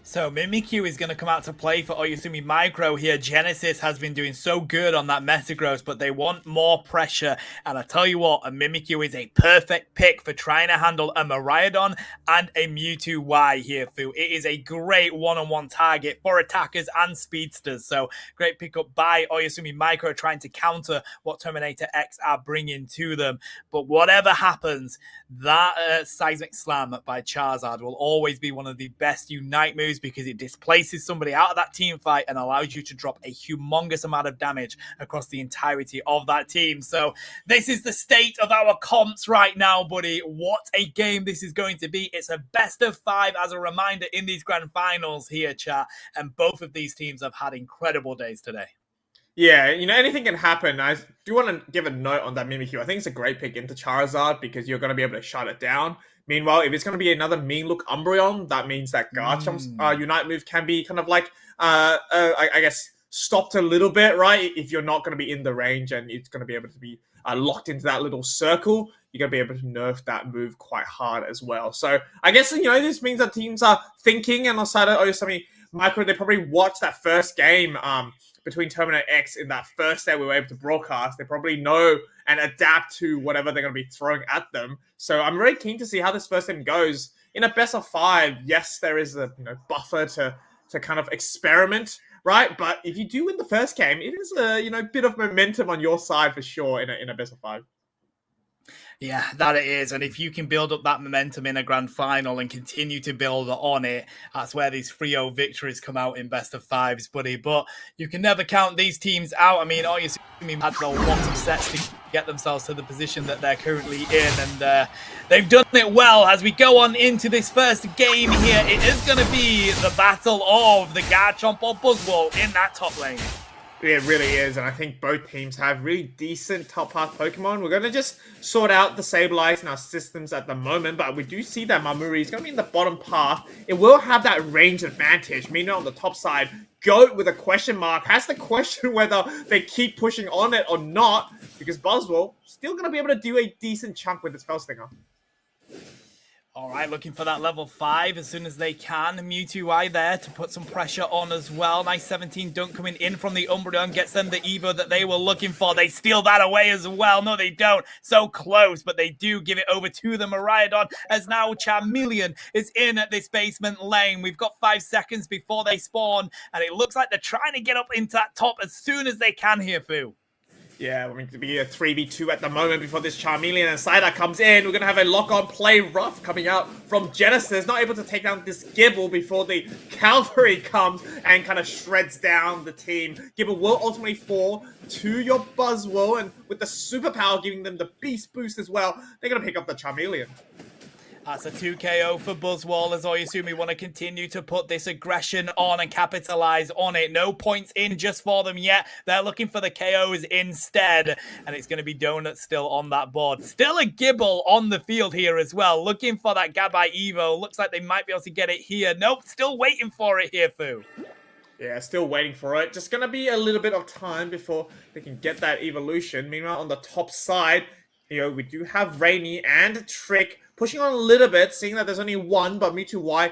So Mimikyu is going to come out to play for Oyasumi Micro here. Genesis has been doing so good on that Metagross, but they want more pressure. And I tell you what, a Mimikyu is a perfect pick for trying to handle a Miraidon and a Mewtwo Y here, Fu. It is a great one-on-one target for attackers and speedsters. So great pickup by Oyasumi Micro trying to counter what Terminator X are bringing to them. But whatever happens, that Seismic Slam by Charizard will always be one of the best Unite moves because it displaces somebody out of that team fight and allows you to drop a humongous amount of damage across the entirety of that team. So this is the state of our comps right now, buddy. What a game this is going to be. It's a best of 5 as a reminder in these grand finals here, chat. And both of these teams have had incredible days today. Yeah, anything can happen. I do want to give a note on that Mimikyu. I think it's a great pick into Charizard because you're going to be able to shut it down. Meanwhile, if it's going to be another mean look Umbreon, that means that Garchomp's Unite move can be kind of like, I guess, stopped a little bit, right? If you're not going to be in the range and it's going to be able to be locked into that little circle, you're going to be able to nerf that move quite hard as well. So I guess, this means that teams are thinking, and on the side of Oyasumi Micro, they probably watched that first game between Terminator X in that first day we were able to broadcast. They probably know and adapt to whatever they're going to be throwing at them. So I'm very keen to see how this first game goes. In a best of 5, yes, there is a buffer to kind of experiment, right? But if you do win the first game, it is a bit of momentum on your side for sure in a best of 5. Yeah, that it is. And if you can build up that momentum in a grand final and continue to build on it, that's where these 3-0 victories come out in best of 5s, buddy. But you can never count these teams out. I mean, Oyasumi had a lot of sets to get themselves to the position that they're currently in. And they've done it well. As we go on into this first game here, it is going to be the battle of the Garchomp or Buzzwole in that top lane. It really is, and I think both teams have really decent top path Pokemon. We're going to just sort out the Sableye in our systems at the moment, but we do see that Mamuri is going to be in the bottom path. It will have that range advantage. Meanwhile, on the top side, Goat with a question mark has to question whether they keep pushing on it or not, because Buzzwole still going to be able to do a decent chunk with its Fellstinger. All right, looking for that level 5 as soon as they can. Mewtwo there to put some pressure on as well. Nice 17 dunk coming in from the Umbreon. Gets them the Evo that they were looking for. They steal that away as well. No, they don't. So close, but they do give it over to the Miraidon as now Charmeleon is in this basement lane. We've got 5 seconds before they spawn, and it looks like they're trying to get up into that top as soon as they can here, Fu. Yeah, we're going to be a 3v2 at the moment before this Charmeleon and Psyduck comes in. We're going to have a lock-on play rough coming out from Genesis. Not able to take down this Gibble before the Cavalry comes and kind of shreds down the team. Gibble will ultimately fall to your Buzzwole, and with the superpower giving them the Beast Boost as well, they're going to pick up the Charmeleon. That's a 2 KO for Buzzwole as Oyasumi want to continue to put this aggression on and capitalize on it. No points in just for them yet. They're looking for the KOs instead. And it's going to be Donut still on that board. Still a Gibble on the field here as well. Looking for that Gabai Evo. Looks like they might be able to get it here. Nope, still waiting for it here, Fu. Yeah, still waiting for it. Just going to be a little bit of time before they can get that evolution. Meanwhile, on the top side, we do have Rainy and Trick pushing on a little bit, seeing that there's only one, but Mewtwo Y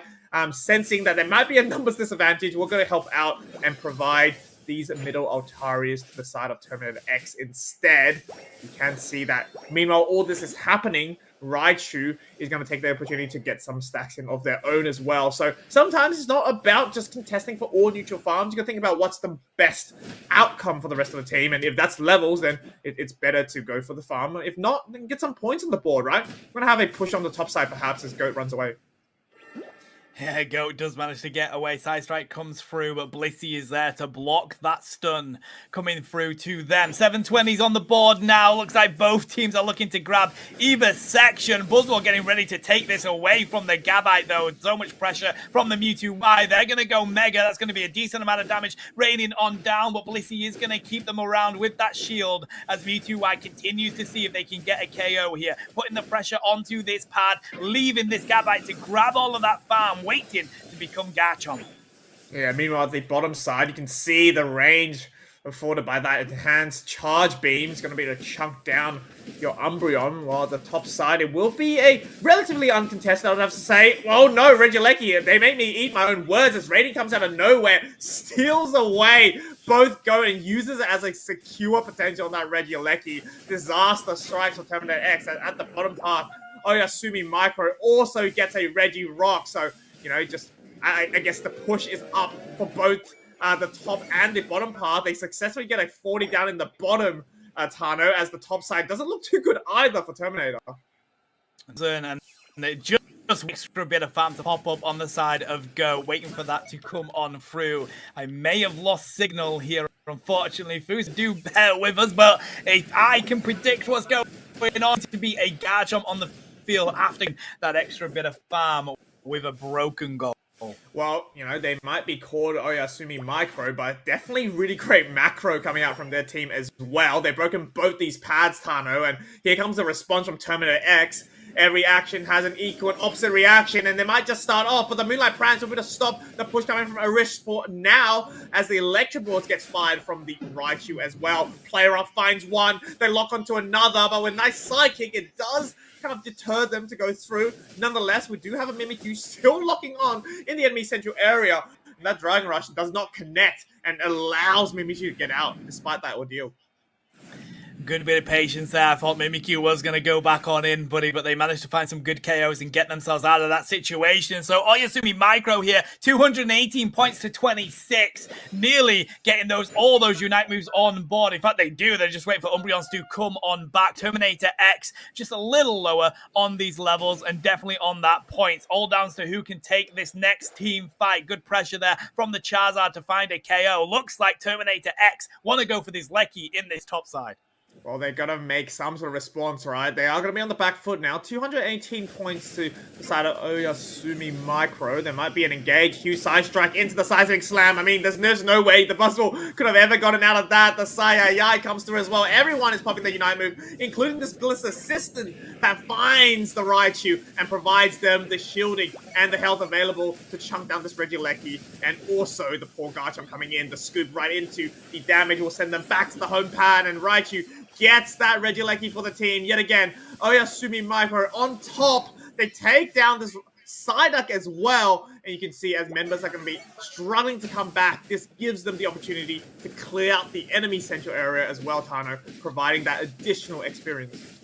sensing that there might be a numbers disadvantage. We're going to help out and provide these middle Altarias to the side of Terminator X instead. You can see that. Meanwhile, all this is happening. Raichu is going to take the opportunity to get some stacks in of their own as well. So sometimes it's not about just contesting for all neutral farms. You got to think about what's the best outcome for the rest of the team. And if that's levels, then it's better to go for the farm. If not, then get some points on the board, right? We're going to have a push on the top side perhaps as Goat runs away. Yeah, Goat does manage to get away. Side Strike comes through, but Blissey is there to block that stun coming through to them. 720s on the board now. Looks like both teams are looking to grab either section. Buzzwole getting ready to take this away from the Gabite, though. So much pressure from the Mewtwo Y. They're going to go Mega. That's going to be a decent amount of damage raining on down, but Blissey is going to keep them around with that shield as Mewtwo Y continues to see if they can get a KO here. Putting the pressure onto this pad, leaving this Gabite to grab all of that farm, waiting to become Garchomp. Yeah, meanwhile, at the bottom side, you can see the range afforded by that enhanced charge beam. It's going to be to chunk down your Umbreon, while at the top side it will be a relatively uncontested, I would have to say. Oh no, Regieleki, they make me eat my own words as Raiden comes out of nowhere, steals away both Go and uses it as a secure potential on that Regieleki. Disaster strikes for Terminator X at the bottom part. Oyasumi Micro also gets a Reggie Rock, so, you know, just, I guess the push is up for both the top and the bottom part. They successfully get a 40 down in the bottom, Tano, as the top side doesn't look too good either for Terminator. And it just extra bit of fam to pop up on the side of Go, waiting for that to come on through. I may have lost signal here, unfortunately. Foos, do bear with us, but if I can predict what's going on, to be a Garchomp on the field after that extra bit of farm with a broken goal. Well, you know, they might be called Oyasumi Micro, but definitely really great macro coming out from their team as well. They've broken both these pads, Tano, and here comes the response from Terminator X. Every action has an equal and opposite reaction, and they might just start off, but the Moonlight Prams will be to stop the push coming from Arish for now, as the Electroboard gets fired from the Raichu as well. Player up finds one, they lock onto another, but with nice sidekick, it does kind of deter them to go through. Nonetheless, we do have a Mimikyu still locking on in the enemy central area. And that Dragon Rush does not connect and allows Mimikyu to get out despite that ordeal. Good bit of patience there. I thought Mimikyu was going to go back on in, buddy, but they managed to find some good KOs and get themselves out of that situation. So Oyasumi Micro here, 218 points to 26, nearly getting all those Unite moves on board. In fact, they do. They just wait for Umbreons to come on back. Terminator X just a little lower on these levels and definitely on that points. All down to who can take this next team fight. Good pressure there from the Charizard to find a KO. Looks like Terminator X want to go for this Lecky in this top side. Well, they're going to make some sort of response, right? They are going to be on the back foot now. 218 points to the side of Oyasumi Micro. There might be an engage. Huge side strike into the Seismic Slam. I mean, there's no way the Buzzball could have ever gotten out of that. The Sai comes through as well. Everyone is popping the Unite move, including this Bliss Assistant that finds the Raichu and provides them the shielding and the health available to chunk down this Regieleki. And also the poor Garchomp coming in, the scoop right into the damage will send them back to the home pad, and Raichu gets that Regieleki for the team. Yet again, Oyasumi Micro on top. They take down this Psyduck as well. And you can see as members are going to be struggling to come back, this gives them the opportunity to clear out the enemy central area as well, Tano, providing that additional experience.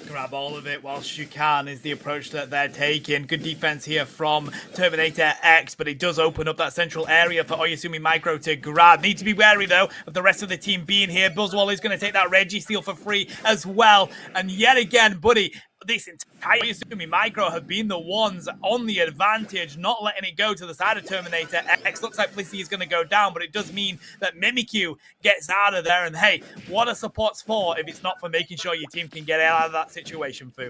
Grab all of it whilst you can is the approach that they're taking. Good defense here from Terminator X, but it does open up that central area for Oyasumi Micro to grab. Need to be wary, though, of the rest of the team being here. Buzzwole is going to take that Registeel for free as well. And yet again, buddy, this entire Oyasumi Micro have been the ones on the advantage, not letting it go to the side of Terminator X. Looks like Blissey is going to go down, but it does mean that Mimikyu gets out of there. And hey, what are supports for if it's not for making sure your team can get out of that situation, Fu?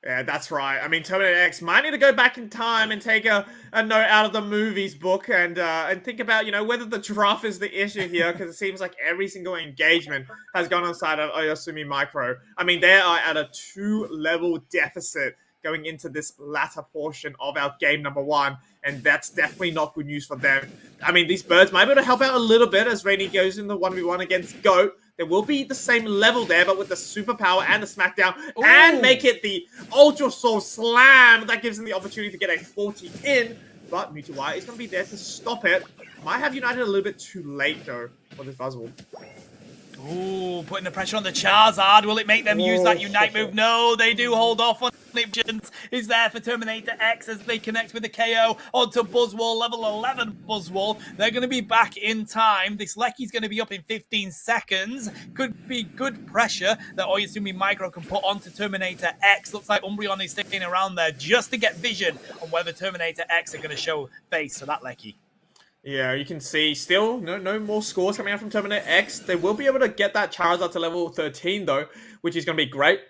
Yeah, that's right. I mean, Terminator X might need to go back in time and take a note out of the movies book and think about, you know, whether the draft is the issue here, because it seems like every single engagement has gone on side of Oyasumi Micro. I mean, they are at a 2-level deficit going into this latter portion of our game number 1, and that's definitely not good news for them. I mean, these birds might be able to help out a little bit as Rainy goes in the 1v1 against Goat. There will be the same level there, but with the superpower and the smackdown, and make it the Ultra Soul Slam. That gives them the opportunity to get a 40 in, but Mewtwo Y is going to be there to stop it. Might have United a little bit too late, though, for this Buzzwole. Ooh, putting the pressure on the Charizard. Will it make them use that Unite move? No, they do hold off on it. Is there for Terminator X as they connect with the KO onto Buzzwole, level 11 Buzzwole. They're going to be back in time. This Lecky's going to be up in 15 seconds. Could be good pressure that Oyasumi Micro can put onto Terminator X. Looks like Umbreon is sticking around there just to get vision on whether Terminator X are going to show face to that Lecky. Yeah, you can see still no more scores coming out from Terminator X. They will be able to get that Charizard to level 13 though, which is going to be great.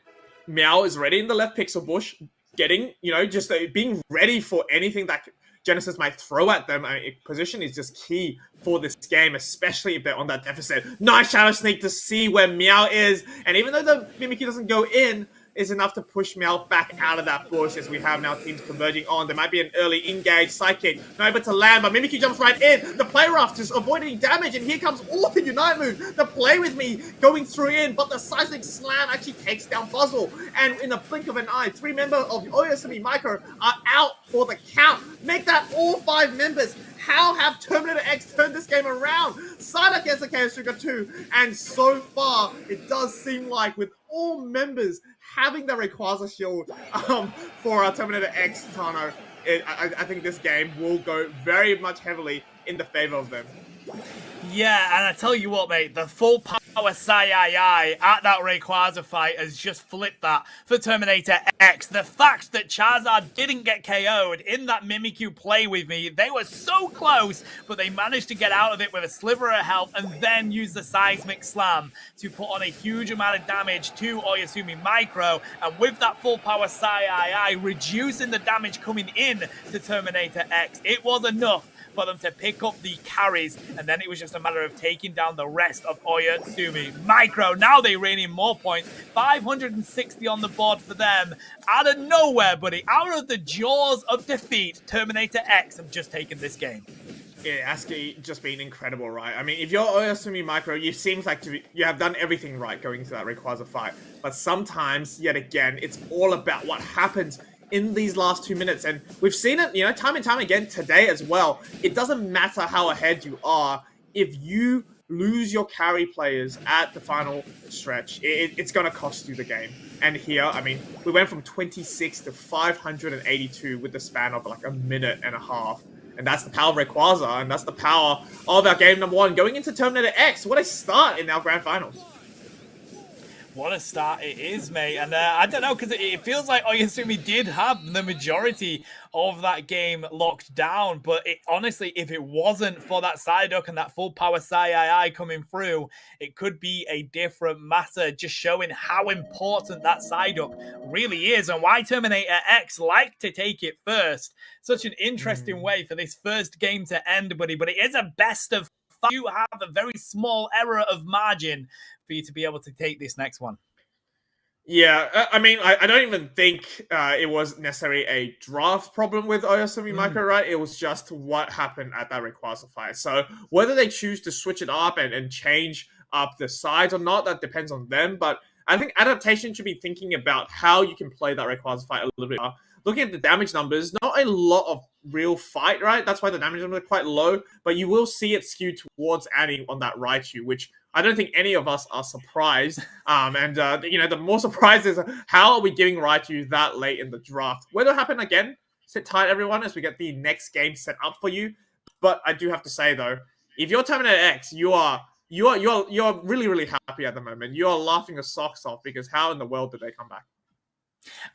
Meow is ready in the left pixel bush, getting, you know, just being ready for anything that Genesis might throw at them. I mean, position is just key for this game, especially if they're on that deficit. Nice Shadow Sneak to see where Meow is, and even though the Mimikyu doesn't go in, is enough to push Meow back out of that bush as we have now teams converging on. There might be an early engage, Psychic, not able to land, but Mimikyu jumps right in. The play rough just avoiding damage, and here comes all the Unite move. The play with me going through in, but the seismic slam actually takes down Buzzle. And in the blink of an eye, 3 members of Oyasumi Micro are out for the count. Make that all 5 members. How have Terminator X turned this game around? Psyduck gets the Chaos Trigger too, and so far, it does seem like with all members having the Rayquaza shield for Terminator X, Tano, I think this game will go very much heavily in the favor of them. Yeah, and I tell you what, mate, the full power Sai at that Rayquaza fight has just flipped that for Terminator X. The fact that Charizard didn't get KO'd in that Mimikyu play with me, they were so close, but they managed to get out of it with a sliver of health and then use the Seismic Slam to put on a huge amount of damage to Oyasumi Micro. And with that full power Sai reducing the damage coming in to Terminator X, it was enough for them to pick up the carries, and then it was just a matter of taking down the rest of Oyasumi Micro. Now they reign in more points, 560 on the board for them. Out of nowhere, buddy, out of the jaws of defeat, Terminator X have just taken this game. Yeah, ASCII just been incredible, right? I mean, if you're Oyasumi Micro, you seems like you have done everything right going into that Rayquaza fight, but sometimes, yet again, it's all about what happens in these last 2 minutes, and we've seen it, you know, time and time again today as well. It doesn't matter how ahead you are, if you lose your carry players at the final stretch, it's going to cost you the game. And here, I mean, we went from 26 to 582 with the span of like a minute and a half. And that's the power of Rayquaza, and that's the power of our game number 1 going into Terminator X. What a start in our grand finals. What a start it is, mate. And I don't know, because it feels like Oyasumi did have the majority of that game locked down. But honestly, if it wasn't for that Psyduck and that full power Sai coming through, it could be a different matter, just showing how important that Psyduck really is and why Terminator X like to take it first. Such an interesting way for this first game to end, buddy. But it is a best of 5. You have a very small error of margin for you to be able to take this next one. Yeah, I mean, I don't even think it was necessarily a draft problem with Oyasumi Micro, right? It was just what happened at that Rayquaza fight. So whether they choose to switch it up and change up the sides or not, that depends on them. But I think adaptation should be thinking about how you can play that Rayquaza fight a little bit more. Looking at the damage numbers, not a lot of real fight, right? That's why the damage numbers are quite low, but you will see it skew towards Annie on that Raichu, which I don't think any of us are surprised. You know, the more surprised is how are we giving Raichu that late in the draft? Will it happen again? Sit tight, everyone, as we get the next game set up for you. But I do have to say, though, if you're Terminator X, you're really, really happy at the moment. You are laughing your socks off because how in the world did they come back?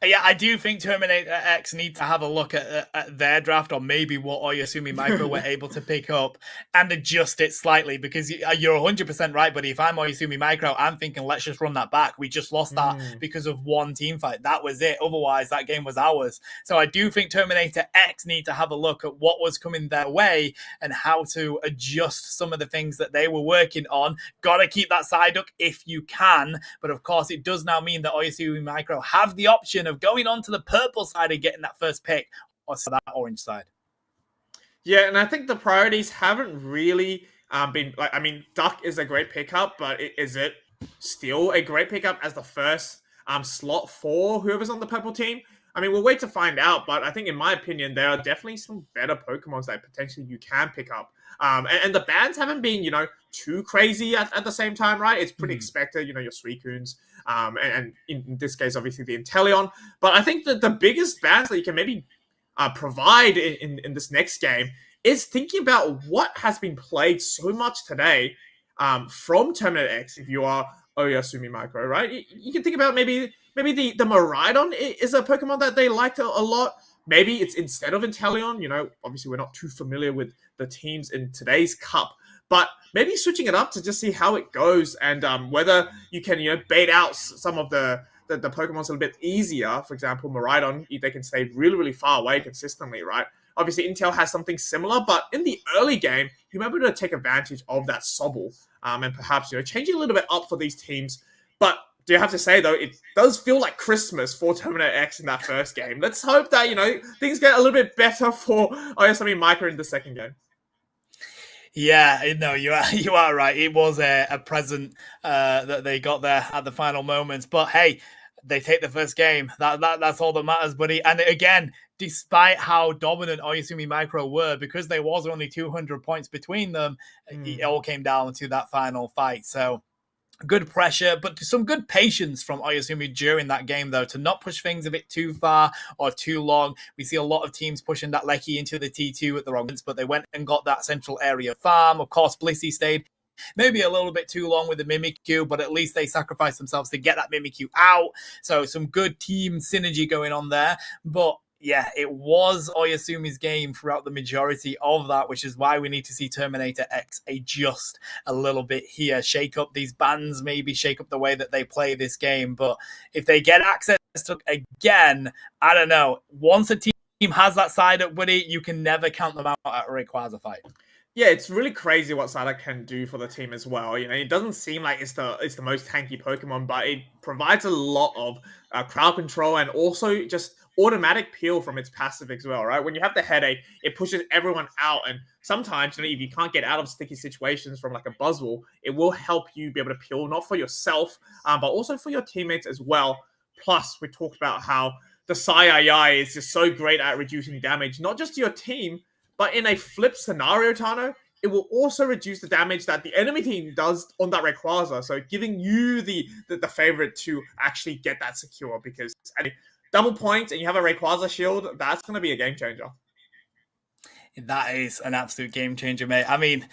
Yeah, I do think Terminator X need to have a look at their draft, or maybe what Oyasumi Micro were able to pick up and adjust it slightly, because you're 100% right, buddy. If I'm Oyasumi Micro, I'm thinking, let's just run that back. We just lost that because of one team fight. That was it. Otherwise, that game was ours. So I do think Terminator X need to have a look at what was coming their way and how to adjust some of the things that they were working on. Got to keep that Psyduck if you can. But of course, it does now mean that Oyasumi Micro have the option of going on to the purple side and getting that first pick, or that orange side. Yeah, and I think the priorities haven't really been like, I mean, Duck is a great pickup, but is it still a great pickup as the first slot for whoever's on the purple team? I mean, we'll wait to find out, but I think in my opinion, there are definitely some better Pokemons that potentially you can pick up. And the bans haven't been, you know, too crazy at the same time, right? It's pretty expected, you know, your Suicunes, and in this case, obviously the Inteleon. But I think that the biggest bans that you can maybe provide in this next game is thinking about what has been played so much today from Terminator X, if you are Oyasumi Micro, right? You can think about maybe the Miraidon is a Pokemon that they liked a lot. Maybe it's instead of Inteleon. You know, obviously we're not too familiar with the teams in today's Cup, but maybe switching it up to just see how it goes, and whether you can, you know, bait out some of the Pokemons a little bit easier. For example, Miraidon, they can stay really, really far away consistently, right? Obviously, Intel has something similar, but in the early game, you might be able to take advantage of that Sobble, and perhaps, you know, change it a little bit up for these teams. But do have to say, though, it does feel like Christmas for Terminator X in that first game. Let's hope that, things get a little bit better for Oyasumi Micro in the second game. Yeah, no, you are right. It was a present that they got there at the final moments. But hey, they take the first game. That's all that matters, buddy. And again, despite how dominant Oyasumi Micro were, because there was only 200 points between them, it all came down to that final fight. So good pressure, but some good patience from Oyasumi during that game, though, to not push things a bit too far or too long. We see a lot of teams pushing that Lecky into the T2 at the wrong moments, but they went and got that central area farm. Of course, Blissey stayed maybe a little bit too long with the Mimikyu, but at least they sacrificed themselves to get that Mimikyu out. So some good team synergy going on there. But yeah, it was Oyasumi's game throughout the majority of that, which is why we need to see Terminator X adjust a little bit here, shake up these bans, maybe shake up the way that they play this game. But if they get access to again, I don't know. Once a team has that side up with it, you can never count them out at a Rayquaza fight. Yeah, it's really crazy what Psyduck can do for the team as well. It doesn't seem like it's the most tanky Pokemon, but it provides a lot of crowd control and also just automatic peel from its passive as well, right? When you have the headache, it pushes everyone out, and sometimes, if you can't get out of sticky situations from like a Buzzwole, it will help you be able to peel, not for yourself, but also for your teammates as well. Plus, we talked about how the Psy is just so great at reducing damage, not just to your team, but in a flip scenario, Tano, it will also reduce the damage that the enemy team does on that Rayquaza. So giving you the favorite to actually get that secure, because double points and you have a Rayquaza shield, that's going to be a game changer. That is an absolute game changer, mate. I mean,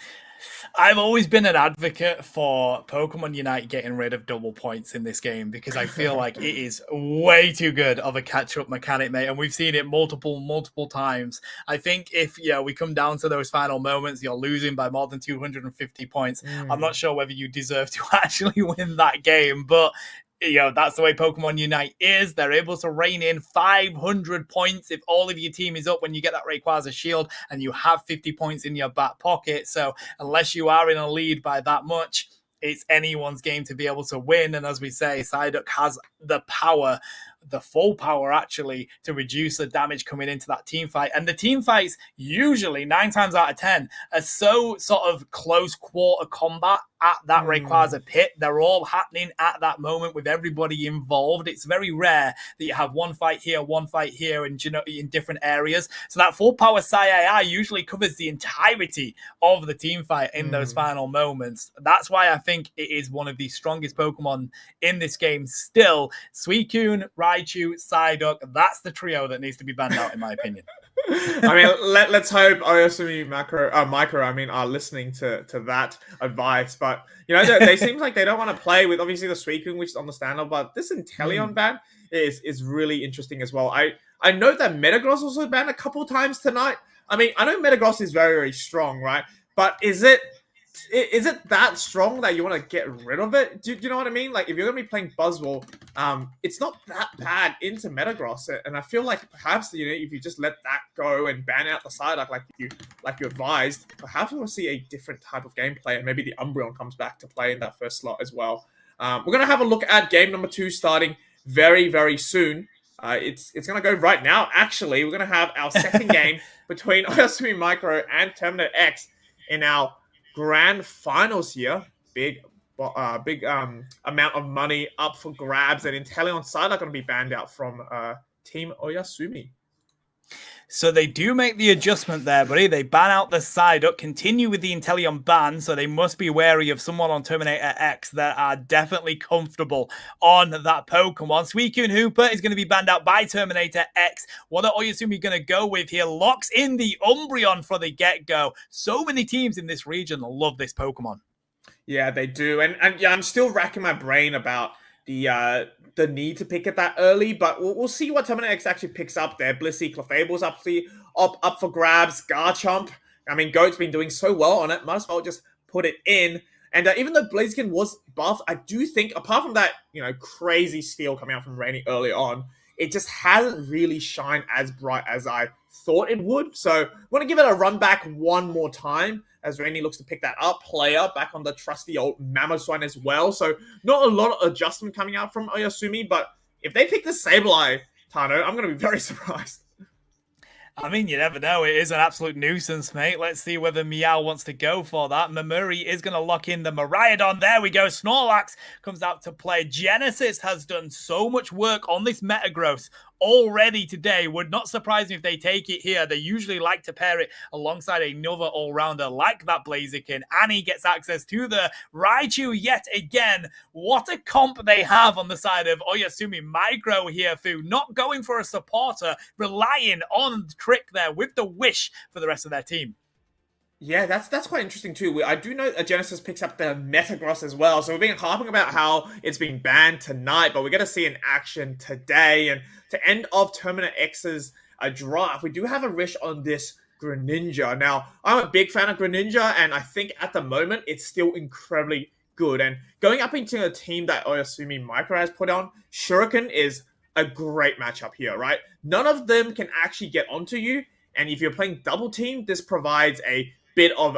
I've always been an advocate for Pokemon Unite getting rid of double points in this game, because I feel like it is way too good of a catch-up mechanic, mate, and we've seen it multiple times. I think if we come down to those final moments, you're losing by more than 250 points. I'm not sure whether you deserve to actually win that game, but that's the way Pokemon Unite is. They're able to rein in 500 points if all of your team is up when you get that Rayquaza shield, and you have 50 points in your back pocket. So unless you are in a lead by that much, it's anyone's game to be able to win. And as we say, Psyduck has the power, the full power actually, to reduce the damage coming into that team fight. And the team fights usually 9 times out of 10 are so sort of close quarter combat at that Rayquaza pit. They're all happening at that moment with everybody involved. It's very rare that you have one fight here, and in different areas. So that full power Psy usually covers the entirety of the team fight in those final moments. That's why I think it is one of the strongest Pokemon in this game still. Suicune, Raichu, Psyduck, that's the trio that needs to be banned out, in my opinion. I mean, let's hope Oyasumi Micro are listening to that advice. But, they seem like they don't want to play with, obviously, the Suicune, which is understandable. But this Inteleon ban is really interesting as well. I know that Metagross also banned a couple times tonight. I mean, I know Metagross is very, very strong, right? But is it that strong that you want to get rid of it? Do you know what I mean? Like, if you're going to be playing Buzzwole, it's not that bad into Metagross. And I feel like perhaps, if you just let that go and ban out the Psyduck like you advised, perhaps we'll see a different type of gameplay, and maybe the Umbreon comes back to play in that first slot as well. We're going to have a look at game number 2 starting very, very soon. It's going to go right now, actually. We're going to have our second game between Oyasumi Micro and Terminator X in our grand finals here. Big amount of money up for grabs, and Inteleon side are going to be banned out from Team Oyasumi. So they do make the adjustment there, buddy. They ban out the Psyduck, continue with the Inteleon ban, so they must be wary of someone on Terminator X that are definitely comfortable on that Pokemon. Suicune Hooper is going to be banned out by Terminator X. What are Oyasumi going to go with here? Locks in the Umbreon for the get-go. So many teams in this region love this Pokemon. Yeah, they do. And yeah, I'm still racking my brain about the need to pick it that early, but we'll see what Terminator X actually picks up there. Blissey, Clefable's up for grabs. Garchomp, I mean, Goat's been doing so well on it, might as well just put it in. And even though Blaziken was buffed, I do think, apart from that, crazy steal coming out from Rainy early on, it just hasn't really shined as bright as I thought it would. So I want to give it a run back one more time as Rainy looks to pick that up. Player back on the trusty old Mamoswine as well. So not a lot of adjustment coming out from Oyasumi, but if they pick the Sableye, Tano, I'm going to be very surprised. I mean, you never know. It is an absolute nuisance, mate. Let's see whether Meow wants to go for that. Mamuri is going to lock in the Miraidon. There we go. Snorlax comes out to play. Genesis has done so much work on this Metagross already today. Would not surprise me if they take it here. They usually like to pair it alongside another all-rounder like that Blaziken. Annie gets access to the Raichu yet again. What a comp they have on the side of Oyasumi Micro here, Fu. Not going for a supporter, relying on Trick there with the wish for the rest of their team. Yeah, that's quite interesting too. I do know Genesis picks up the Metagross as well, so we've been harping about how it's been banned tonight, but we're going to see in action today. And to end off Terminator X's draft, we do have a wish on this Greninja. Now, I'm a big fan of Greninja, and I think at the moment it's still incredibly good. And going up into a team that Oyasumi Micro has put on, Shuriken is a great matchup here, right? None of them can actually get onto you, and if you're playing double team, this provides a bit of,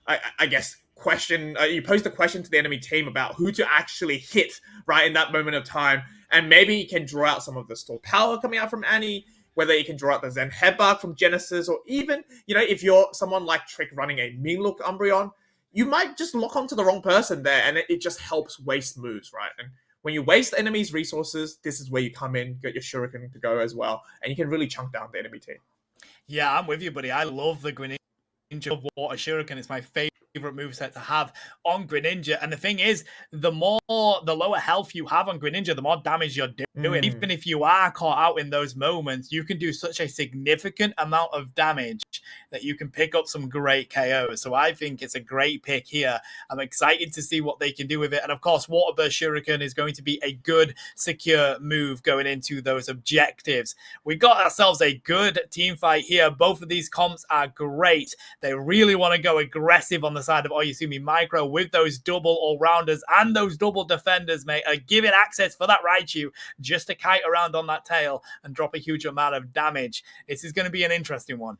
I guess, question. You pose the question to the enemy team about who to actually hit, right, in that moment of time, and maybe you can draw out some of the store power coming out from Annie, whether you can draw out the Zen Headbutt from Genesis, or even, if you're someone like Trick running a Mean Look Umbreon, you might just lock onto the wrong person there, and it just helps waste moves, right? And when you waste enemies' resources, this is where you come in, get your Shuriken to go as well, and you can really chunk down the enemy team. Yeah, I'm with you, buddy. I love the Greninja Water Shuriken. It's my favorite moveset to have on Greninja. And the thing is, the lower health you have on Greninja, the more damage you're doing. Even if you are caught out in those moments, you can do such a significant amount of damage that you can pick up some great KOs. So I think it's a great pick here. I'm excited to see what they can do with it. And of course, Water Burst Shuriken is going to be a good, secure move going into those objectives. We got ourselves a good team fight here. Both of these comps are great. They really want to go aggressive on the side of Oyasumi Micro with those double all-rounders and those double defenders, mate, are giving access for that Raichu just to kite around on that tail and drop a huge amount of damage. This is going to be an interesting one.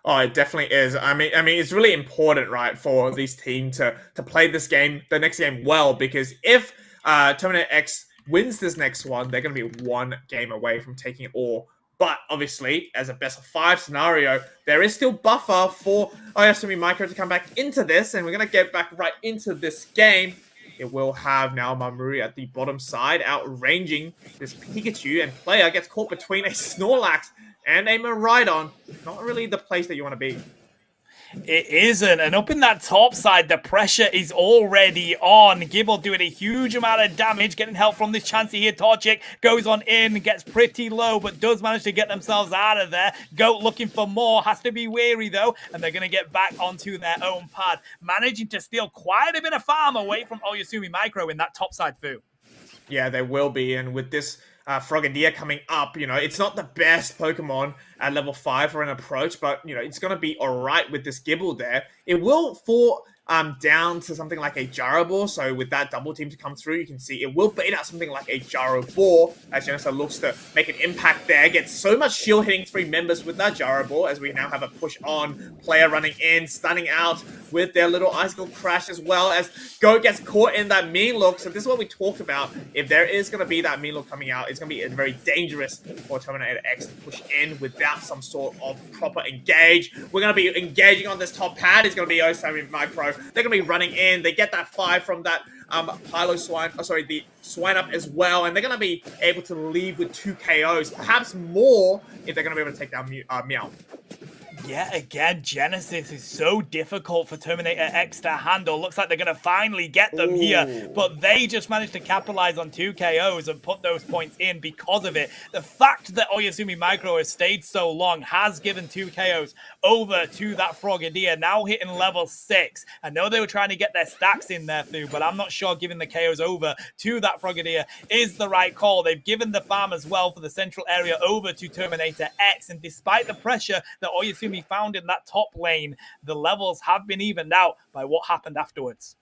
Oh, it definitely is. I mean, it's really important, right, for this team to play this game, the next game, well, because if Terminator X wins this next one, they're going to be one game away from taking it all. But obviously, as a best of 5 scenario, there is still buffer for Oyasumi Micro to come back into this, and we're going to get back right into this game. It will have now Mamuri at the bottom side, outranging this Pikachu, and player gets caught between a Snorlax and a Miraidon. Not really the place that you want to be. It isn't, and up in that top side, the pressure is already on. Gibble doing a huge amount of damage, getting help from this Chansey here. Torchic goes on in, gets pretty low, but does manage to get themselves out of there. Goat looking for more, has to be wary though, and they're going to get back onto their own pad, managing to steal quite a bit of farm away from Oyasumi Micro in that top side, Fu. Yeah, they will be, and with this Frogadier coming up, it's not the best Pokemon at level 5 for an approach, but, it's going to be all right with this Gibble there. It will fall down to something like a Jarabor, so with that double team to come through, you can see it will bait out something like a Jarabor, as Genesis looks to make an impact there. Gets so much shield hitting 3 members with that Jarabor, as we now have a push on. Player running in, stunning out with their little Icicle Crash, as well as Goat gets caught in that Mean Look. So this is what we talked about. If there is going to be that Mean Look coming out, it's going to be very dangerous for Terminator X to push in without some sort of proper engage. We're going to be engaging on this top pad. It's going to be Oyasumi Micro. They're going to be running in. They get that 5 from that the Swine Up as well, and they're going to be able to leave with 2 KOs, perhaps more if they're going to be able to take down Meow. Yeah, again, Genesis is so difficult for Terminator X to handle. Looks like they're going to finally get them here, but they just managed to capitalize on 2 KOs and put those points in because of it. The fact that Oyasumi Micro has stayed so long has given 2 KOs over to that Frogadier, now hitting level 6. I know they were trying to get their stacks in there, Fu, but I'm not sure giving the KOs over to that Frogadier is the right call. They've given the farm as well for the central area over to Terminator X, and despite the pressure that Oyasumi found in that top lane, the levels have been evened out by what happened afterwards.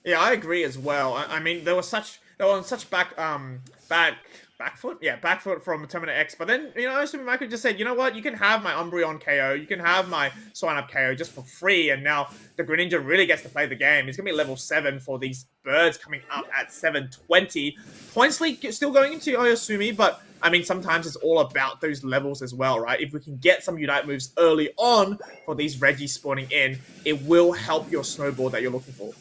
Yeah, I agree as well. I mean, they were on such bad back foot? Yeah, back foot from Terminator X. But then, Sumi Michael just said, you know what? You can have my Umbreon KO. You can have my Swine Up KO just for free. And now the Greninja really gets to play the game. It's going to be level 7 for these birds coming up at 720. Points lead still going into Oyasumi, but I mean, sometimes it's all about those levels as well, right? If we can get some Unite moves early on for these Regis spawning in, it will help your snowball that you're looking for.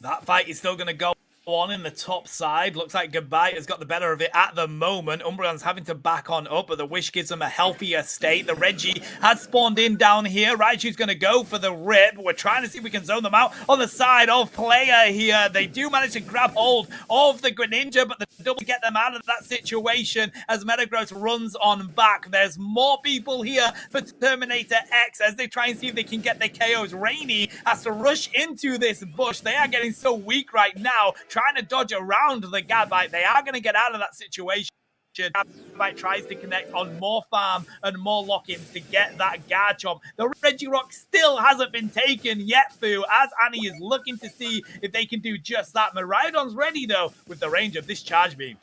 That fight is still going to go on in the top side. Looks like Goodbye has got the better of it at the moment. Umbreon's having to back on up, but the Wish gives them a healthier state. The Reggie has spawned in down here. Raichu's going to go for the rip. We're trying to see if we can zone them out on the side of player here. They do manage to grab hold of the Greninja, but the double get them out of that situation as Metagross runs on back. There's more people here for Terminator X as they try and see if they can get their KOs. Rainy has to rush into this bush. They are getting so weak right now, trying to dodge around the Gabite. They are going to get out of that situation. Gabite tries to connect on more farm and more lock-ins to get that Garchomp. The Regirock still hasn't been taken yet, Fu, as Annie is looking to see if they can do just that. Miraidon's ready, though, with the range of this Charge Beam.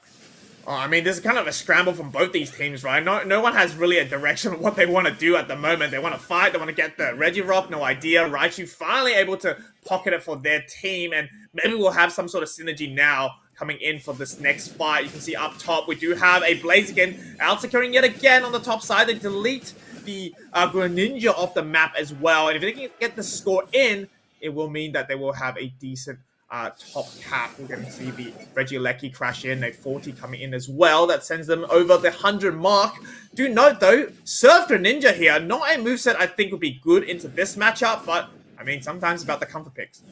Oh, I mean, there's kind of a scramble from both these teams, right? No one has really a direction of what they want to do at the moment. They want to fight, they want to get the Regirock, no idea. Raichu finally able to pocket it for their team, and maybe we'll have some sort of synergy now coming in for this next fight. You can see up top, we do have a Blaziken out securing yet again on the top side. They delete the Greninja off the map as well, and if they can get the score in, it will mean that they will have a decent top cap. We're going to see the Regieleki crash in, a 40 coming in as well. That sends them over the 100 mark. Do note though, Surf Greninja here, not a moveset I think would be good into this matchup, but I mean, sometimes it's about the comfort picks.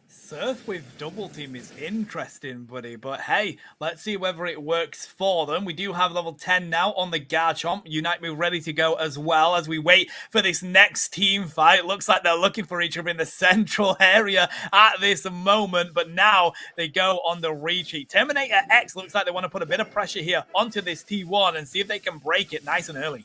Surf with double team is interesting, buddy, but hey, let's see whether it works for them. We do have level 10 now on the Garchomp. Unite move ready to go as well as we wait for this next team fight. Looks like they're looking for each other in the central area at this moment, but now they go on the retreat. Terminator X looks like they want to put a bit of pressure here onto this T1 and see if they can break it nice and early.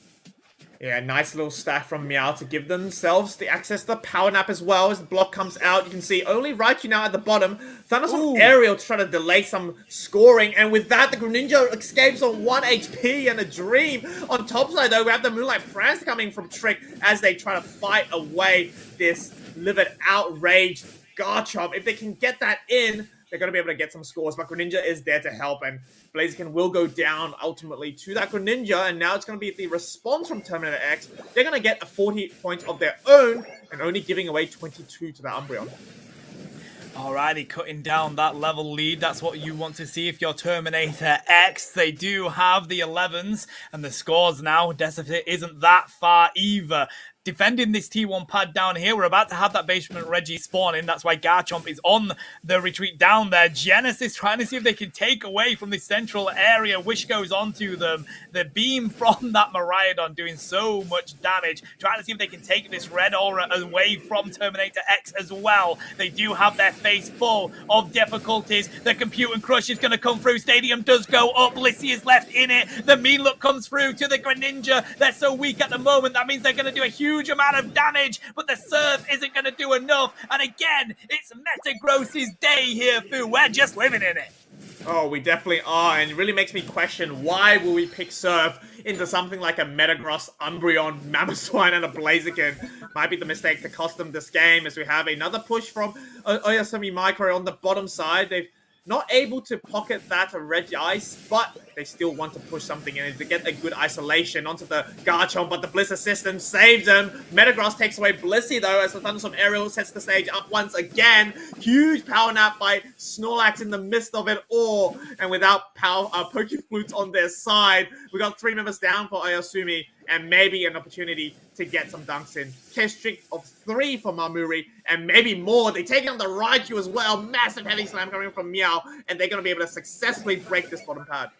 Yeah, nice little stack from Meow to give themselves the access to the Power Nap as well. As the block comes out, you can see only Raichu now at the bottom. Thanos on aerial to try to delay some scoring. And with that, the Greninja escapes on 1 HP and a dream. On top side, though, we have the Moonlight Prance coming from Trick as they try to fight away this livid, outraged Garchomp. If they can get that in, they're going to be able to get some scores, but Greninja is there to help, and Blaziken will go down ultimately to that Greninja, and now it's going to be the response from Terminator X. They're going to get a 40 points of their own, and only giving away 22 to that Umbreon. Alrighty, cutting down that level lead. That's what you want to see if you're Terminator X. They do have the 11s, and the scores now, Decipher isn't that far either. Defending this T1 pad down here. We're about to have that basement Reggie spawning. That's why Garchomp is on the retreat down there. Genesis trying to see if they can take away from this central area. Wish goes onto them. The beam from that Miraidon doing so much damage. Trying to see if they can take this red aura away from Terminator X as well. They do have their face full of difficulties. The compute and crush is going to come through. Stadium does go up. Lissy is left in it. The mean look comes through to the Greninja. They're so weak at the moment. That means they're going to do a huge amount of damage, but the Surf isn't going to do enough. And again, it's Metagross's day here, Fu. We're just living in it. Oh, we definitely are, and it really makes me question why will we pick Surf into something like a Metagross, Umbreon, Mamoswine, and a Blaziken. Might be the mistake to cost them this game, as we have another push from Oyasumi Micro on the bottom side. They've not able to pocket that Regice, but they still want to push something in to get a good isolation onto the Garchomp, but the Blizzard system saves them. Metagross takes away Blissey, though, as the Thunderstorm Aerial sets the stage up once again. Huge power nap by Snorlax in the midst of it all, and without Pokeflutes on their side, we got 3 members down for Oyasumi, and maybe an opportunity to get some dunks in. Case streak of 3 for Mamuri, and maybe more. They take on the Raichu as well. Massive heavy slam coming from Meow, and they're going to be able to successfully break this bottom pad.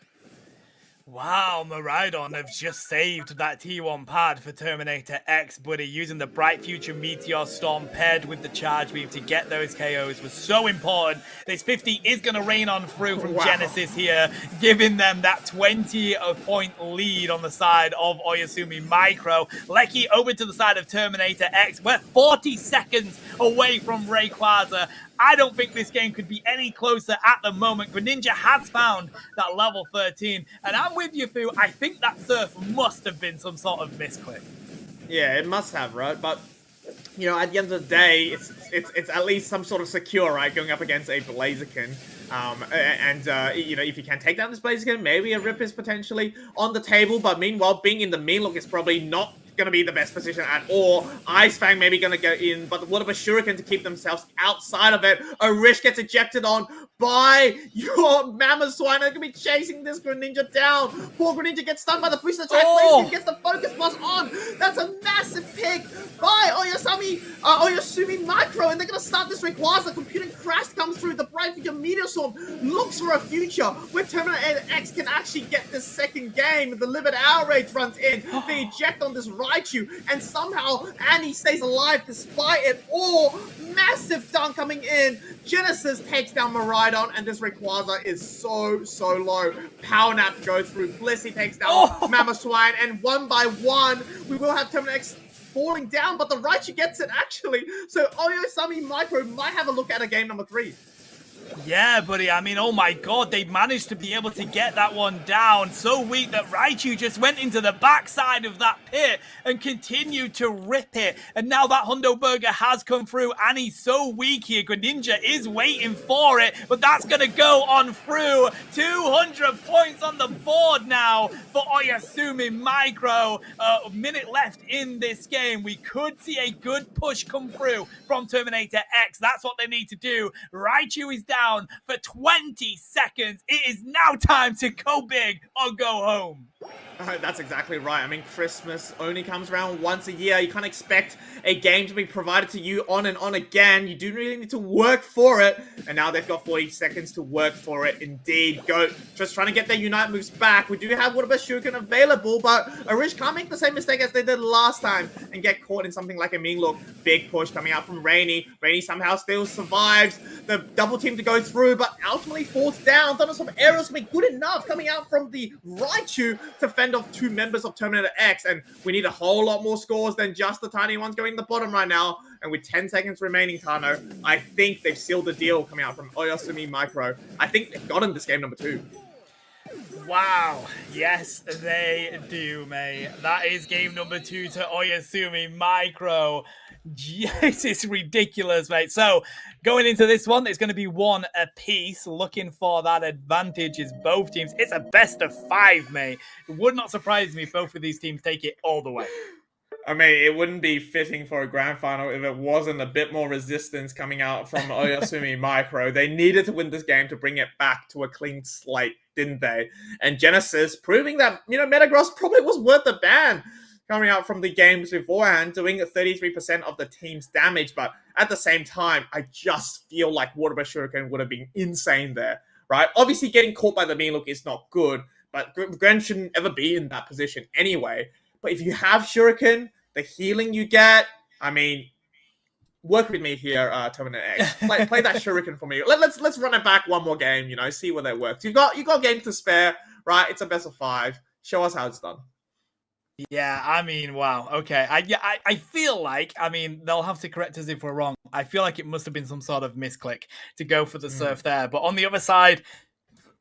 Wow, Miraidon have just saved that T1 pad for Terminator X, buddy. Using the Bright Future Meteor Storm paired with the Charge Beam to get those KOs was so important. This 50 is going to rain on through from Genesis here, giving them that 20-point lead on the side of Oyasumi Micro. Lecky over to the side of Terminator X. We're 40 seconds away from Rayquaza. I don't think this game could be any closer at the moment. Greninja has found that level 13, and I'm with you, Fu. I think that Surf must have been some sort of misclick. Yeah, it must have, right? But you know, at the end of the day, it's at least some sort of secure, right? Going up against a Blaziken. You know, if you can take down this Blaziken, maybe a Rip is potentially on the table. But meanwhile, being in the Meanlook is probably not going to be the best position at all. Ice Fang maybe going to go in, but what of a Shuriken to keep themselves outside of it? Orish gets ejected on by your Mammoth Swine. They're going to be chasing this Greninja down. Poor Greninja gets stunned by the boost attack. Blaziken gets the focus blast on. That's a massive pick by Oyasumi Micro, and they're going to start this Rayquaza. Computing Crash comes through. The Bright Future Meteor Swarm looks for a future where Terminator X can actually get this second game. The Livid Outrage runs in. They eject on this Raichu, and somehow Annie stays alive despite it all. Massive dunk coming in. Genesis takes down Miraidon, and this Rayquaza is so low. Power Nap goes through. Blissey takes down Mamoswine, and one by one, we will have Terminator X falling down, but the Raichu gets it actually. So Oyasumi Micro might have a look at a game number 3. Yeah, buddy. I mean, oh my god, they managed to be able to get that one down. So weak that Raichu just went into the backside of that pit and continued to rip it. And now that Hundo Burger has come through, and he's so weak here. Greninja is waiting for it, but that's going to go on through. 200 points on the board now for Oyasumi Micro. A minute left in this game. We could see a good push come through from Terminator X. That's what they need to do. Raichu is down for 20 seconds. It is now time to go big or go home. That's exactly right. I mean, Christmas only comes around once a year. You can't expect a game to be provided to you on and on again. You do really need to work for it. And now they've got 40 seconds to work for it. Indeed. Go. Just trying to get their Unite moves back. We do have What About Shuriken available, but Arish can't make the same mistake as they did last time and get caught in something like a Meanlook. Big push coming out from Rainy. Rainy somehow still survives the double team to go through, but ultimately falls down. Thunderstorm Arrows can be good enough coming out from the Raichu to fend off 2 members of Terminator X, and we need a whole lot more scores than just the tiny ones going to the bottom right now. And with 10 seconds remaining, Tano, I think they've sealed the deal coming out from Oyasumi Micro. I think they've gotten this game number 2. Wow. Yes, they do, mate. That is game number 2 to Oyasumi Micro. Yes, it's ridiculous, mate. So, going into this one, it's going to be 1 apiece. Looking for that advantage is both teams. It's a best of 5, mate. It would not surprise me if both of these teams take it all the way. I mean, it wouldn't be fitting for a grand final if it wasn't a bit more resistance coming out from Oyasumi Micro. They needed to win this game to bring it back to a clean slate, didn't they? And Genesis proving that, you know, Metagross probably was worth the ban coming out from the games beforehand, doing 33% of the team's damage. But at the same time, I just feel like Water Breath Shuriken would have been insane there, right? Obviously, getting caught by the Meanlook is not good, but Gren shouldn't ever be in that position anyway. But if you have Shuriken, the healing you get, I mean, work with me here, Terminator X. Play that Shuriken for me. Let's run it back one more game, you know, see where that works. You got games to spare, right? It's a best of 5. Show us how it's done. Yeah, I mean, wow. Okay. I feel like, I mean, they'll have to correct us if we're wrong. I feel like it must have been some sort of misclick to go for the Surf there. But on the other side,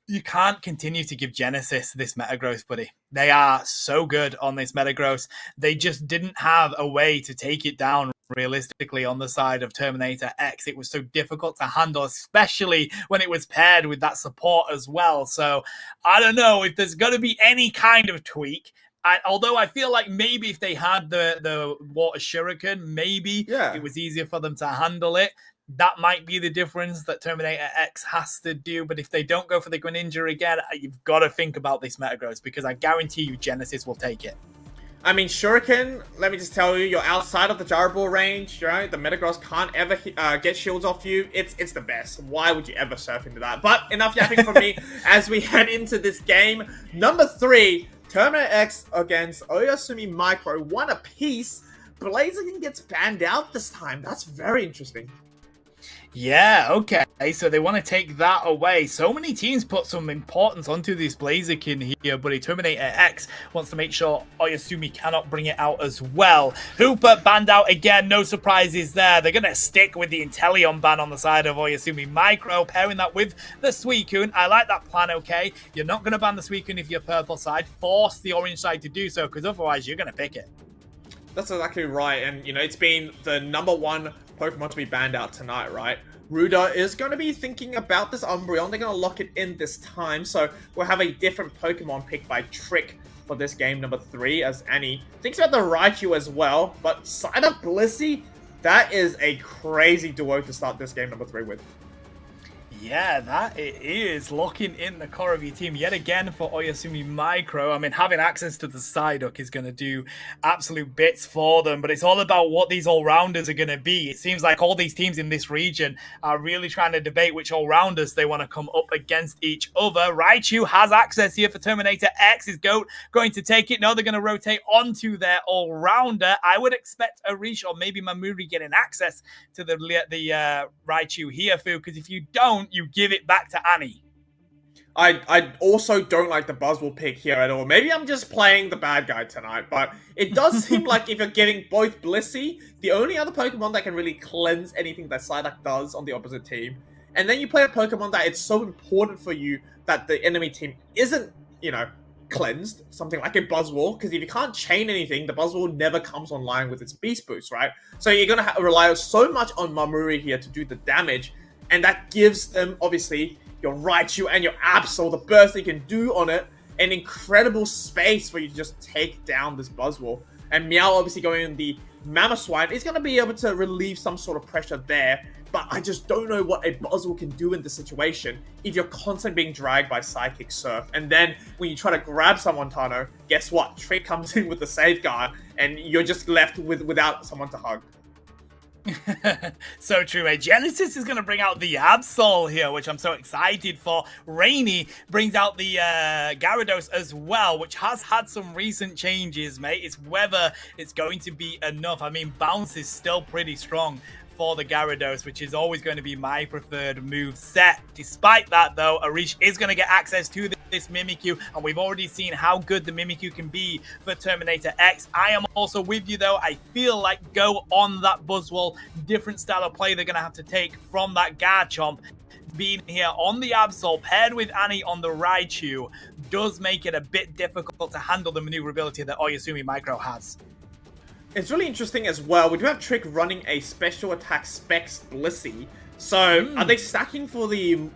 you can't continue to give Genesis this Metagross, buddy. They are so good on this Metagross. They just didn't have a way to take it down realistically on the side of Terminator X. It was so difficult to handle, especially when it was paired with that support as well. So I don't know if there's going to be any kind of tweak. Although I feel like maybe if they had the Water Shuriken, maybe it was easier for them to handle it. That might be the difference that Terminator X has to do. But if they don't go for the Greninja again, you've got to think about this Metagross, because I guarantee you Genesis will take it. I mean, Shuriken, let me just tell you, you're outside of the Gyro Ball range, right? The Metagross can't ever get shields off you. It's the best. Why would you ever surf into that? But enough yapping for me as we head into this game. Number 3, Terminator X against Oyasumi Micro. 1 apiece. Blaziken gets banned out this time. That's very interesting. Yeah, okay. So they want to take that away. So many teams put some importance onto this Blaziken here, but Terminator X wants to make sure Oyasumi cannot bring it out as well. Hooper banned out again, no surprises there. They're going to stick with the Inteleon ban on the side of Oyasumi Micro, pairing that with the Suicune. I like that plan, okay? You're not going to ban the Suicune if you're purple side. Force the orange side to do so, because otherwise you're going to pick it. That's exactly right, and it's been the #1 Pokemon to be banned out tonight, right? Ruda is going to be thinking about this Umbreon. They're going to lock it in this time, so we'll have a different Pokemon picked by Trick for this game #3, as Annie thinks about the Raichu as well. But side of Blissey, that is a crazy duo to start this game #3 with. Yeah, that it is. Locking in the core of your team yet again for Oyasumi Micro. I mean, having access to the Psyduck is going to do absolute bits for them, but it's all about what these all-rounders are going to be. It seems like all these teams in this region are really trying to debate which all-rounders they want to come up against each other. Raichu has access here for Terminator X. Is going to take it? No, they're going to rotate onto their all-rounder. I would expect Arish or maybe Mamuri getting access to the Raichu here, Fu, because if you don't, you give it back to Annie. I also don't like the Buzzwole pick here at all. Maybe I'm just playing the bad guy tonight, but it does seem like if you're getting both Blissey, the only other Pokemon that can really cleanse anything that Psyduck does on the opposite team, and then you play a Pokemon that it's so important for you that the enemy team isn't, cleansed, something like a Buzzwole, because if you can't chain anything, the Buzzwole never comes online with its Beast Boost, right? So you're going to rely so much on Mamuri here to do the damage, and that gives them, obviously, your Raichu and your Absol, the burst they can do on it, an incredible space for you to just take down this Buzzwole. And Meow, obviously, going in the Mamoswine is going to be able to relieve some sort of pressure there, but I just don't know what a Buzzwole can do in this situation if you're constantly being dragged by Psychic Surf. And then when you try to grab someone, Tano, guess what? Trick comes in with the Safeguard, and you're just left without someone to hug. So true, mate. Genesis is going to bring out the Absol here, which I'm so excited for. Rainy brings out the Gyarados as well, which has had some recent changes, mate. It's whether it's going to be enough. I mean, Bounce is still pretty strong for the Gyarados, which is always going to be my preferred move set. Despite that, though, Arish is going to get access to this Mimikyu, and we've already seen how good the Mimikyu can be for Terminator X. I am also with you, though. I feel like go on that Buzzwole. Different style of play they're going to have to take from that Garchomp. Being here on the Absol, paired with Annie on the Raichu, does make it a bit difficult to handle the maneuverability that Oyasumi Micro has. It's really interesting as well. We do have Trick running a special attack Specs Blissey. So, are they stacking for the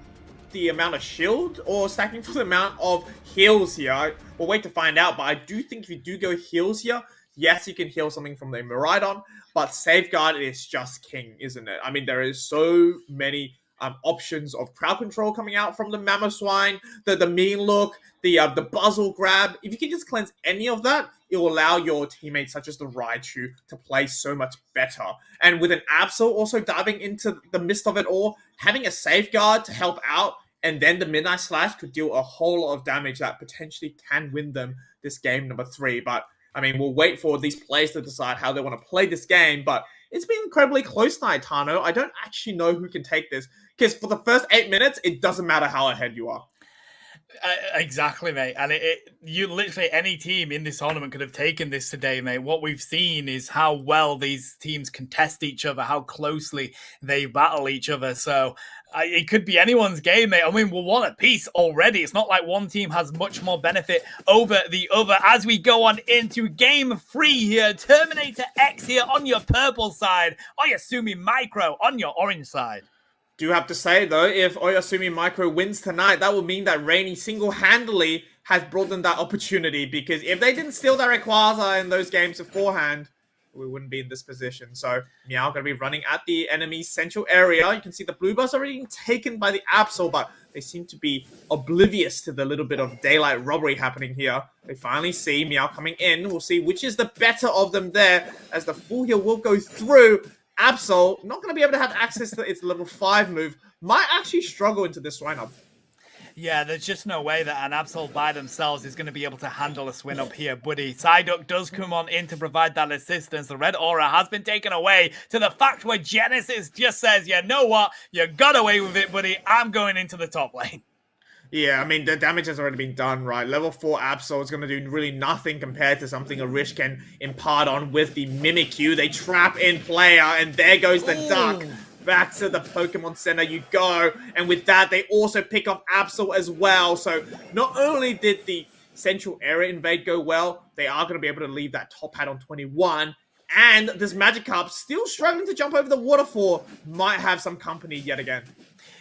amount of shield or stacking for the amount of heals here? We'll wait to find out, but I do think if you do go heals here, yes, you can heal something from the Miraidon, but Safeguard is just king, isn't it? I mean, there is so many options of crowd control coming out from the Mamoswine, the mean look, the Buzzle grab. If you can just cleanse any of that, it will allow your teammates such as the Raichu to play so much better. And with an Absol also diving into the midst of it all, having a Safeguard to help out, and then the Midnight Slash could deal a whole lot of damage that potentially can win them this game #3. But, I mean, we'll wait for these players to decide how they want to play this game, but it's been incredibly close tonight, Tano. I don't actually know who can take this, because for the first 8 minutes, it doesn't matter how ahead you are. Exactly, mate. And you literally, any team in this tournament could have taken this today, mate. What we've seen is how well these teams contest each other, how closely they battle each other. So it could be anyone's game, mate. I mean, we're one apiece already. It's not like one team has much more benefit over the other. As we go on into game 3 here, Terminator X here on your purple side, Oyasumi Micro on your orange side. Do have to say, though, if Oyasumi Micro wins tonight, that will mean that Rainy single-handedly has brought them that opportunity, because if they didn't steal that Rayquaza in those games beforehand, we wouldn't be in this position. So Meow going to be running at the enemy's central area. You can see the blue bus already being taken by the Absol, but they seem to be oblivious to the little bit of daylight robbery happening here. They finally see Meow coming in. We'll see which is the better of them there, as the full heal will go through. Absol, not going to be able to have access to its level 5 move. Might actually struggle into this lineup. Yeah, there's just no way that an Absol by themselves is going to be able to handle a swing up here, buddy. Psyduck does come on in to provide that assistance. The red aura has been taken away to the fact where Genesis just says, you know what, you got away with it, buddy. I'm going into the top lane. Yeah, I mean, the damage has already been done, right? Level 4 Absol is going to do really nothing compared to something Arish can impart on with the Mimikyu. They trap in player, and there goes the duck. Back to the Pokemon Center you go. And with that, they also pick off Absol as well. So not only did the central area invade go well, they are going to be able to leave that top hat on 21. And this Magikarp, still struggling to jump over the waterfall, might have some company yet again.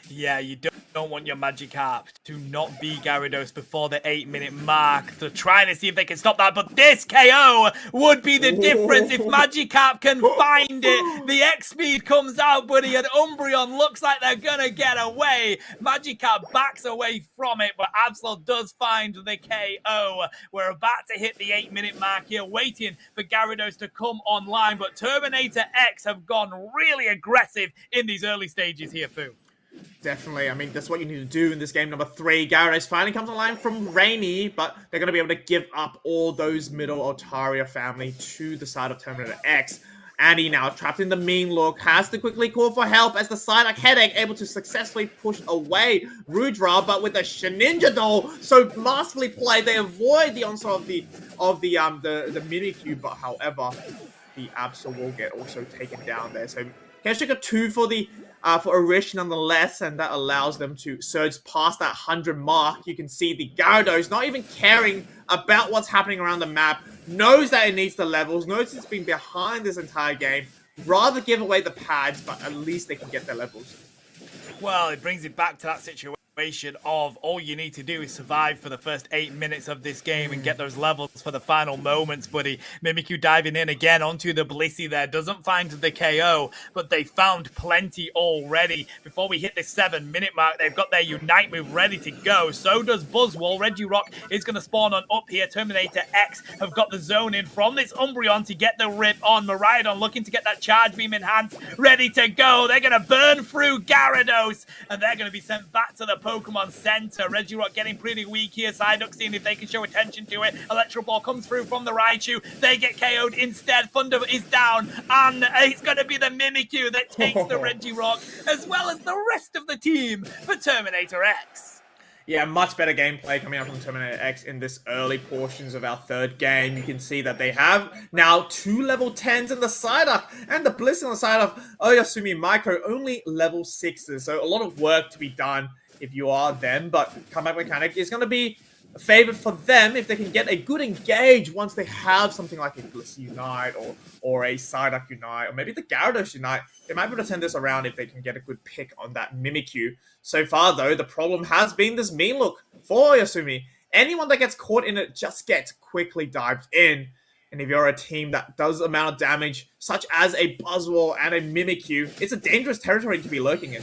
Yeah, you don't want your Magikarp to not be Gyarados before the 8-minute mark. They're trying to see if they can stop that, but this KO would be the difference if Magikarp can find it. The X-Speed comes out, buddy, and Umbreon looks like they're gonna get away. Magikarp backs away from it, but Absol does find the KO. We're about to hit the 8-minute mark here, waiting for Gyarados to come online, but Terminator X have gone really aggressive in these early stages here, Fu. Definitely. I mean, that's what you need to do in this game number 3. Gyarados finally comes online from Rainy, but they're going to be able to give up all those middle Altaria family to the side of Terminator X. Andy now trapped in the mean look, has to quickly call for help as the Psyduck Headache able to successfully push away Rudra, but with the Sheninja Doll so masterfully played, they avoid the onslaught of the Mimikyu, but however, the Absol will get also taken down there. So Keshika 2 for Arish nonetheless, and that allows them to surge past that 100 mark. You can see the Gyarados not even caring about what's happening around the map, knows that it needs the levels, knows it's been behind this entire game, rather give away the pads, but at least they can get their levels. Well, it brings it back to that situation of all you need to do is survive for the first 8 minutes of this game and get those levels for the final moments, buddy. Mimikyu diving in again onto the Blissey there. Doesn't find the KO, but they found plenty already. Before we hit the 7-minute mark, they've got their Unite move ready to go. So does Buzzwole. Regirock is going to spawn on up here. Terminator X have got the zone in from this Umbreon to get the rip on. Miraidon looking to get that Charge Beam enhanced, ready to go. They're going to burn through Gyarados, and they're going to be sent back to the Pokemon Center. Regirock getting pretty weak here. Psyduck seeing if they can show attention to it. Electro Ball comes through from the Raichu. They get KO'd instead. Thunder is down, and it's going to be the Mimikyu that takes the Regirock, as well as the rest of the team for Terminator X. Yeah, much better gameplay coming out from Terminator X in this early portions of our third game. You can see that they have now 2 level 10s in the Psyduck, and the Bliss on the side of Oyasumi Micro only level 6s. So a lot of work to be done if you are them, but comeback mechanic is going to be a favor for them if they can get a good engage once they have something like a Bliss Unite or a Psyduck Unite, or maybe the Gyarados Unite. They might be able to turn this around if they can get a good pick on that Mimikyu. So far, though, the problem has been this mean look for Oyasumi. Anyone that gets caught in it just gets quickly dived in. And if you're a team that does amount of damage, such as a Buzzwole and a Mimikyu, it's a dangerous territory to be lurking in.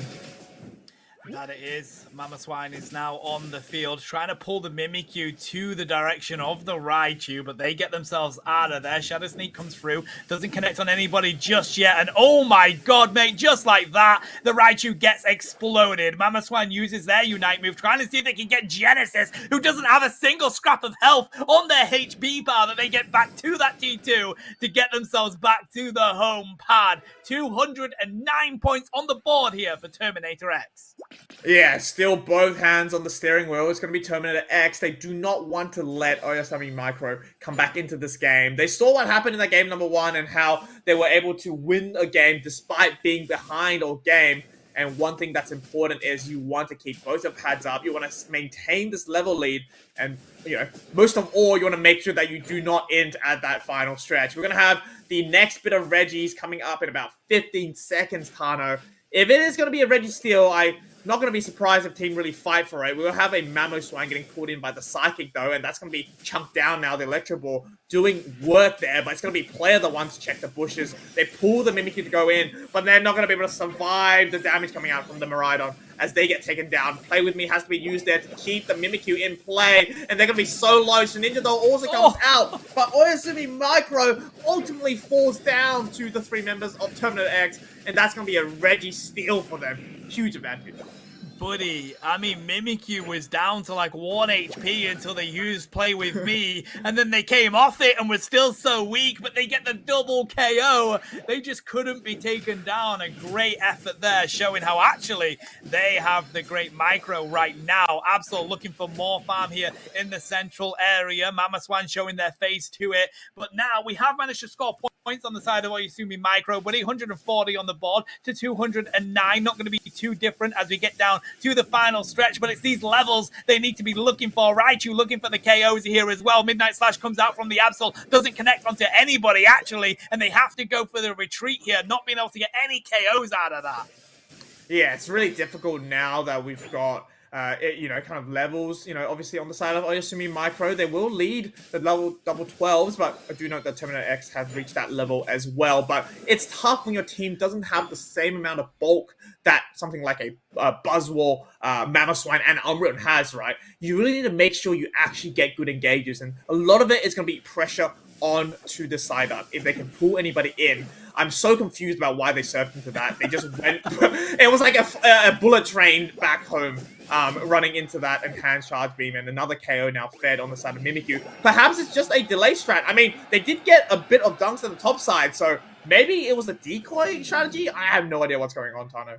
That it is. Mama Swine is now on the field, trying to pull the Mimikyu to the direction of the Raichu, but they get themselves out of there. Shadow Sneak comes through, doesn't connect on anybody just yet, and oh my god, mate, just like that, the Raichu gets exploded. Mama Swine uses their Unite move, trying to see if they can get Genesis, who doesn't have a single scrap of health on their HP bar, that they get back to that T2 to get themselves back to the home pad. 209 points on the board here for Terminator X. Yeah, still both hands on the steering wheel. It's going to be Terminator X. They do not want to let Oyasumi Micro come back into this game. They saw what happened in that game number 1 and how they were able to win a game despite being behind all game. And one thing that's important is you want to keep both your pads up. You want to maintain this level lead. And, you know, most of all, you want to make sure that you do not end at that final stretch. We're going to have the next bit of Reggies coming up in about 15 seconds, Tano. If it is going to be a Reggie steal, I'm not going to be surprised if team really fight for it. We'll have a Mamoswine getting pulled in by the Psychic, though, and that's going to be chunked down now, the Electro Ball doing work there, but it's going to be player the one to check the bushes. They pull the Mimikyu to go in, but they're not going to be able to survive the damage coming out from the Miraidon as they get taken down. Play With Me has to be used there to keep the Mimikyu in play, and they're going to be so low. So Ninja Doll also comes out, but Oyasumi Micro ultimately falls down to the 3 members of Terminator X, and that's going to be a Reggie steal for them. Huge advantage. buddy, I mean, Mimikyu was down to like 1 HP until they used Play With Me, and then they came off it and were still so weak, but they get the double KO. They just couldn't be taken down. A great effort there, showing how actually they have the great micro right now. Absol looking for more farm here in the central area. Mama Swan showing their face to it, but now we have managed to score points on the side of Oyasumi Micro, but 840 on the board to 209. Not going to be too different as we get down to the final stretch, but it's these levels they need to be looking for. Raichu looking for the KOs here as well. Midnight Slash comes out from the Absol, doesn't connect onto anybody actually, and they have to go for the retreat here, not being able to get any KOs out of that. Yeah, it's really difficult now that we've got kind of levels, obviously on the side of Oyasumi Micro, they will lead the level double 12s, but I do note that Terminator X has reached that level as well. But it's tough when your team doesn't have the same amount of bulk that something like a Buzzwole, Mamoswine, and Umbreon has, right? You really need to make sure you actually get good engages, and a lot of it is going to be pressure on to the side up if they can pull anybody in. I'm so confused about why they surfed into that. They just went. It was like a bullet train back home, running into that enhanced charge beam, and another KO now fed on the side of Mimikyu. Perhaps it's just a delay strat. I mean, they did get a bit of dunks at the top side, so maybe it was a decoy strategy. I have no idea what's going on, Tano.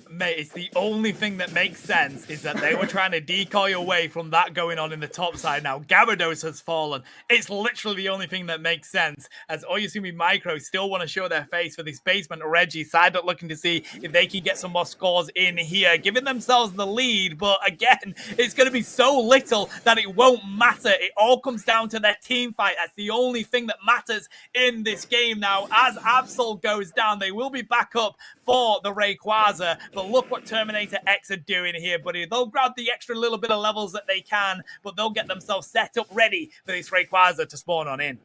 Mate, it's the only thing that makes sense is that they were trying to decoy away from that going on in the top side. Now, Gyarados has fallen. It's literally the only thing that makes sense, as Oyasumi Micro still want to show their face for this basement. Reggie side up looking to see if they can get some more scores in here, giving themselves the lead. But again, it's going to be so little that it won't matter. It all comes down to their team fight. That's the only thing that matters in this game now. As Absol goes down, they will be back up for the Rayquaza. But look what Terminator X are doing here, buddy. They'll grab the extra little bit of levels that they can, but they'll get themselves set up ready for this Rayquaza to spawn on in.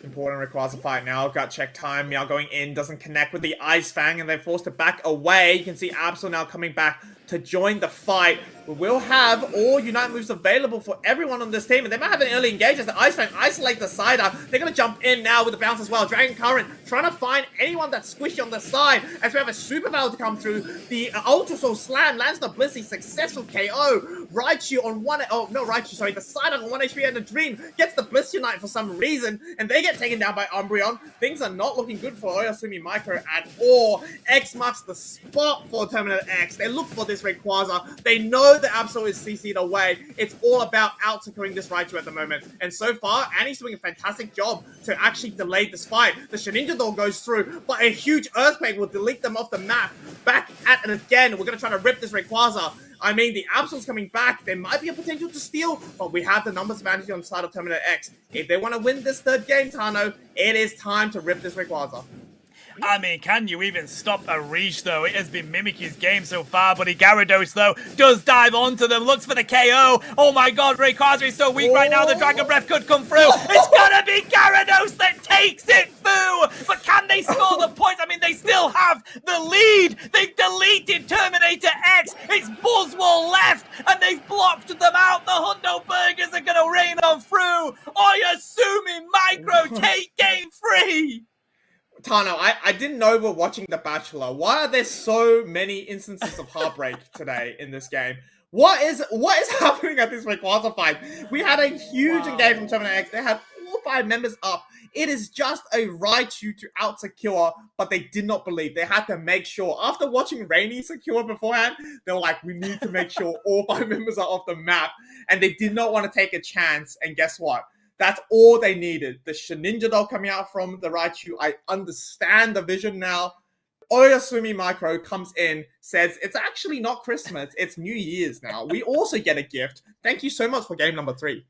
Important Rayquaza fight now. Gut check time. Meow going in, doesn't connect with the Ice Fang, and they're forced to back away. You can see Absol now coming back to join the fight. We will have all Unite moves available for everyone on this team, and they might have an early engage as the Ice Fang isolates the side up. They're going to jump in now with the bounce as well. Dragon Current trying to find anyone that's squishy on the side as we have a Super Battle to come through. The Ultra Soul Slam lands the Blissey, successful KO. Raichu on the side on 1 HP, and the Dream gets the Bliss Unite for some reason, and they get taken down by Umbreon. Things are not looking good for Oyasumi Micro at all. X marks the spot for Terminator X. They look for this Rayquaza. They know the Absol is CC'd away. It's all about out-securing this Raichu at the moment. And so far, Annie's doing a fantastic job to actually delay this fight. The Shedinja Door goes through, but a huge Earthquake will delete them off the map. Back at it again. We're going to try to rip this Rayquaza. I mean, the Absol's coming back. There might be a potential to steal, but we have the numbers advantage on the side of Terminator X. If they want to win this third game, Tano, it is time to rip this Rayquaza. I mean, can you even stop a reach, though? It has been Mimikyu's game so far, buddy. Gyarados, though, does dive onto them, looks for the KO. Oh my god, Rayquaza is so weak right now, the Dragon Breath could come through. It's gonna be Gyarados that takes it through! But can they score the points? I mean, they still have the lead. They've deleted Terminator X. It's Buzzwole left, and they've blocked them out. The Hundo Burgers are gonna rain on through. Oyasumi Micro take game 3! Tano, I didn't know we're watching The Bachelor. Why are there so many instances of heartbreak today in this game? What is happening at this Rayquaza fight? We had a huge engage from Terminator X. They had all 5 members up. It is just a Raichu to out-secure, but they did not believe. They had to make sure. After watching Rainy secure beforehand, they were like, we need to make sure all 5 members are off the map. And they did not want to take a chance. And guess what? That's all they needed. The Shedinja Doll coming out from the Raichu. I understand the vision now. Oyasumi Micro comes in, says, it's actually not Christmas. It's New Year's now. We also get a gift. Thank you so much for game number 3.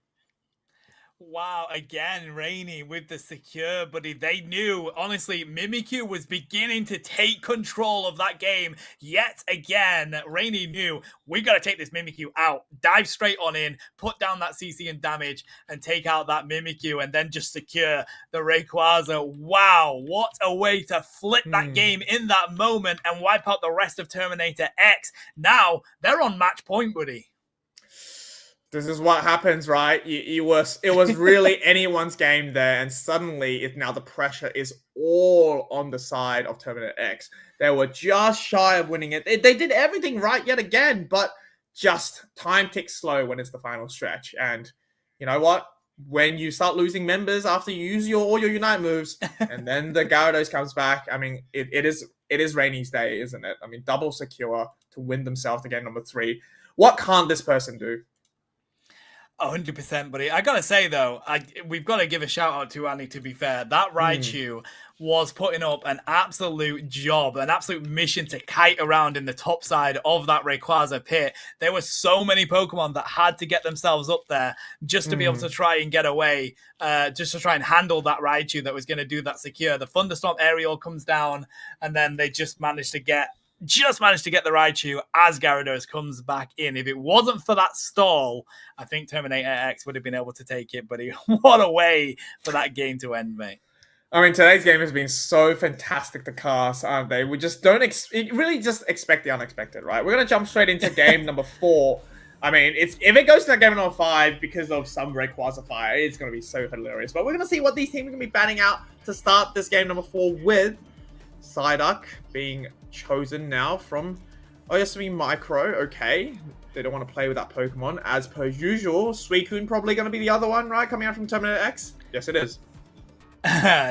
Wow, again, Rainy with the secure, buddy. They knew, honestly, Mimikyu was beginning to take control of that game. Yet again, Rainy knew, we got to take this Mimikyu out. Dive straight on in, put down that CC and damage, and take out that Mimikyu, and then just secure the Rayquaza. Wow, what a way to flip that game in that moment and wipe out the rest of Terminator X. Now, they're on match point, buddy. This is what happens, right? It was really anyone's game there, and suddenly now the pressure is all on the side of Terminator X. They were just shy of winning it. They did everything right yet again, but just time ticks slow when it's the final stretch. And you know what? When you start losing members after you use all your Unite moves, and then the Gyarados comes back, I mean, it is Rainy's day, isn't it? I mean, double secure to win themselves to game number 3. What can't this person do? 100%, buddy. I gotta say though, we've got to give a shout out to Annie. To be fair, that Raichu was putting up an absolute job, an absolute mission to kite around in the top side of that Rayquaza pit. There were so many Pokemon that had to get themselves up there just to be able to try and get away, just to try and handle that Raichu that was going to do that secure. The Thunderstorm Aerial comes down, and then they just managed to get the Raichu as Gyarados comes back in. If it wasn't for that stall, I think Terminator X would have been able to take it, but what a way for that game to end, mate. I mean, today's game has been so fantastic to cast, aren't they? We just don't really just expect the unexpected, right? We're going to jump straight into game number 4. I mean, if it goes to that game number 5 because of some Rayquaza fire, it's going to be so hilarious. But we're going to see what these teams are going to be batting out to start this game number 4 with Psyduck being chosen now from Oyasumi Micro. Okay, they don't want to play with that Pokemon as per usual. Suicune probably going to be the other one, right? Coming out from Terminator X? Yes, it is.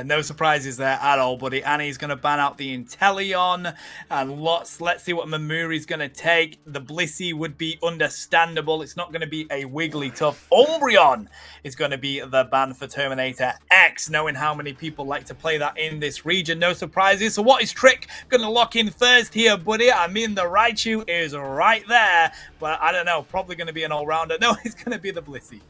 No surprises there at all, buddy. Annie's going to ban out the Inteleon, and let's see what Mamuri's going to take. The Blissey would be understandable. It's not going to be a Wigglytuff. Umbreon is going to be the ban for Terminator X, knowing how many people like to play that in this region. No surprises. So what is Trick going to lock in first here, buddy? I mean, the Raichu is right there, but I don't know. Probably going to be an all-rounder. No, it's going to be the Blissey.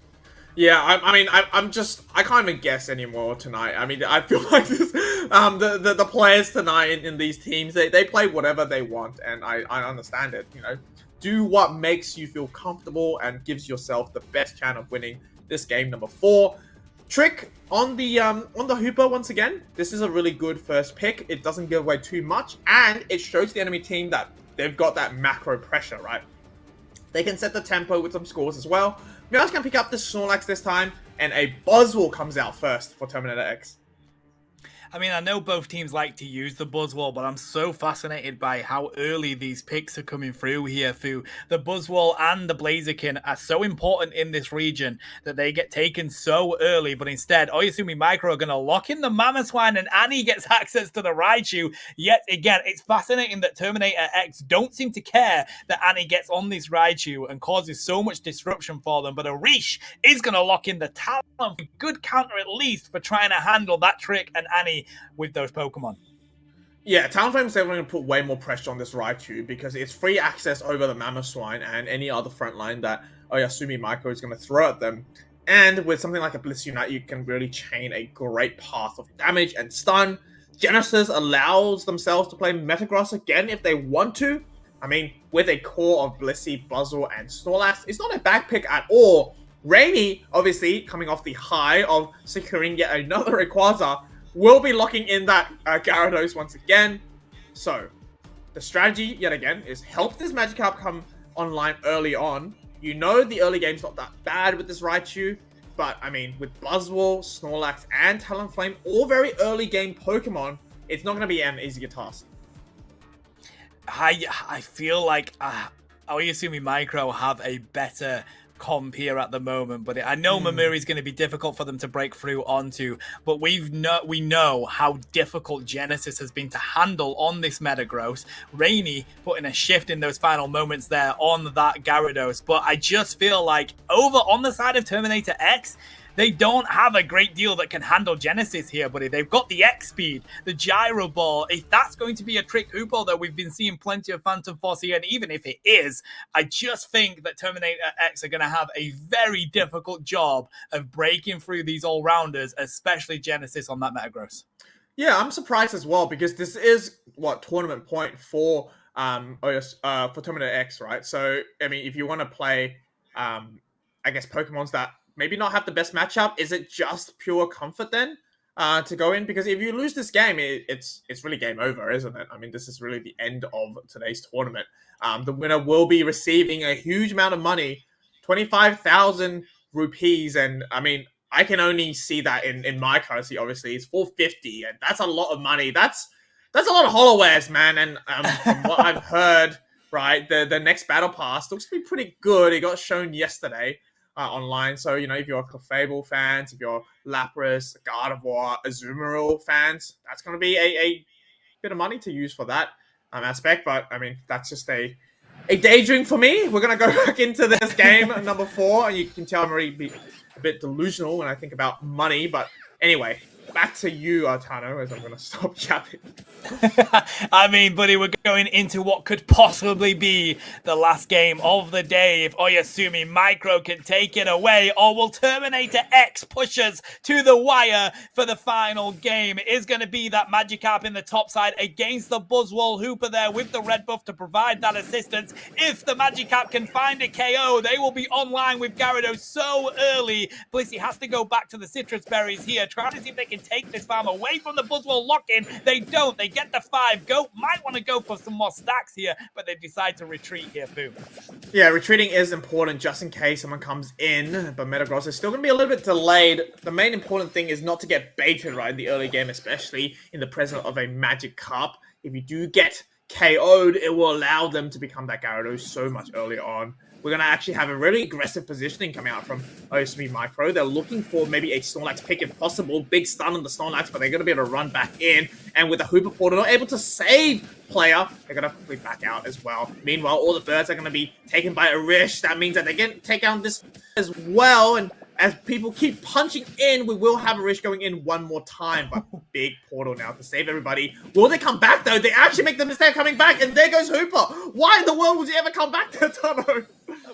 Yeah, I can't even guess anymore tonight. I mean, I feel like this, the players tonight in these teams, they play whatever they want, and I understand it. You know, do what makes you feel comfortable and gives yourself the best chance of winning this game number 4. Trick on the Hooper once again. This is a really good first pick. It doesn't give away too much, and it shows the enemy team that they've got that macro pressure, right? They can set the tempo with some scores as well. You guys can pick up the Snorlax this time, and a Buzzwole comes out first for Terminator X. I mean, I know both teams like to use the Buzzwole, but I'm so fascinated by how early these picks are coming through here. Fu. The Buzzwole and the Blaziken are so important in this region that they get taken so early, but instead, Oyasumi Micro are going to lock in the Mamoswine, and Annie gets access to the Raichu. Yet again, it's fascinating that Terminator X don't seem to care that Annie gets on this Raichu and causes so much disruption for them, but Arish is going to lock in the Talon, good counter at least, for trying to handle that Trick and Annie with those Pokemon. Yeah, Talonflame is definitely going to put way more pressure on this Raichu because it's free access over the Mamoswine and any other front line that Oyasumi Micro is going to throw at them. And with something like a Bliss Unite, you can really chain a great path of damage and stun. Genesis allows themselves to play Metagross again if they want to. I mean, with a core of Blissey, Buzzwole, and Snorlax, it's not a bad pick at all. Rainy, obviously, coming off the high of securing yet another Rayquaza, will be locking in that Gyarados once again. So, the strategy, yet again, is help this Magikarp come online early on. You know the early game's not that bad with this Raichu, but, I mean, with Buzzwole, Snorlax, and Talonflame, all very early game Pokemon, it's not going to be an easier task. I feel like Oyasumi Micro have a better comp here at the moment, but I know Mamuri is going to be difficult for them to break through onto, but we know how difficult Genesis has been to handle on this Metagross. Rainy putting a shift in those final moments there on that Gyarados, but I just feel like over on the side of Terminator X, they don't have a great deal that can handle Genesis here, buddy. They've got the X-Speed, the Gyro Ball. If that's going to be a Trick Hoople, though, we've been seeing plenty of Phantom Force here, and even if it is, I just think that Terminator X are going to have a very difficult job of breaking through these all-rounders, especially Genesis on that Metagross. Yeah, I'm surprised as well, because this is, tournament point for Terminator X, right? So, I mean, if you want to play, I guess, Pokemons that maybe not have the best matchup, is it just pure comfort then to go in? Because if you lose this game, it's really game over, isn't it? I mean, this is really the end of today's tournament. The winner will be receiving a huge amount of money, 25,000 rupees. And I mean, I can only see that in my currency, obviously. It's 450, and that's a lot of money. That's a lot of holowares, man. And from what I've heard, right, the next battle pass looks to be pretty good. It got shown yesterday online. So, if you're Clefable fans, if you're Lapras, Gardevoir, Azumarill fans, that's going to be a bit of money to use for that aspect. But, I mean, that's just a daydream for me. We're going to go back into this game, number 4. And you can tell I'm already a bit delusional when I think about money. But anyway, back to you, Tano, as I'm going to stop yapping. I mean, buddy, we're going into what could possibly be the last game of the day. If Oyasumi Micro can take it away, or will Terminator X push us to the wire for the final game? It is going to be that Magikarp in the top side against the Buzzwole Hooper there with the red buff to provide that assistance. If the Magikarp can find a KO, they will be online with Gyarados so early. Blissey has to go back to the Citrus Berries here, trying to see if they can take this farm away from the Buzzwole lock-in. They don't. They get the 5. Goat might want to go for some more stacks here, but they decide to retreat here, Boo. Yeah, retreating is important just in case someone comes in, but Metagross is still going to be a little bit delayed. The main important thing is not to get baited, right, in the early game, especially in the presence of a Magikarp. If you do get KO'd, it will allow them to become that Gyarados so much earlier on. We're going to actually have a really aggressive positioning coming out from Oyasumi Micro. They're looking for maybe a Snorlax pick if possible. Big stun on the Snorlax, but they're going to be able to run back in. And with the Hooper Portal not able to save player, they're going to quickly back out as well. Meanwhile, all the birds are going to be taken by Arish. That means that they can take out this as well. And as people keep punching in, we will have Arish going in one more time. But big portal now to save everybody. Will they come back, though? They actually make the mistake of coming back, and there goes Hooper. Why in the world would you ever come back there, Tano?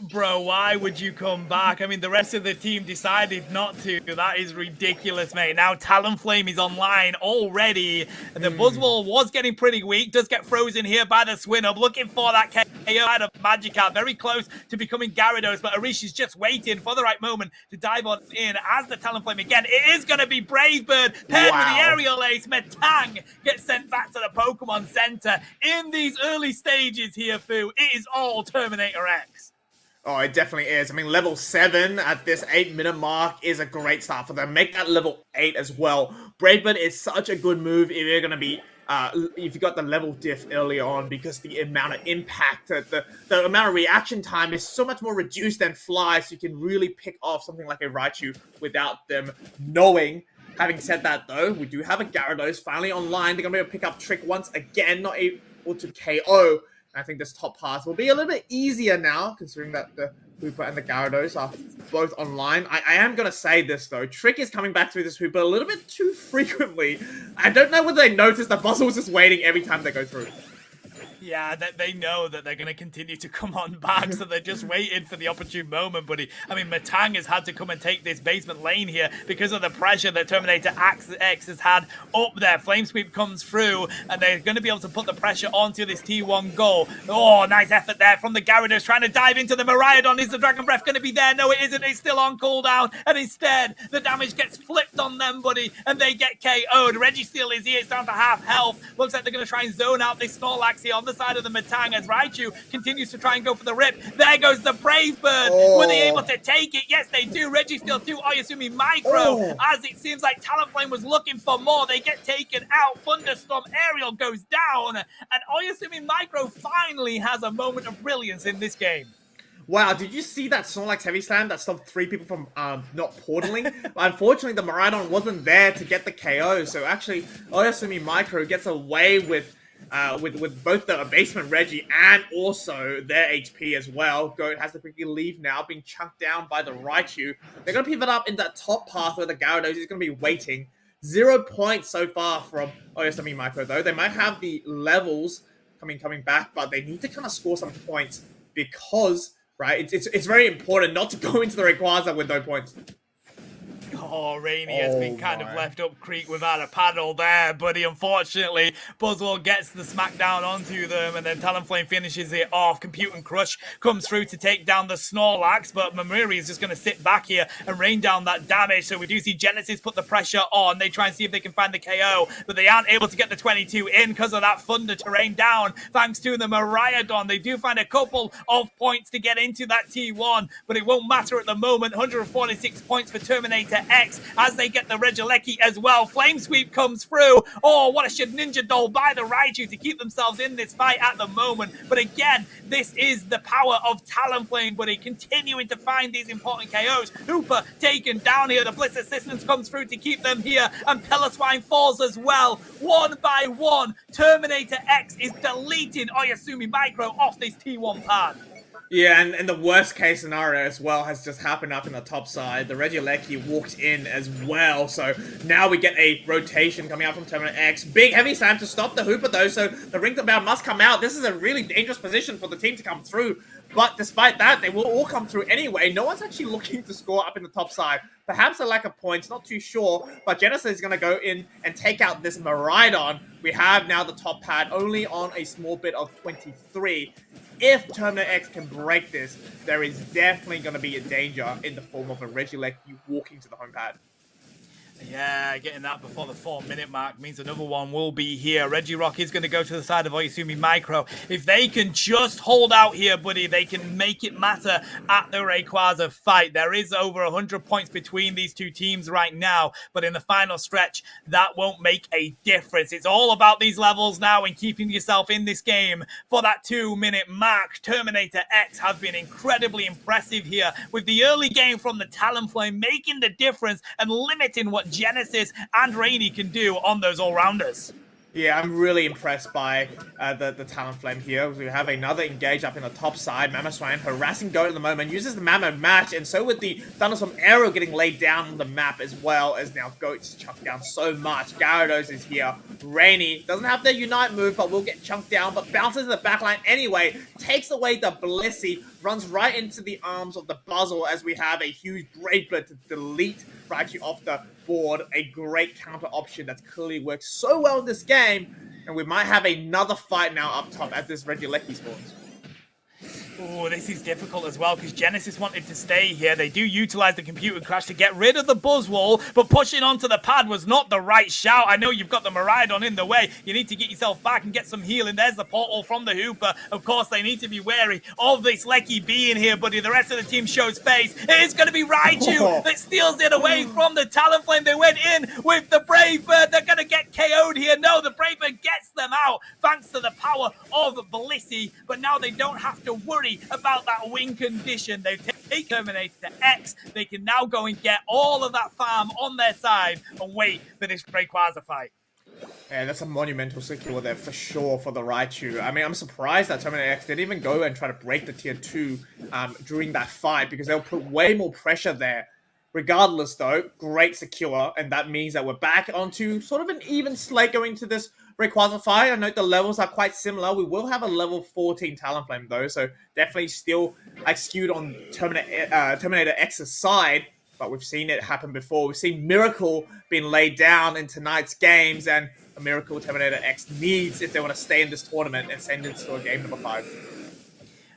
Bro, why would you come back? I mean, the rest of the team decided not to. That is ridiculous, mate. Now Talonflame is online already. The Buzzwole was getting pretty weak. Does get frozen here by the Swinub. Looking for that KO out of Magikarp. Very close to becoming Gyarados, but Arish is just waiting for the right moment to dive on in as the Talonflame again. It is going to be Brave Bird paired with the Aerial Ace. Metang gets sent back to the Pokemon Center. In these early stages here, Fu, it is all Terminator X. Oh, it definitely is. I mean, level 7 at this 8-minute mark is a great start for them. Make that level 8 as well. Brave Bird is such a good move if you're going to be, if you got the level diff early on, because the amount of impact, the amount of reaction time is so much more reduced than Fly, so you can really pick off something like a Raichu without them knowing. Having said that, though, we do have a Gyarados finally online. They're going to be able to pick up Trick once again, not able to KO. I think this top pass will be a little bit easier now, considering that the Hooper and the Gyarados are both online. I am going to say this, though. Trick is coming back through this Hooper a little bit too frequently. I don't know whether they notice that Buzzwole just waiting every time they go through. Yeah, they know that they're going to continue to come on back, so they're just waiting for the opportune moment, buddy. I mean, Metang has had to come and take this basement lane here because of the pressure that Terminator X has had up there. Flame Sweep comes through, and they're going to be able to put the pressure onto this T1 goal. Oh, nice effort there from the Gyarados, trying to dive into the Miraidon. Is the Dragon Breath going to be there? No, it isn't. It's still on cooldown, and instead, the damage gets flipped on them, buddy, and they get KO'd. Registeel is here. It's down to half health. Looks like they're going to try and zone out this Snorlax here on the side of the Metang as Raichu continues to try and go for the rip. There goes the Brave Bird. Were they able to take it? Yes, they do. Registeel 2, Oyasumi Micro. As it seems like Talonflame was looking for more. They get taken out. Thunderstorm Aerial goes down. And Oyasumi Micro finally has a moment of brilliance in this game. Wow, did you see that Snorlax Heavy Slam that stopped 3 people from not portaling? Unfortunately, the Miraidon wasn't there to get the KO. So actually, Oyasumi Micro gets away with both the basement Reggie and also their HP as well. Goat has to quickly leave now, being chunked down by the Raichu. They're going to pivot up in that top path where the Gyarados is going to be waiting. 0 points so far from Oyasumi Micro, though. They might have the levels coming back, but they need to kind of score some points because, right, it's very important not to go into the Rayquaza with no points. Oh, Rainy has been kind of left up creek without a paddle there, buddy. Unfortunately, Buzzwole gets the smackdown onto them, and then Talonflame finishes it off. Compute and Crush comes through to take down the Snorlax, but Mamiri is just going to sit back here and rain down that damage. So we do see Genesis put the pressure on. They try and see if they can find the KO, but they aren't able to get the 22 in because of that Thunder to rain down. Thanks to the Miraidon, they do find a couple of points to get into that T1, but it won't matter at the moment. 146 points for Terminator X as they get the Regieleki as well. Flame Sweep comes through. Oh, what a Ninja Doll by the Raichu to keep themselves in this fight at the moment. But again, this is the power of Talonflame, buddy, continuing to find these important KOs. Hooper taken down here. The Bliss Assistance comes through to keep them here. And Piloswine falls as well. One by one, Terminator X is deleting Oyasumi Micro off this T1 pad. Yeah, and the worst case scenario as well has just happened up in the top side. The Regieleki walked in as well, so now we get a rotation coming out from Terminator X. Big heavy slam to stop the Hooper though, so the Ring to Bound must come out. This is a really dangerous position for the team to come through, but despite that, they will all come through anyway. No one's actually looking to score up in the top side. Perhaps a lack of points, not too sure, but Genesis is going to go in and take out this Miraidon. We have now the top pad only on a small bit of 23. If Terminator X can break this, there is definitely going to be a danger in the form of a Regieleki walking to the home pad. Yeah, getting that before the 4-minute mark means another one will be here. Regirock is going to go to the side of Oyasumi Micro. If they can just hold out here, buddy, they can make it matter at the Rayquaza fight. There is over 100 points between these two teams right now, but in the final stretch, that won't make a difference. It's all about these levels now and keeping yourself in this game for that 2-minute mark. Terminator X have been incredibly impressive here with the early game from the Talonflame making the difference and limiting what Genesis and Rainy can do on those all-rounders. Yeah, I'm really impressed by the Talonflame here. We have another engage up in the top side. Mamoswine harassing Goat at the moment. Uses the Mammo match, and so with the Thunderstorm Arrow getting laid down on the map as well, as now Goat's chunked down so much. Gyarados is here. Rainy doesn't have their Unite move, but will get chunked down, but bounces the backline anyway. Takes away the Blissey. Runs right into the arms of the Buzzle as we have a huge Brave Bird to delete Raichu off the board. A great counter option that's clearly worked so well in this game. And we might have another fight now up top as this Regieleki spawns. Oh, this is difficult as well because Genesis wanted to stay here. They do utilize the computer crash to get rid of the Buzzwole, but pushing onto the pad was not the right shout. I know you've got the Miraidon in the way. You need to get yourself back and get some healing. There's the portal from the Hooper. Of course, they need to be wary of this Lecky being here, buddy. The rest of the team shows face. It is going to be Raichu that steals it away from the Talonflame. They went in with the Brave Bird. They're going to get KO'd here. No, the Brave Bird gets them out thanks to the power of Blissey, but now they don't have to worry about that win condition. They've taken Terminator X. They can now go and get all of that farm on their side and wait for this Rayquaza fight. Yeah, that's a monumental secure there for sure for the Raichu. I mean, I'm surprised that Terminator X didn't even go and try to break the tier 2 during that fight because they'll put way more pressure there. Regardless, though, great secure, and that means that we're back onto sort of an even slate going to this Rayquaza fight. I note the levels are quite similar. We will have a level 14 Talonflame, though, so definitely still skewed on Terminator X's side, but we've seen it happen before. We've seen Miracle being laid down in tonight's games, and a Miracle Terminator X needs if they want to stay in this tournament and send it to a game number 5.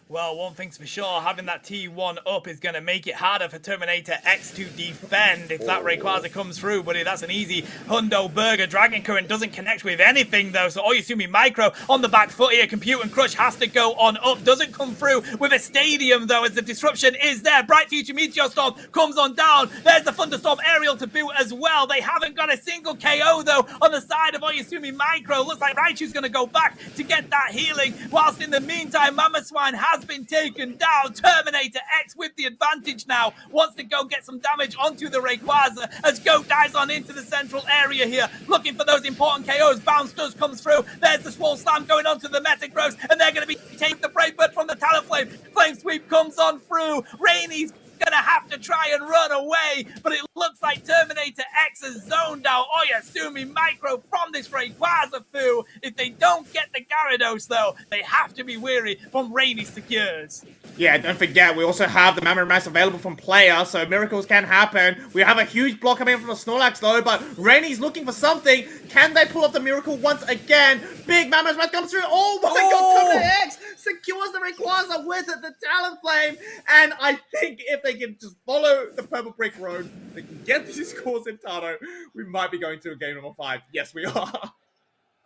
Well, one thing's for sure, having that T1 up is going to make it harder for Terminator X to defend if that Rayquaza comes through, buddy. That's an easy Hundo Burger. Dragon Current doesn't connect with anything, though, so Oyasumi Micro on the back foot here. Compute and Crush has to go on up. Doesn't come through with a Stadium, though, as the disruption is there. Bright Future Meteor Storm comes on down. There's the Thunderstorm Aerial to boot as well. They haven't got a single KO, though, on the side of Oyasumi Micro. Looks like Raichu's going to go back to get that healing, whilst in the meantime, Mamoswine has been taken down. Terminator X with the advantage now. Wants to go get some damage onto the Rayquaza as Goat dives on into the central area here. Looking for those important KOs. Bounce does come through. There's the Swole Slam going onto the Metagross, and they're going to be taking the Brave Bird from the Talonflame. Flame Sweep comes on through. Rainy's gonna have to try and run away, but it looks like Terminator X has zoned out Oyasumi Micro from this Rayquaza foo. If they don't get the Gyarados, though, they have to be weary from Rainy Secures. Yeah, don't forget, we also have the Mammoth Mass available from player, so miracles can happen. We have a huge block coming in from the Snorlax, though, but Rainy's looking for something. Can they pull off the miracle once again? Big Mammoth Mass comes through. Oh my god, Terminator X secures the Rayquaza with it, the Talonflame. And I think if they can just follow the Purple Brick Road, they can get these scores in Tano, we might be going to a game number 5. Yes, we are.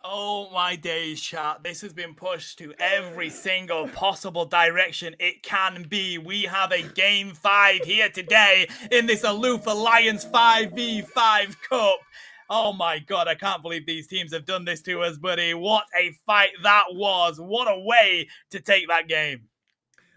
Oh my days, chat. This has been pushed to every single possible direction it can be. We have a Game 5 here today in this Aloof Alliance 5v5 Cup. Oh my god, I can't believe these teams have done this to us, buddy. What a fight that was. What a way to take that game.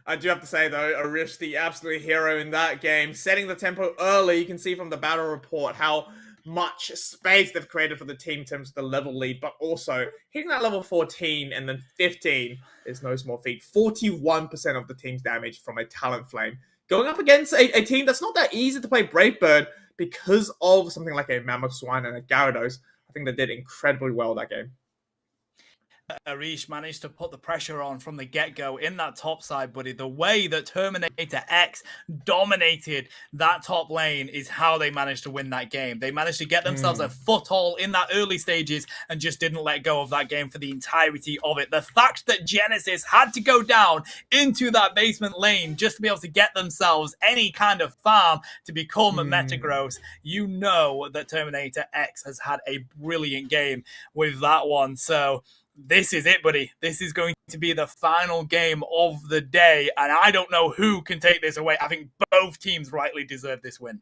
I do have to say, though, Arish, the absolute hero in that game, setting the tempo early. You can see from the battle report how much space they've created for the team in terms of the level lead, but also hitting that level 14 and then 15 is no small feat. 41% of the team's damage from a Talent Flame. Going up against a team that's not that easy to play Bravebird because of something like a Mammoth Swine and a Gyarados. I think they did incredibly well that game. Arish managed to put the pressure on from the get-go in that top side, buddy. The way that Terminator X dominated that top lane is how they managed to win that game. They managed to get themselves a foothold in that early stages and just didn't let go of that game for the entirety of it. The fact that Genesis had to go down into that basement lane just to be able to get themselves any kind of farm to become Metagross, you know that Terminator X has had a brilliant game with that one. So this is it, buddy. This is going to be the final game of the day, and I don't know who can take this away. I think both teams rightly deserve this win.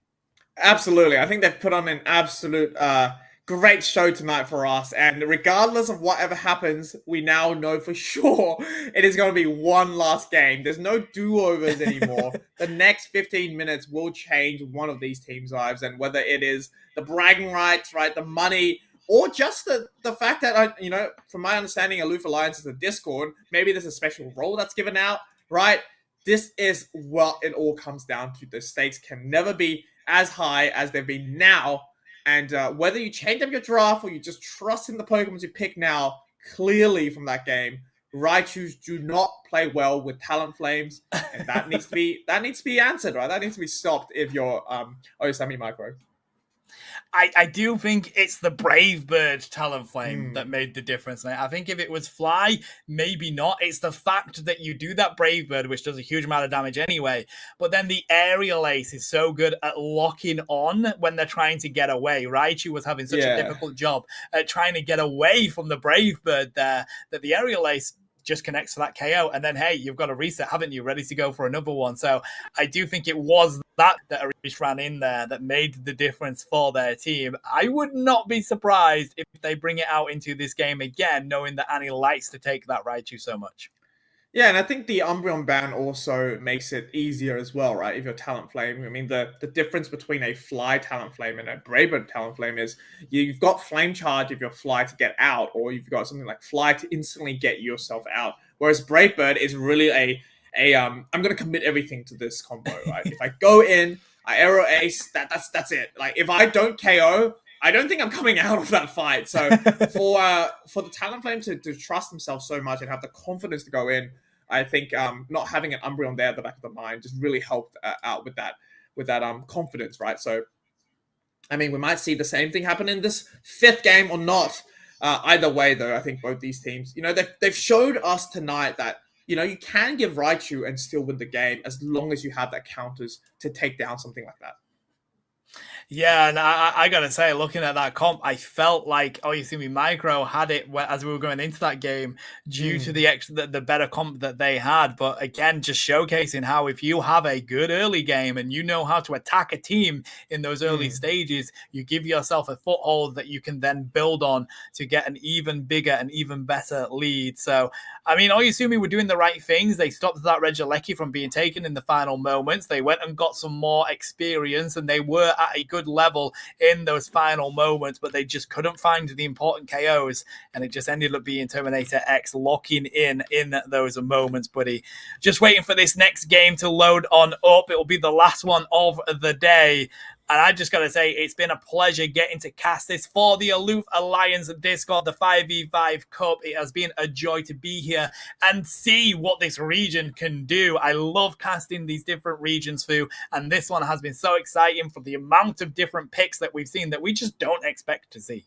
Absolutely. I think they've put on an absolute great show tonight for us, and regardless of whatever happens, we now know for sure it is going to be one last game. There's no do-overs anymore. The next 15 minutes will change one of these teams' lives, and whether it is the bragging rights, right, the money, or just the fact that, from my understanding, Aloof Alliance is a Discord. Maybe there's a special role that's given out, right? This is what it all comes down to. The stakes can never be as high as they've been now. And whether you change up your draft or you just trust in the Pokemon you pick now, clearly from that game, Raichus do not play well with Talent Flames. And that needs to be answered, right? That needs to be stopped if you're Osami Micro. I do think it's the Brave Bird Talent Flame that made the difference. I think if it was Fly, maybe not. It's the fact that you do that Brave Bird, which does a huge amount of damage anyway, but then the Aerial Ace is so good at locking on when they're trying to get away. Raichu was having such a difficult job at trying to get away from the Brave Bird there that the Aerial Ace just connects to that KO, and then hey, you've got a reset, haven't you, ready to go for another one. So I do think it was that Arish ran in there that made the difference for their team. I would not be surprised if they bring it out into this game again, knowing that Annie likes to take that Raichu so much. Yeah, and I think the Umbreon ban also makes it easier as well, right? If you're Talent Flame, I mean, the difference between a Fly Talent Flame and a Brave Talent Flame is you've got Flame Charge if you're Fly to get out, or you've got something like Fly to instantly get yourself out. Whereas Brave Bird is really I'm going to commit everything to this combo, right? If I go in, I Aero Ace, that's it. Like, if I don't KO, I don't think I'm coming out of that fight. So for the Talent Flame to trust themselves so much and have the confidence to go in, I think not having an Umbreon there at the back of the mind just really helped out with that confidence, right? So, I mean, we might see the same thing happen in this fifth game or not. Either way, though, I think both these teams, they've showed us tonight that, you can give Raichu and still win the game as long as you have that counters to take down something like that. Yeah, and I gotta say, looking at that comp, I felt like Oyasumi Micro had it as we were going into that game due to the better comp that they had. But again, just showcasing how if you have a good early game and you know how to attack a team in those early stages, you give yourself a foothold that you can then build on to get an even bigger and even better lead. So, I mean, Oyasumi were doing the right things. They stopped that Regieleki from being taken in the final moments. They went and got some more experience, and they were at a good level in those final moments, but they just couldn't find the important KOs, and it just ended up being Terminator X locking in those moments, buddy. Just waiting for this next game to load on up. It will be the last one of the day. And I just got to say, it's been a pleasure getting to cast this for the Aloof Alliance Discord, the 5v5 Cup. It has been a joy to be here and see what this region can do. I love casting these different regions through, and this one has been so exciting for the amount of different picks that we've seen that we just don't expect to see.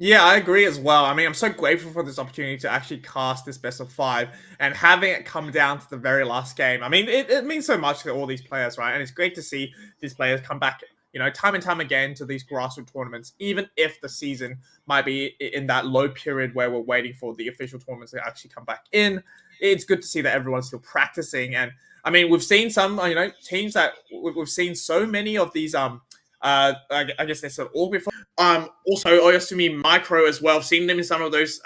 Yeah, I agree as well. I mean, I'm so grateful for this opportunity to actually cast this best of 5 and having it come down to the very last game. I mean, it means so much to all these players, right? And it's great to see these players come back time and time again to these grassroots tournaments, even if the season might be in that low period where we're waiting for the official tournaments to actually come back in. It's good to see that everyone's still practicing. And I mean, we've seen some, teams that we've seen so many of these, I guess they said all before. Also, Oyasumi Micro as well. I've seen them in some of those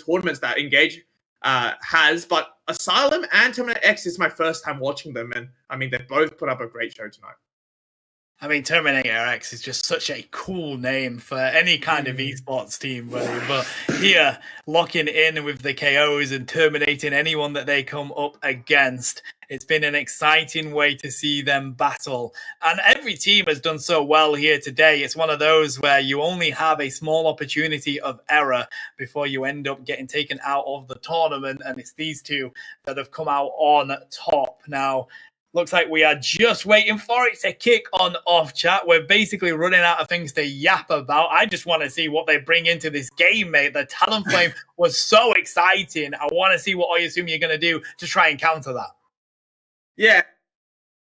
tournaments that Engage has. But Asylum and Terminator X is my first time watching them. And I mean, they both put up a great show tonight. I mean, Terminator X is just such a cool name for any kind of esports team, buddy. But here, locking in with the KOs and terminating anyone that they come up against, it's been an exciting way to see them battle. And every team has done so well here today. It's one of those where you only have a small opportunity of error before you end up getting taken out of the tournament. And it's these two that have come out on top. Now, looks like we are just waiting for it to kick on off, chat. We're basically running out of things to yap about. I just want to see what they bring into this game, mate. The Talonflame was so exciting. I want to see what Oyasumi are going to do to try and counter that. Yeah,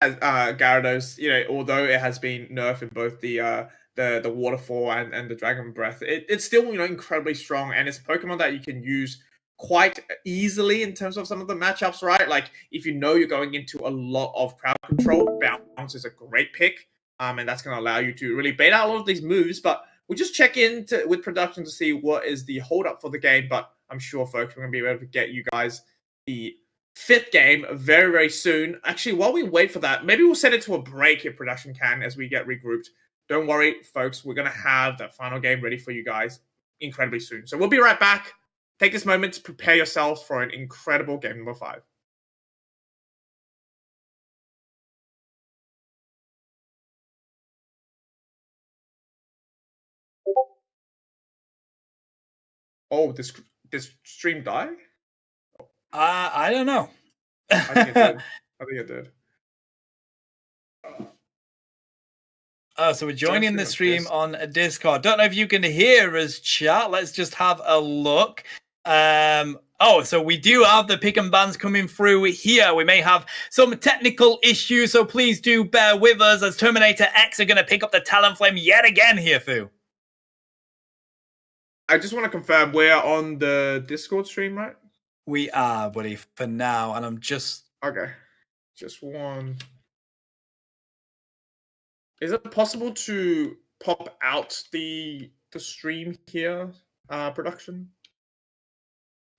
Gyarados, although it has been nerfed in both the Waterfall and the Dragon Breath, it's still, incredibly strong. And it's a Pokemon that you can use quite easily in terms of some of the matchups, right? Like, if you're going into a lot of crowd control, Bounce is a great pick. And that's going to allow you to really bait out a lot of these moves. But we'll just check in with production to see what is the hold-up for the game. But I'm sure, folks, we're going to be able to get you guys the 5th game very, very soon. Actually, while we wait for that, maybe we'll send it to a break if production can as we get regrouped. Don't worry, folks. We're going to have that final game ready for you guys incredibly soon. So we'll be right back. Take this moment to prepare yourselves for an incredible game number 5. Oh, this stream died? I don't know. I think it did. Oh, so we're joining the stream on Discord. Don't know if you can hear us, chat. Let's just have a look. So we do have the pick and bans coming through here. We may have some technical issues, so please do bear with us as Terminator X are going to pick up the Talonflame yet again here, Fu. I just want to confirm we're on the Discord stream, right? We are, buddy, for now, and I'm just... Okay. Just one... Is it possible to pop out the stream here, production?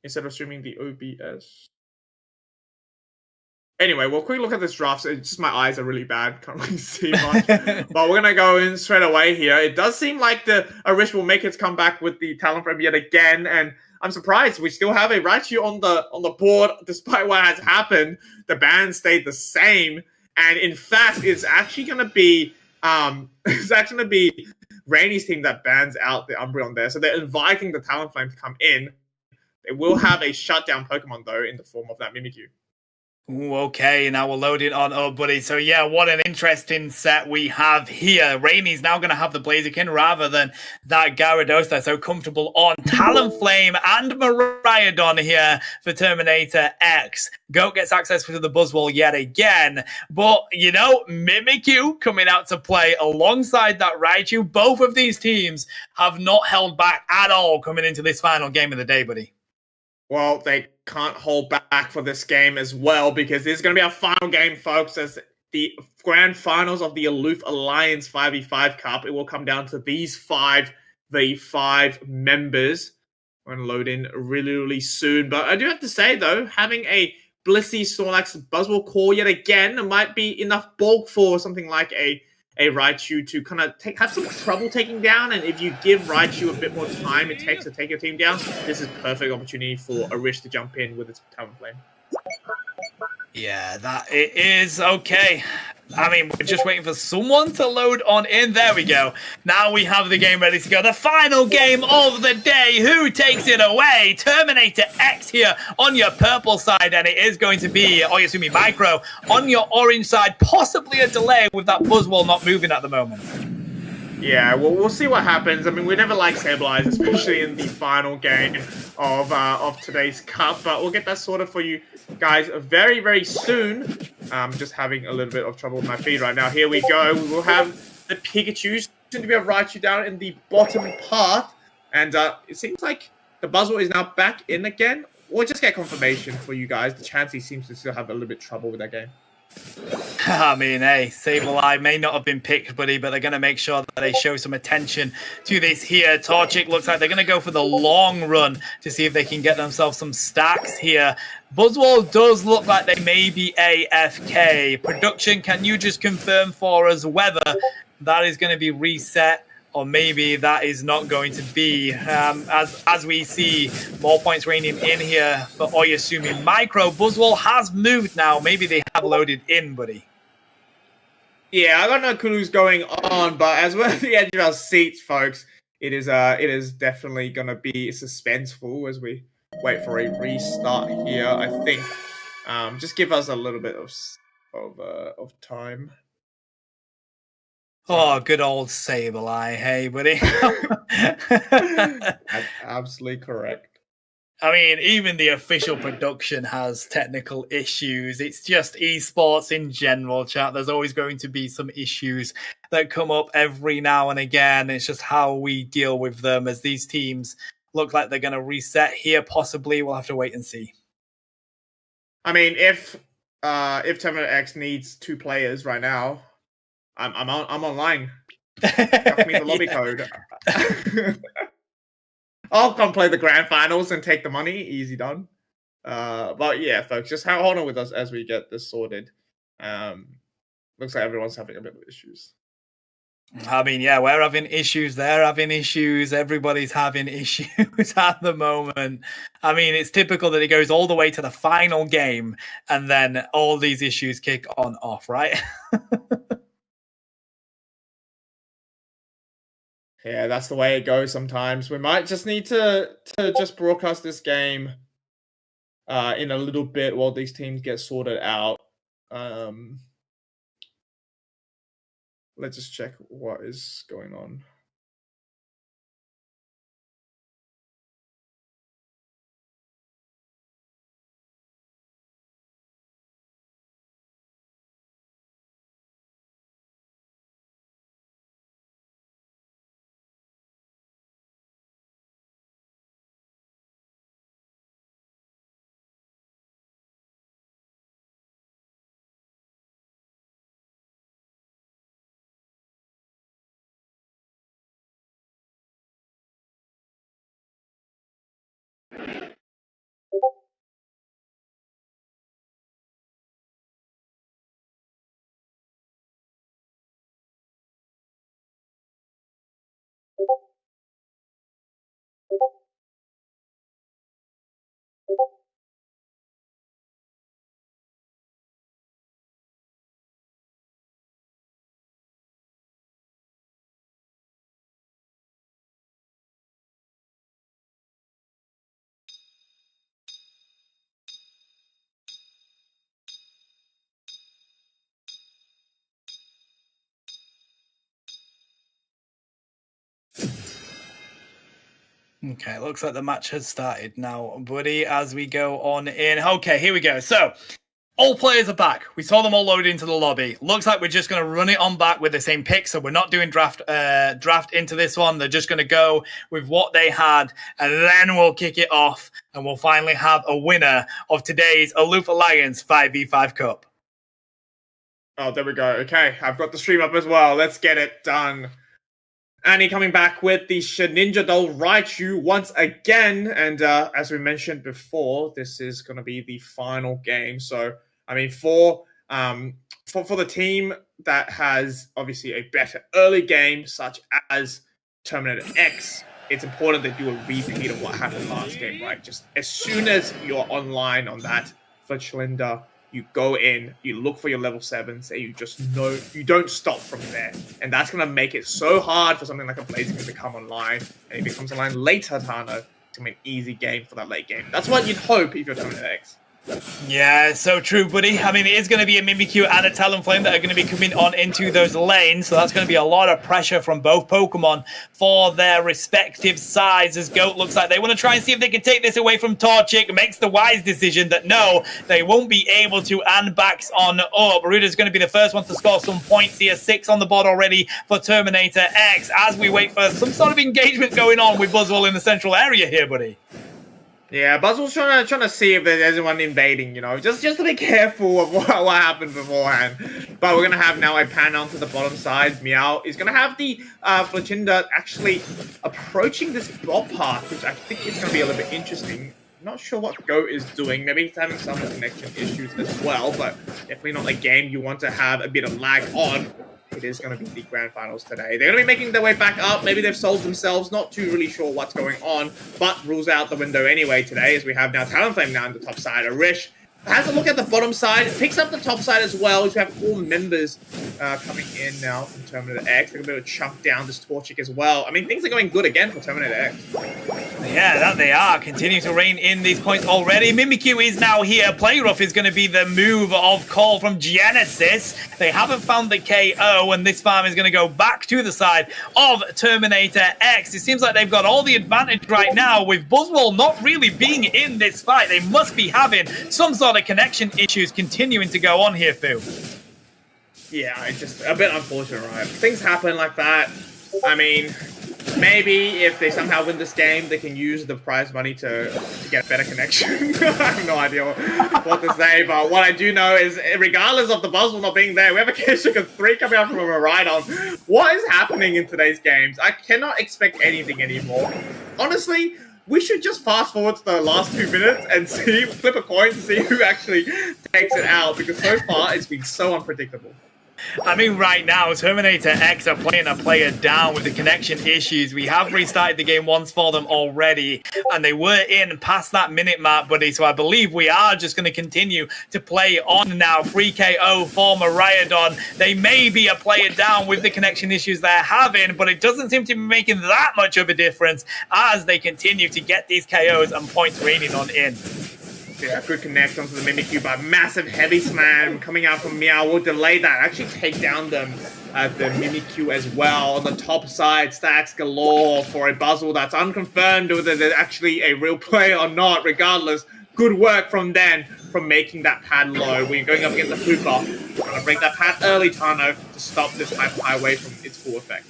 Instead of streaming the OBS? Anyway, we'll quickly look at this draft. It's just my eyes are really bad. Can't really see much. But we're going to go in straight away here. It does seem like the Arish will make its comeback with the Talonflame yet again. And I'm surprised we still have a Raichu on the board despite what has happened. The ban stayed the same. And in fact, it's actually going to be... Rainy's team that bans out the Umbreon there. So they're inviting the Talonflame to come in. They will have a shutdown Pokemon, though, in the form of that Mimikyu. Ooh, okay, now we'll load it on up, buddy. So yeah, what an interesting set we have here. Rainy's now going to have the Blaziken rather than that Gyarados that's so comfortable on Talonflame and Miraidon here for Terminator X. Goat gets access to the Buzzwole yet again. But, Mimikyu coming out to play alongside that Raichu. Both of these teams have not held back at all coming into this final game of the day, buddy. Well, they can't hold back for this game as well because this is going to be our final game, folks, as the grand finals of the Aloof Alliance 5v5 Cup. It will come down to these 5v5 members. We're going to load in really, really soon. But I do have to say, though, having a Blissey Snorlax Buzzwole core yet again might be enough bulk for something like a Raichu to kind of have some trouble taking down, and if you give Raichu a bit more time it takes to take your team down, this is perfect opportunity for Arish to jump in with its Talonflame. Yeah, that it is. Okay. I mean, we're just waiting for someone to load on in. There we go. Now we have the game ready to go. The final game of the day. Who takes it away? Terminator X here on your purple side, and it is going to be Oyasumi Micro on your orange side. Possibly a delay with that Buzzwole not moving at the moment. Yeah, well, we'll see what happens. I mean, we never like Sableye, especially in the final game of today's cup, but we'll get that sorted for you guys very, very soon. I'm just having a little bit of trouble with my feed right now. Here we go. We will have the Pikachu seem to be able to Raichu down in the bottom path. And it seems like the Buzzwole is now back in again. We'll just get confirmation for you guys. The Chansey seems to still have a little bit of trouble with that game. I mean, hey, Sableye may not have been picked, buddy, but they're going to make sure that they show some attention to this here. Torchic looks like they're going to go for the long run to see if they can get themselves some stacks here. Buzzwole does look like they may be AFK. Production, can you just confirm for us whether that is going to be reset or maybe that is not going to be? As we see more points raining in here for Oyasumi Micro, Buzzwole has moved now. Maybe they have loaded in, buddy. Yeah, I don't know who's going on, but as we're at the edge of our seats, folks, it is definitely going to be suspenseful as we wait for a restart here. I think just give us a little bit of time. Oh, good old Sableye, hey, buddy. That's absolutely correct. I mean, even the official production has technical issues. It's just esports in general, chat. There's always going to be some issues that come up every now and again. It's just how we deal with them as these teams look like they're going to reset here, possibly. We'll have to wait and see. I mean, if Terminator X needs 2 players right now, I'm online. Give me the lobby code. I'll come play the grand finals and take the money. Easy done. But yeah, folks, just hold on with us as we get this sorted. Looks like everyone's having a bit of issues. I mean, yeah, we're having issues. They're having issues. Everybody's having issues at the moment. I mean, it's typical that it goes all the way to the final game and then all these issues kick on off, right? Yeah, that's the way it goes sometimes. We might just need to just broadcast this game in a little bit while these teams get sorted out. Let's just check what is going on. Okay, looks like the match has started now, buddy, as we go on in. Okay, here we go. So, all players are back. We saw them all load into the lobby. Looks like we're just going to run it on back with the same pick, so we're not doing draft into this one. They're just going to go with what they had, and then we'll kick it off, and we'll finally have a winner of today's Aloof Alliance 5v5 Cup. Oh, there we go. Okay, I've got the stream up as well. Let's get it done. Annie coming back with the Ninja Doll Raichu once again. And as we mentioned before, this is going to be the final game. So, I mean, for the team that has obviously a better early game, such as Terminator X, it's important they do a repeat of what happened last game, right? Just as soon as you're online on that for Chilinda, you go in, you look for your level 7s, and you just know you don't stop from there. And that's going to make it so hard for something like a Blaziken to come online. And if it comes online later, Tano, it's going to be an easy game for that late game. That's what you'd hope if you're Terminator X. Yeah, so true, buddy. I mean, it is going to be a Mimikyu and a Talonflame that are going to be coming on into those lanes, so that's going to be a lot of pressure from both Pokemon for their respective sides, as Goat looks like they want to try and see if they can take this away from Torchic. Makes the wise decision that no, they won't be able to, and backs on up. Ruda's going to be the first one to score some points here. 6 on the board already for Terminator X, as we wait for some sort of engagement going on with Buzzwole in the central area here, buddy. Yeah, Buzzwole's trying to see if there's anyone invading, you know, just to be careful of what happened beforehand. But we're gonna have now a pan onto the bottom side. Meow is gonna have the Flacinda actually approaching this bot path, which I think is gonna be a little bit interesting. Not sure what Goat is doing. Maybe he's having some connection issues as well, but definitely not a game you want to have a bit of lag on. It is going to be the grand finals today. They're going to be making their way back up. Maybe they've sold themselves. Not too really sure what's going on, but rules out the window anyway today, as we have now Talonflame now on the top side. Arish has a look at the bottom side, picks up the top side as well, as we have all members coming in now from Terminator X. They're going to be able to chunk down this Torchic as well. I mean, things are going good again for Terminator X. Yeah, that they are. Continue to rein in these points already. Mimikyu is now here. Play Rough is going to be the move of call from Genesis. They haven't found the KO, and this farm is going to go back to the side of Terminator X. It seems like they've got all the advantage right now, with Buzzwole not really being in this fight. They must be having some sort of connection issues continuing to go on here, Phil. Yeah, it's just a bit unfortunate, right? Things happen like that. I mean, maybe if they somehow win this game, they can use the prize money to get a better connection. I have no idea what to say, but what I do know is, regardless of the Buzzwole not being there, we have a Keshica 3 coming out from a Rhydon. What is happening in today's games? I cannot expect anything anymore. Honestly, we should just fast forward to the last 2 minutes and flip a coin to see who actually takes it out, because so far it's been so unpredictable. I mean, right now, Terminator X are playing a player down with the connection issues. We have restarted the game once for them already, and they were in past that minute mark, buddy. So I believe we are just going to continue to play on now. Free KO for Miraidon. They may be a player down with the connection issues they're having, but it doesn't seem to be making that much of a difference as they continue to get these KOs and points raining on in. Yeah, good connect onto the Mimikyu, but massive heavy slam coming out from Meow will delay that. Actually take down them the Mimikyu as well. On the top side, stacks galore for a Buzzwole that's unconfirmed whether they're actually a real player or not. Regardless, good work from them from making that pad low. We're going up against the Hooper. We're going to break that pad early, Tano, to stop this highway from its full effect.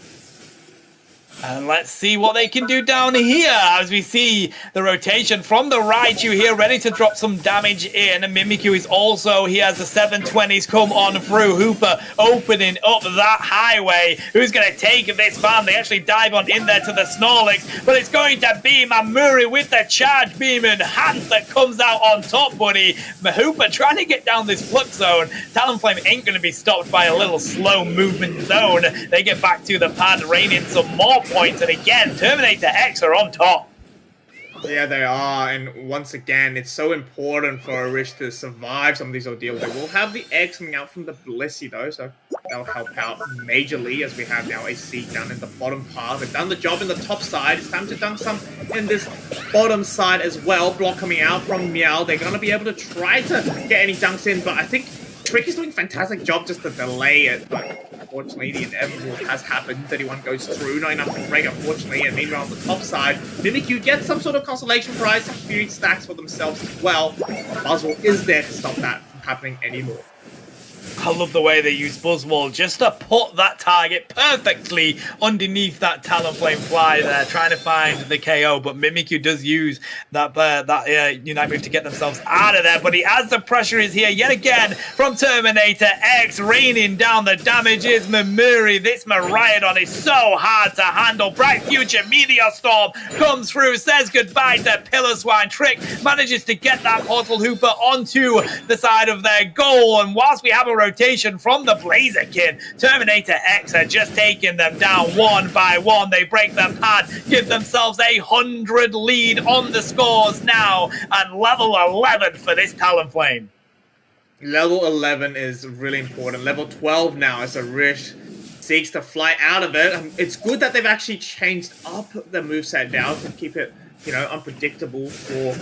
And let's see what they can do down here as we see the rotation from the Raichu here, ready to drop some damage in. And Mimikyu is also, he has the 720s come on through. Hooper opening up that highway. Who's going to take this farm? They actually dive on in there to the Snorlax, but it's going to be Mamuri with the charge beam enhanced that comes out on top, buddy. Hooper trying to get down this flip zone. Talonflame ain't going to be stopped by a little slow movement zone. They get back to the pad, raining some more points, and again, Terminator X are on top. Yeah, they are, and once again, it's so important for Arish to survive some of these ordeals. They will have the eggs coming out from the Blissey, though, so that'll help out majorly, as we have now a seed down in the bottom part. They've done the job in the top side. It's time to dunk some in this bottom side as well. Block coming out from Meow. They're going to be able to try to get any dunks in, but I think Trick is doing a fantastic job just to delay it, but unfortunately the inevitable has happened. 31 goes through, not enough to break, unfortunately, and meanwhile on the top side, Mimikyu gets some sort of consolation prize, some Fury stacks for themselves as well. Buzzwole is there to stop that from happening anymore. I love the way they use Buzzwole just to put that target perfectly underneath that Talonflame fly there, trying to find the KO. But Mimikyu does use that Unite move to get themselves out of there. But as the pressure is here yet again from Terminator X, raining down the damage is Mamuri. This Miraidon is so hard to handle. Bright Future Meteor Storm comes through, says goodbye to Pillar Swine. Trick manages to get that Portal Hooper onto the side of their goal. And whilst we have a rotation from the Blaziken, Terminator X are just taking them down one by one. They break the pad, give themselves 100 lead on the scores now, and level 11 for this Talonflame. Level 11 is really important. Level 12 now as Arish seeks to fly out of it. It's good that they've actually changed up the moveset now to keep it, unpredictable for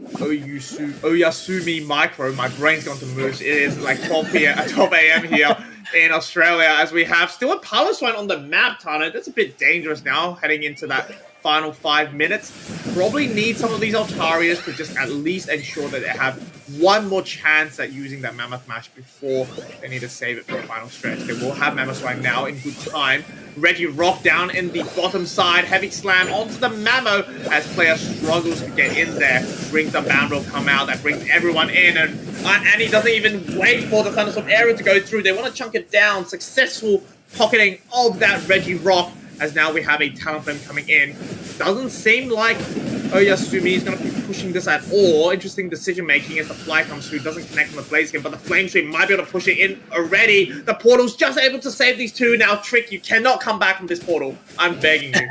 Oyasumi Micro. My brain's gone to mush. It is like 12 a.m. here in Australia, as we have still a Palestine on the map, Tano. That's a bit dangerous now, heading into that final 5 minutes. Probably need some of these Altarias to just at least ensure that they have one more chance at using that Mammoth Mash before they need to save it for the final stretch. They will have Mammoth Swine now in good time. Reggie Rock down in the bottom side. Heavy slam onto the Mamo as player struggles to get in there. Brings the Boundary come out. That brings everyone in. And he doesn't even wait for the Thunderstorm area to go through. They want to chunk it down. Successful pocketing of that Reggie Rock, as now we have a Talonflame coming in. Doesn't seem like Oyasumi is going to be pushing this at all. Interesting decision making as the fly comes through. Doesn't connect on the Blaze Skin, but the Flame Stream might be able to push it in already. The portal's just able to save these two. Now, Trick, you cannot come back from this portal. I'm begging you.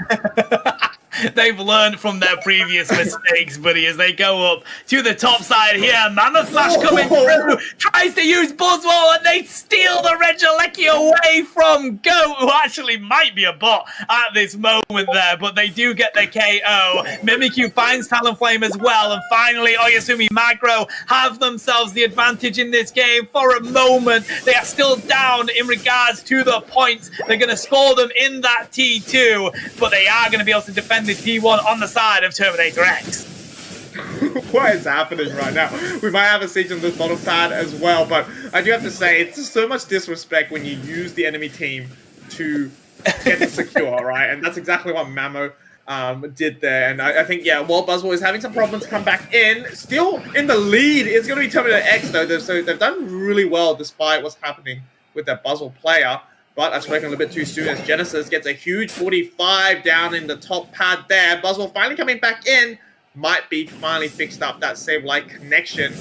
They've learned from their previous mistakes, buddy, as they go up to the top side here. Mammoth Flash coming through, tries to use Buzzwole, and they steal the Regieleki away from Goat, who actually might be a bot at this moment there, but they do get the KO. Mimikyu finds Talonflame as well, and finally Oyasumi Macro have themselves the advantage in this game for a moment. They are still down in regards to the points. They're going to score them in that T2, but they are going to be able to defend this T1 on the side of Terminator X. What is happening right now? We might have a siege on this bottom pad as well, but I do have to say, it's just so much disrespect when you use the enemy team to get the secure, right? And that's exactly what Mamo did there. And I think, yeah, while Buzzwole is having some problems to come back in, still in the lead, it's going to be Terminator X, though. So they've done really well despite what's happening with that Buzzwole player. But I spoke a little bit too soon as Genesis gets a huge 45 down in the top pad there. Buzzwole finally coming back in. Might be finally fixed up that save light connection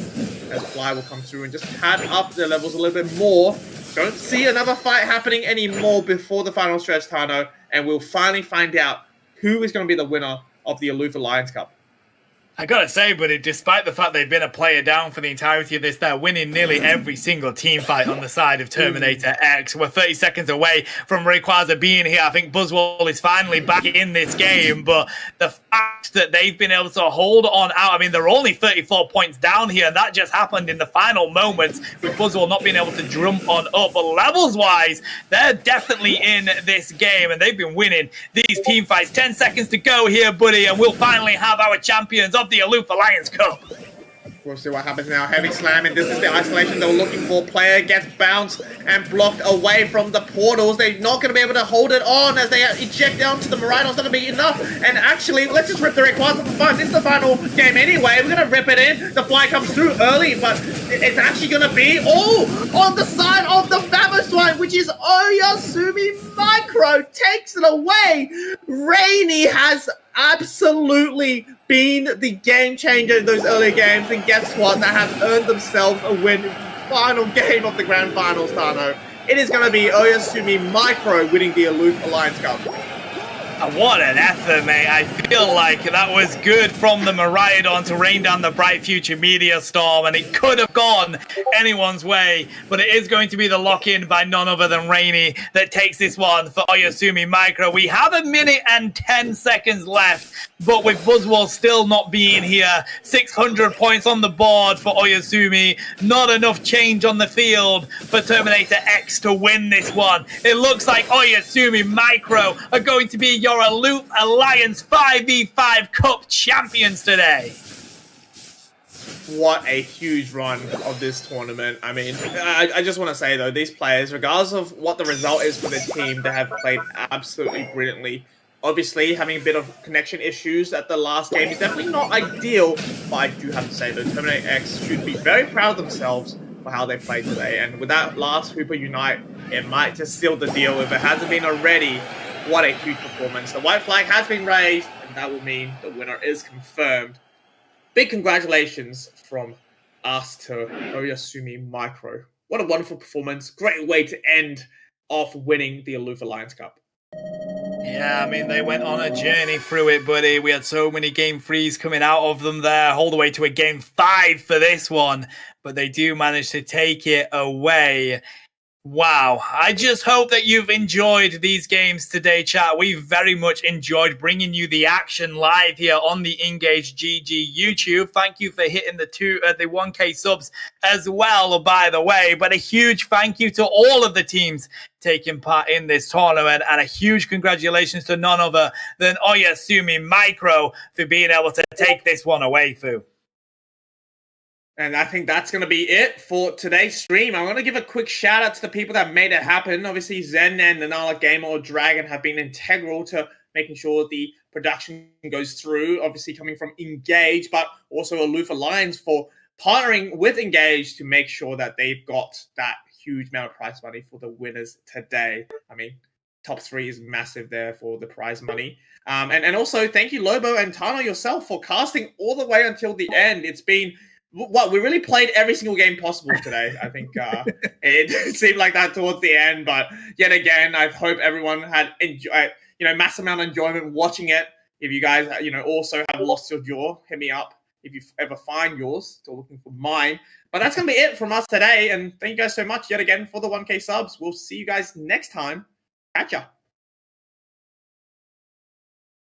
as Fly will come through and just pad up the levels a little bit more. Don't see another fight happening anymore before the final stretch, Tano. And we'll finally find out who is going to be the winner of the Aloof Alliance Cup. I gotta say, buddy, despite the fact they've been a player down for the entirety of this, they're winning nearly every single team fight on the side of Terminator X. We're 30 seconds away from Rayquaza being here. I think Buzzwole is finally back in this game, but the fact that they've been able to hold on out, I mean, they're only 34 points down here, and that just happened in the final moments with Buzzwole not being able to jump on up. But levels-wise, they're definitely in this game, and they've been winning these team fights. 10 seconds to go here, buddy, and we'll finally have our champions of the Aloof Alliance Cup. We'll see what happens now. Heavy slam, and this is the isolation they were looking for. Player gets bounced and blocked away from the portals. They're not going to be able to hold it on as they eject down to the Maraudon. It's not going to be enough. And actually, let's just rip the Rayquaza for fun. This is the final game anyway. We're going to rip it in. The fly comes through early, but it's actually going to be on the side of the Mamoswine, which is Oyasumi Micro. Takes it away. Rainy has absolutely been the game changer in those earlier games, and guess what? They have earned themselves a win in the final game of the Grand Finals, Tano. It is going to be Oyasumi Micro winning the Aloof Alliance Cup. What an effort, mate. I feel like that was good from the Miraidon to rain down the Bright Future Meteor Storm, and it could have gone anyone's way, but it is going to be the lock-in by none other than Rainy that takes this one for Oyasumi Micro. We have 1 minute and 10 seconds left, but with Buzzwole still not being here, 600 points on the board for Oyasumi, not enough change on the field for Terminator X to win this one. It looks like Oyasumi Micro are going to be your Aloof Alliance 5v5 Cup champions today. What a huge run of this tournament. I mean, I just want to say, though, these players, regardless of what the result is for the team, they have played absolutely brilliantly. Obviously, having a bit of connection issues at the last game is definitely not ideal, but I do have to say, though, Terminator X should be very proud of themselves for how they played today. And with that last Hooper Unite, it might just seal the deal if it hasn't been already. What a huge performance. The white flag has been raised, and that will mean the winner is confirmed. Big congratulations from us to Oyasumi Micro. What a wonderful performance. Great way to end off winning the Aloof Alliance Cup. Yeah, I mean, they went on a journey through it, buddy. We had so many game threes coming out of them there, all the way to a game 5 for this one. But they do manage to take it away. Wow. I just hope that you've enjoyed these games today, chat. We've very much enjoyed bringing you the action live here on the Engage GG YouTube. Thank you for hitting the 1K subs as well, by the way. But a huge thank you to all of the teams taking part in this tournament, and a huge congratulations to none other than Oyasumi Micro for being able to take this one away, Fu. And I think that's going to be it for today's stream. I want to give a quick shout out to the people that made it happen. Obviously, Zen and Nanala Gamer or Dragon have been integral to making sure the production goes through. Obviously, coming from Engage, but also Aloof Alliance for partnering with Engage to make sure that they've got that huge amount of prize money for the winners today. I mean, top 3 is massive there for the prize money. And also, thank you, Lobo and Tano yourself, for casting all the way until the end. It's been... Well, we really played every single game possible today. I think it seemed like that towards the end, but yet again, I hope everyone had massive amount of enjoyment watching it. If you guys, also have lost your jaw, hit me up if you ever find yours. Still looking for mine. But that's gonna be it from us today, and thank you guys so much yet again for the 1K subs. We'll see you guys next time. Catch ya.